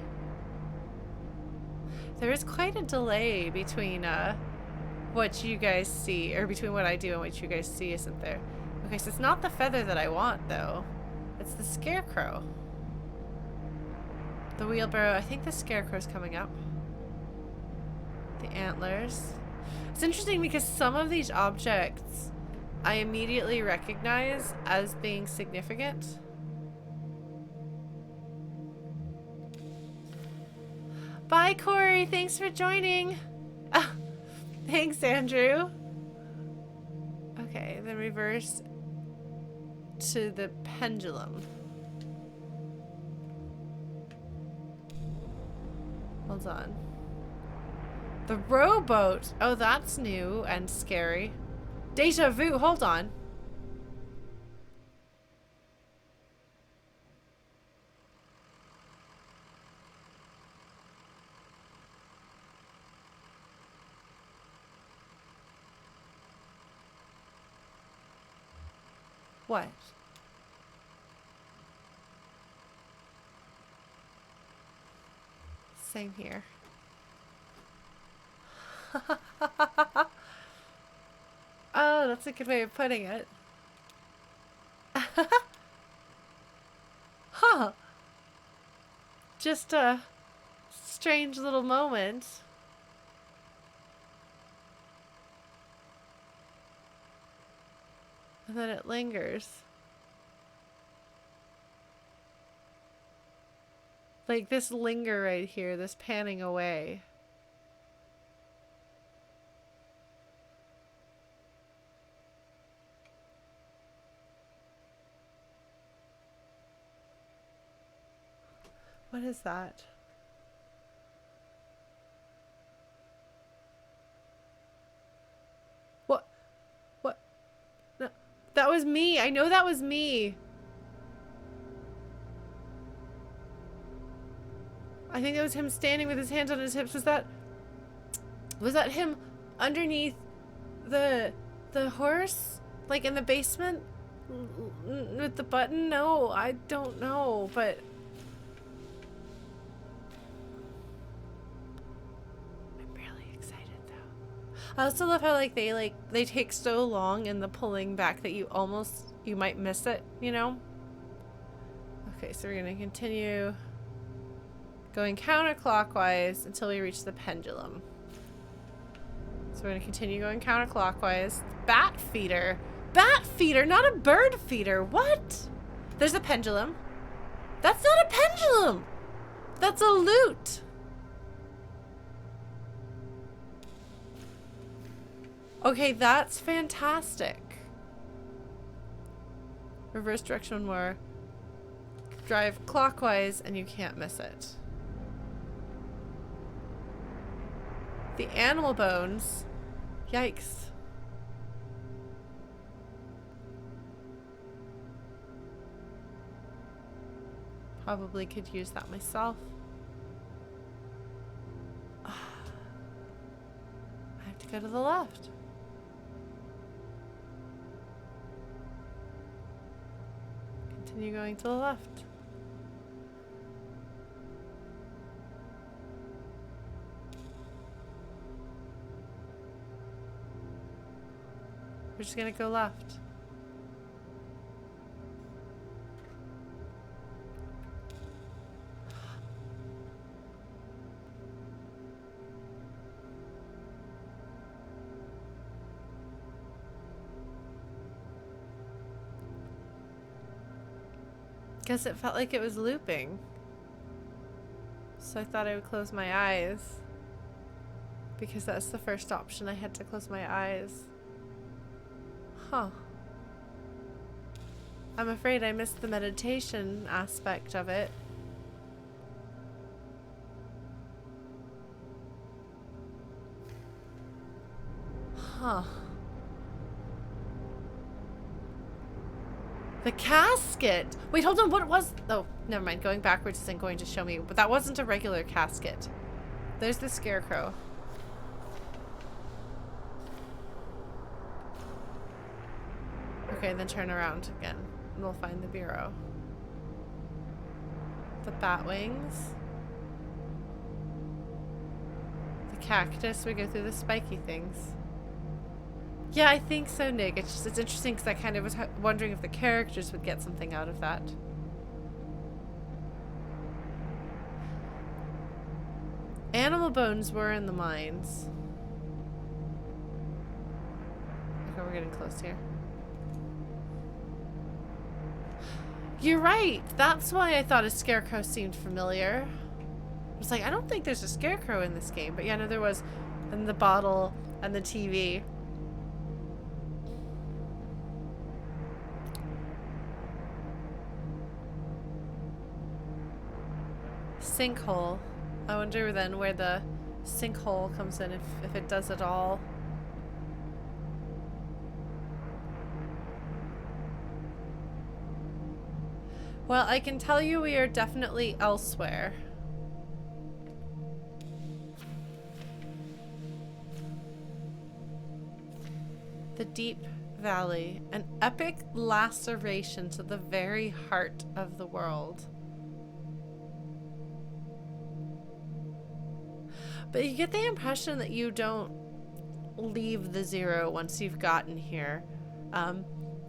There is quite a delay between what you guys see, or between what I do and what you guys see, isn't there? Okay, so it's not the feather that I want, though. It's the scarecrow. The wheelbarrow. I think the scarecrow's coming up. The antlers. It's interesting because some of these objects I immediately recognize as being significant. Bye, Corey. Thanks for joining. Thanks, Andrew. Okay, then reverse to the pendulum. Hold on. The rowboat. Oh, that's new and scary. Deja vu. Hold on. What? Same here. Oh, that's a good way of putting it. Huh. Just a strange little moment. And then it lingers. Like this linger right here, this panning away. What is that? What? What? No, that was me. I know that was me. I think that was him standing with his hands on his hips. Was that him underneath the horse? Like in the basement? With the button? No, I don't know, but I'm really excited though. I also love how like they take so long in the pulling back that you might miss it, you know? Okay, so we're gonna continue going counterclockwise until we reach the pendulum. So we're gonna continue going counterclockwise. Bat feeder. Bat feeder, not a bird feeder. What? There's a pendulum. That's not a pendulum. That's a lute. Okay, that's fantastic. Reverse direction more. Drive clockwise and you can't miss it. The animal bones. Yikes. Probably could use that myself. I have to go to the left. Continue going to the left. just gonna go left. Because it felt like it was looping. So I thought I would close my eyes. Because that's the first option. I had to close my eyes. Huh. I'm afraid I missed the meditation aspect of it. Huh. The casket! Wait, hold on, what was... Oh, never mind. Going backwards isn't going to show me. But that wasn't a regular casket. There's the scarecrow. Okay, then turn around again. And we'll find the bureau. The bat wings. The cactus. We go through the spiky things. Yeah, I think so, Nick. It's just, it's interesting because I kind of was wondering if the characters would get something out of that. Animal bones were in the mines. Okay, we're getting close here. You're right. That's why I thought a scarecrow seemed familiar. I was like, I don't think there's a scarecrow in this game. But yeah, no, there was. And the bottle and the TV. Sinkhole. I wonder then where the sinkhole comes in, if it does at all. Well, I can tell you we are definitely elsewhere. The deep valley, an epic laceration to the very heart of the world. But you get the impression that you don't leave the zero once you've gotten here.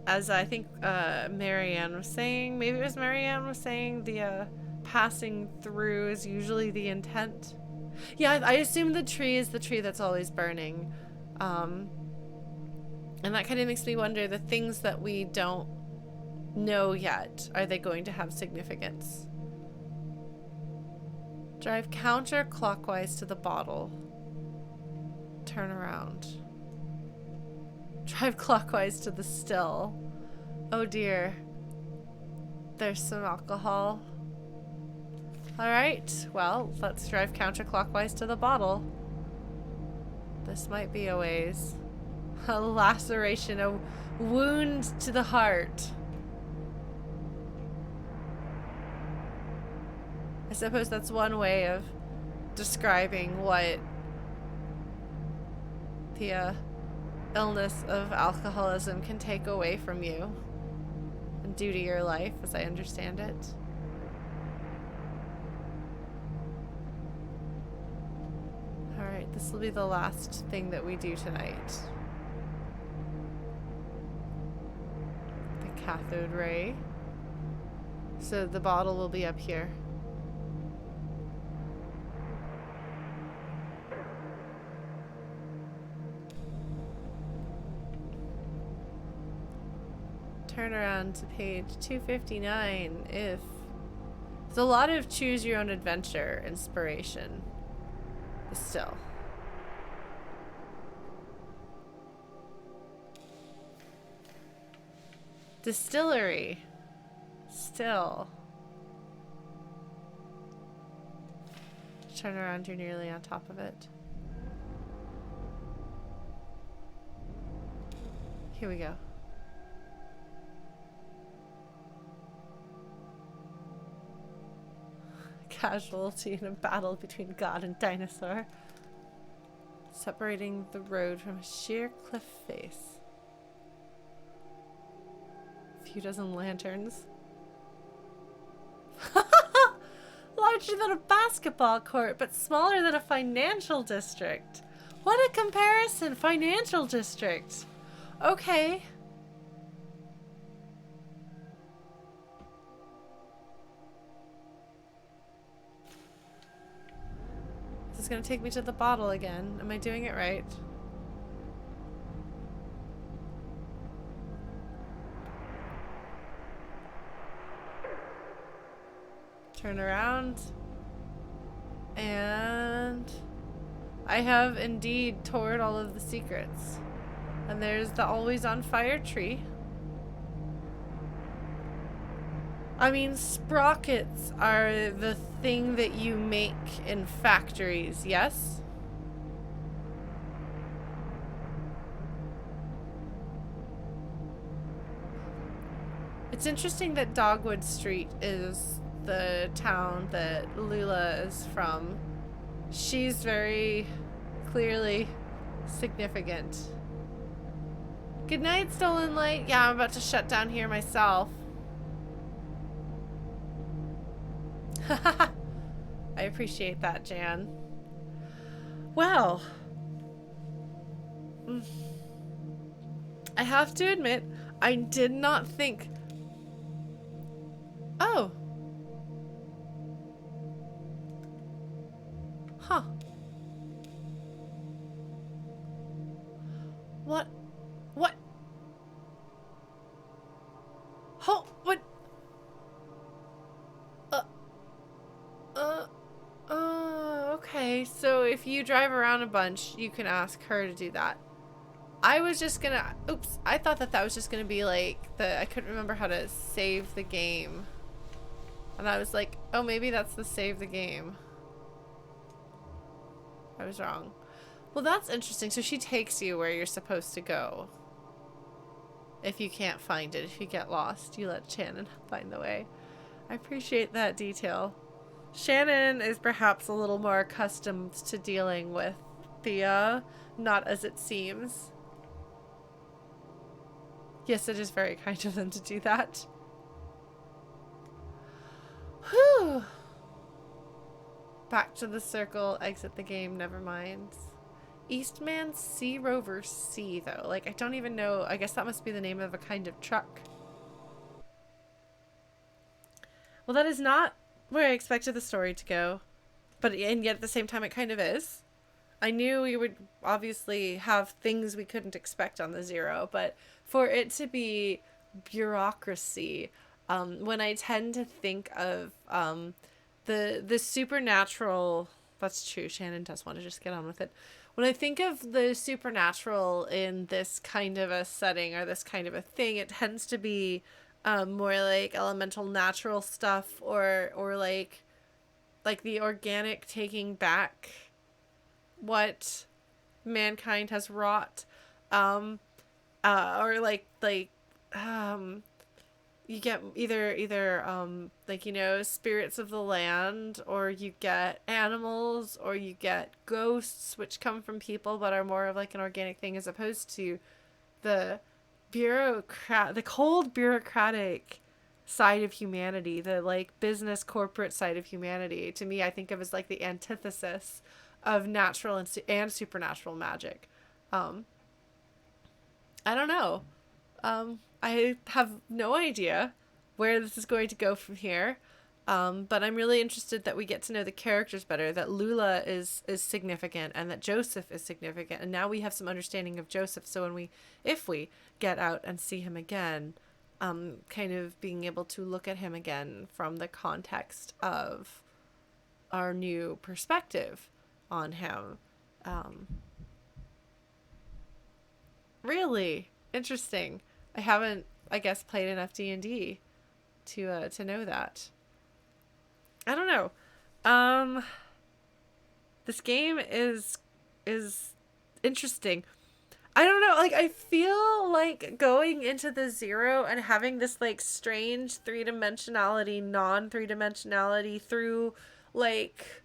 As I think Marianne was saying, maybe it was Marianne was saying, the passing through is usually the intent. Yeah, I assume the tree is the tree that's always burning. And that kind of makes me wonder, the things that we don't know yet, are they going to have significance? Drive counterclockwise to the bottle. Turn around. Drive clockwise to the still. Oh dear. There's some alcohol. Alright, well, let's drive counterclockwise to the bottle. This might be a ways. A laceration, a wound to the heart. I suppose that's one way of describing what the illness of alcoholism can take away from you and do to your life, as I understand it. Alright, this will be the last thing that we do tonight. The cathode ray. So the bottle will be up here. Turn around to page 259 if... There's a lot of choose your own adventure inspiration. Still. Distillery. Still. Turn around, you're nearly on top of it. Here we go. Casualty in a battle between God and dinosaur. Separating the road from a sheer cliff face. A few dozen lanterns. Larger than a basketball court, but smaller than a financial district. What a comparison! Financial district. Okay. This is gonna take me to the bottle again. Am I doing it right? Turn around. And I have indeed toured all of the secrets. And there's the always on fire tree. I mean, sprockets are the thing that you make in factories, yes? It's interesting that Dogwood Street is the town that Lula is from. She's very clearly significant. Good night, Stolen Light. Yeah, I'm about to shut down here myself. I appreciate that, Jan. Well, I have to admit, I did not think... Oh. Huh. What? What? Oh, what? Okay, so if you drive around a bunch, you can ask her to do that. I was just gonna, oops, I thought that was just gonna be like I couldn't remember how to save the game. And I was like, oh, maybe that's the save the game. I was wrong. Well, that's interesting. So she takes you where you're supposed to go. If you can't find it, if you get lost, you let Shannon find the way. I appreciate that detail. Shannon is perhaps a little more accustomed to dealing with Thea, not as it seems. Yes, it is very kind of them to do that. Whew. Back to the circle, exit the game, never mind. Eastman Sea Rover C, though. Like, I don't even know. I guess that must be the name of a kind of truck. Well, that is not where I expected the story to go. And yet at the same time, it kind of is. I knew we would obviously have things we couldn't expect on the Zero, but for it to be bureaucracy, when I tend to think of the supernatural... That's true, Shannon does want to just get on with it. When I think of the supernatural in this kind of a setting or this kind of a thing, it tends to be more like elemental natural stuff or like the organic taking back what mankind has wrought, or you get either like, you know, spirits of the land, or you get animals, or you get ghosts which come from people but are more of like an organic thing, as opposed to the cold bureaucratic side of humanity, the like business corporate side of humanity. To me, I think of as like the antithesis of natural and supernatural magic. I don't know. I have no idea where this is going to go from here. But I'm really interested that we get to know the characters better, that Lula is significant and that Joseph is significant. And now we have some understanding of Joseph. So if we get out and see him again, kind of being able to look at him again from the context of our new perspective on him. Really interesting. I haven't, I guess, played enough D&D to know that. I don't know. This game is interesting. I don't know, like, I feel like going into the Zero and having this like strange three-dimensionality, non-three-dimensionality through like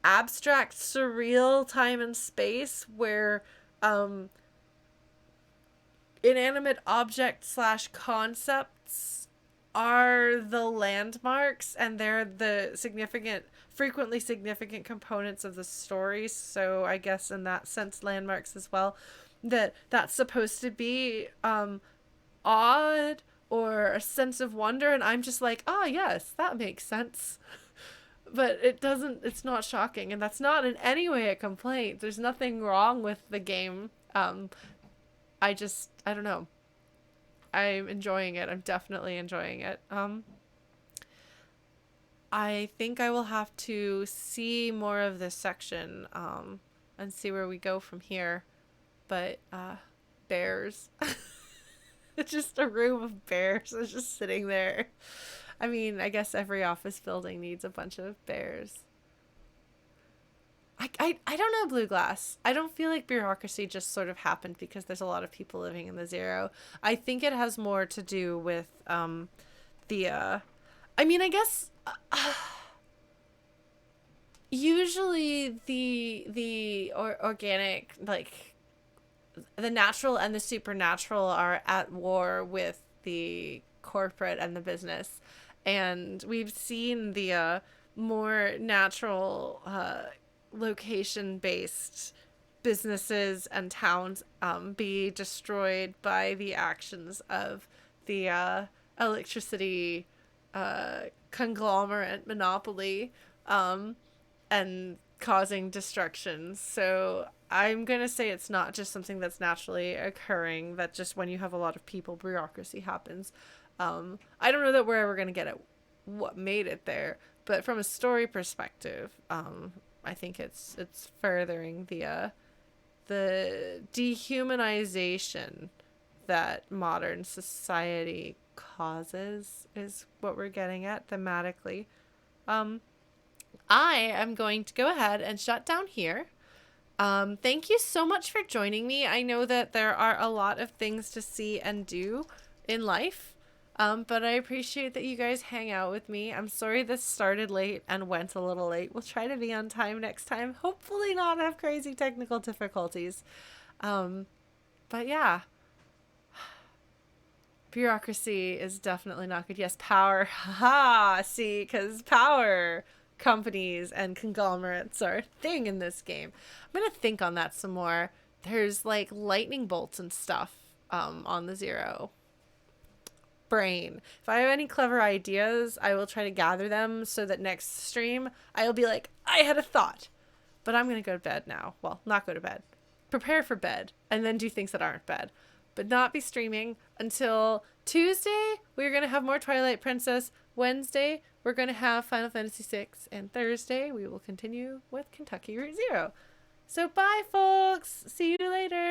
abstract, surreal time and space where inanimate objects / concepts are the landmarks, and they're the frequently significant components of the story. So I guess in that sense, landmarks as well. that's supposed to be odd or a sense of wonder, and I'm just like, oh yes, that makes sense. But it doesn't, it's not shocking, and that's not in any way a complaint. There's nothing wrong with the game. I don't know. I'm enjoying it. I'm definitely enjoying it. I think I will have to see more of this section, and see where we go from here. But bears. It's just a room of bears. It's just sitting there. I mean, I guess every office building needs a bunch of bears. I don't know, Blue Glass. I don't feel like bureaucracy just sort of happened because there's a lot of people living in the Zero. I think it has more to do with the I mean, I guess usually organic, like the natural and the supernatural, are at war with the corporate and the business. And we've seen the more natural location based businesses and towns be destroyed by the actions of the electricity conglomerate monopoly, and causing destruction. So I'm going to say it's not just something that's naturally occurring, that just when you have a lot of people, bureaucracy happens. I don't know that we're ever going to get at what made it there, but from a story perspective, I think it's furthering the dehumanization that modern society causes is what we're getting at thematically. I am going to go ahead and shut down here. Thank you so much for joining me. I know that there are a lot of things to see and do in life, but I appreciate that you guys hang out with me. I'm sorry this started late and went a little late. We'll try to be on time next time. Hopefully not have crazy technical difficulties. But yeah. Bureaucracy is definitely not good. Yes, power. Haha. See, because power companies and conglomerates are a thing in this game. I'm going to think on that some more. There's like lightning bolts and stuff on the Zero. Brain. If I have any clever ideas, I will try to gather them so that next stream I'll be like, I had a thought. But I'm going to go to bed now. Well, not go to bed. Prepare for bed and then do things that aren't bed. But not be streaming until Tuesday. We're going to have more Twilight Princess. Wednesday, we're going to have Final Fantasy VI. And Thursday, we will continue with Kentucky Route Zero. So bye, folks. See you later.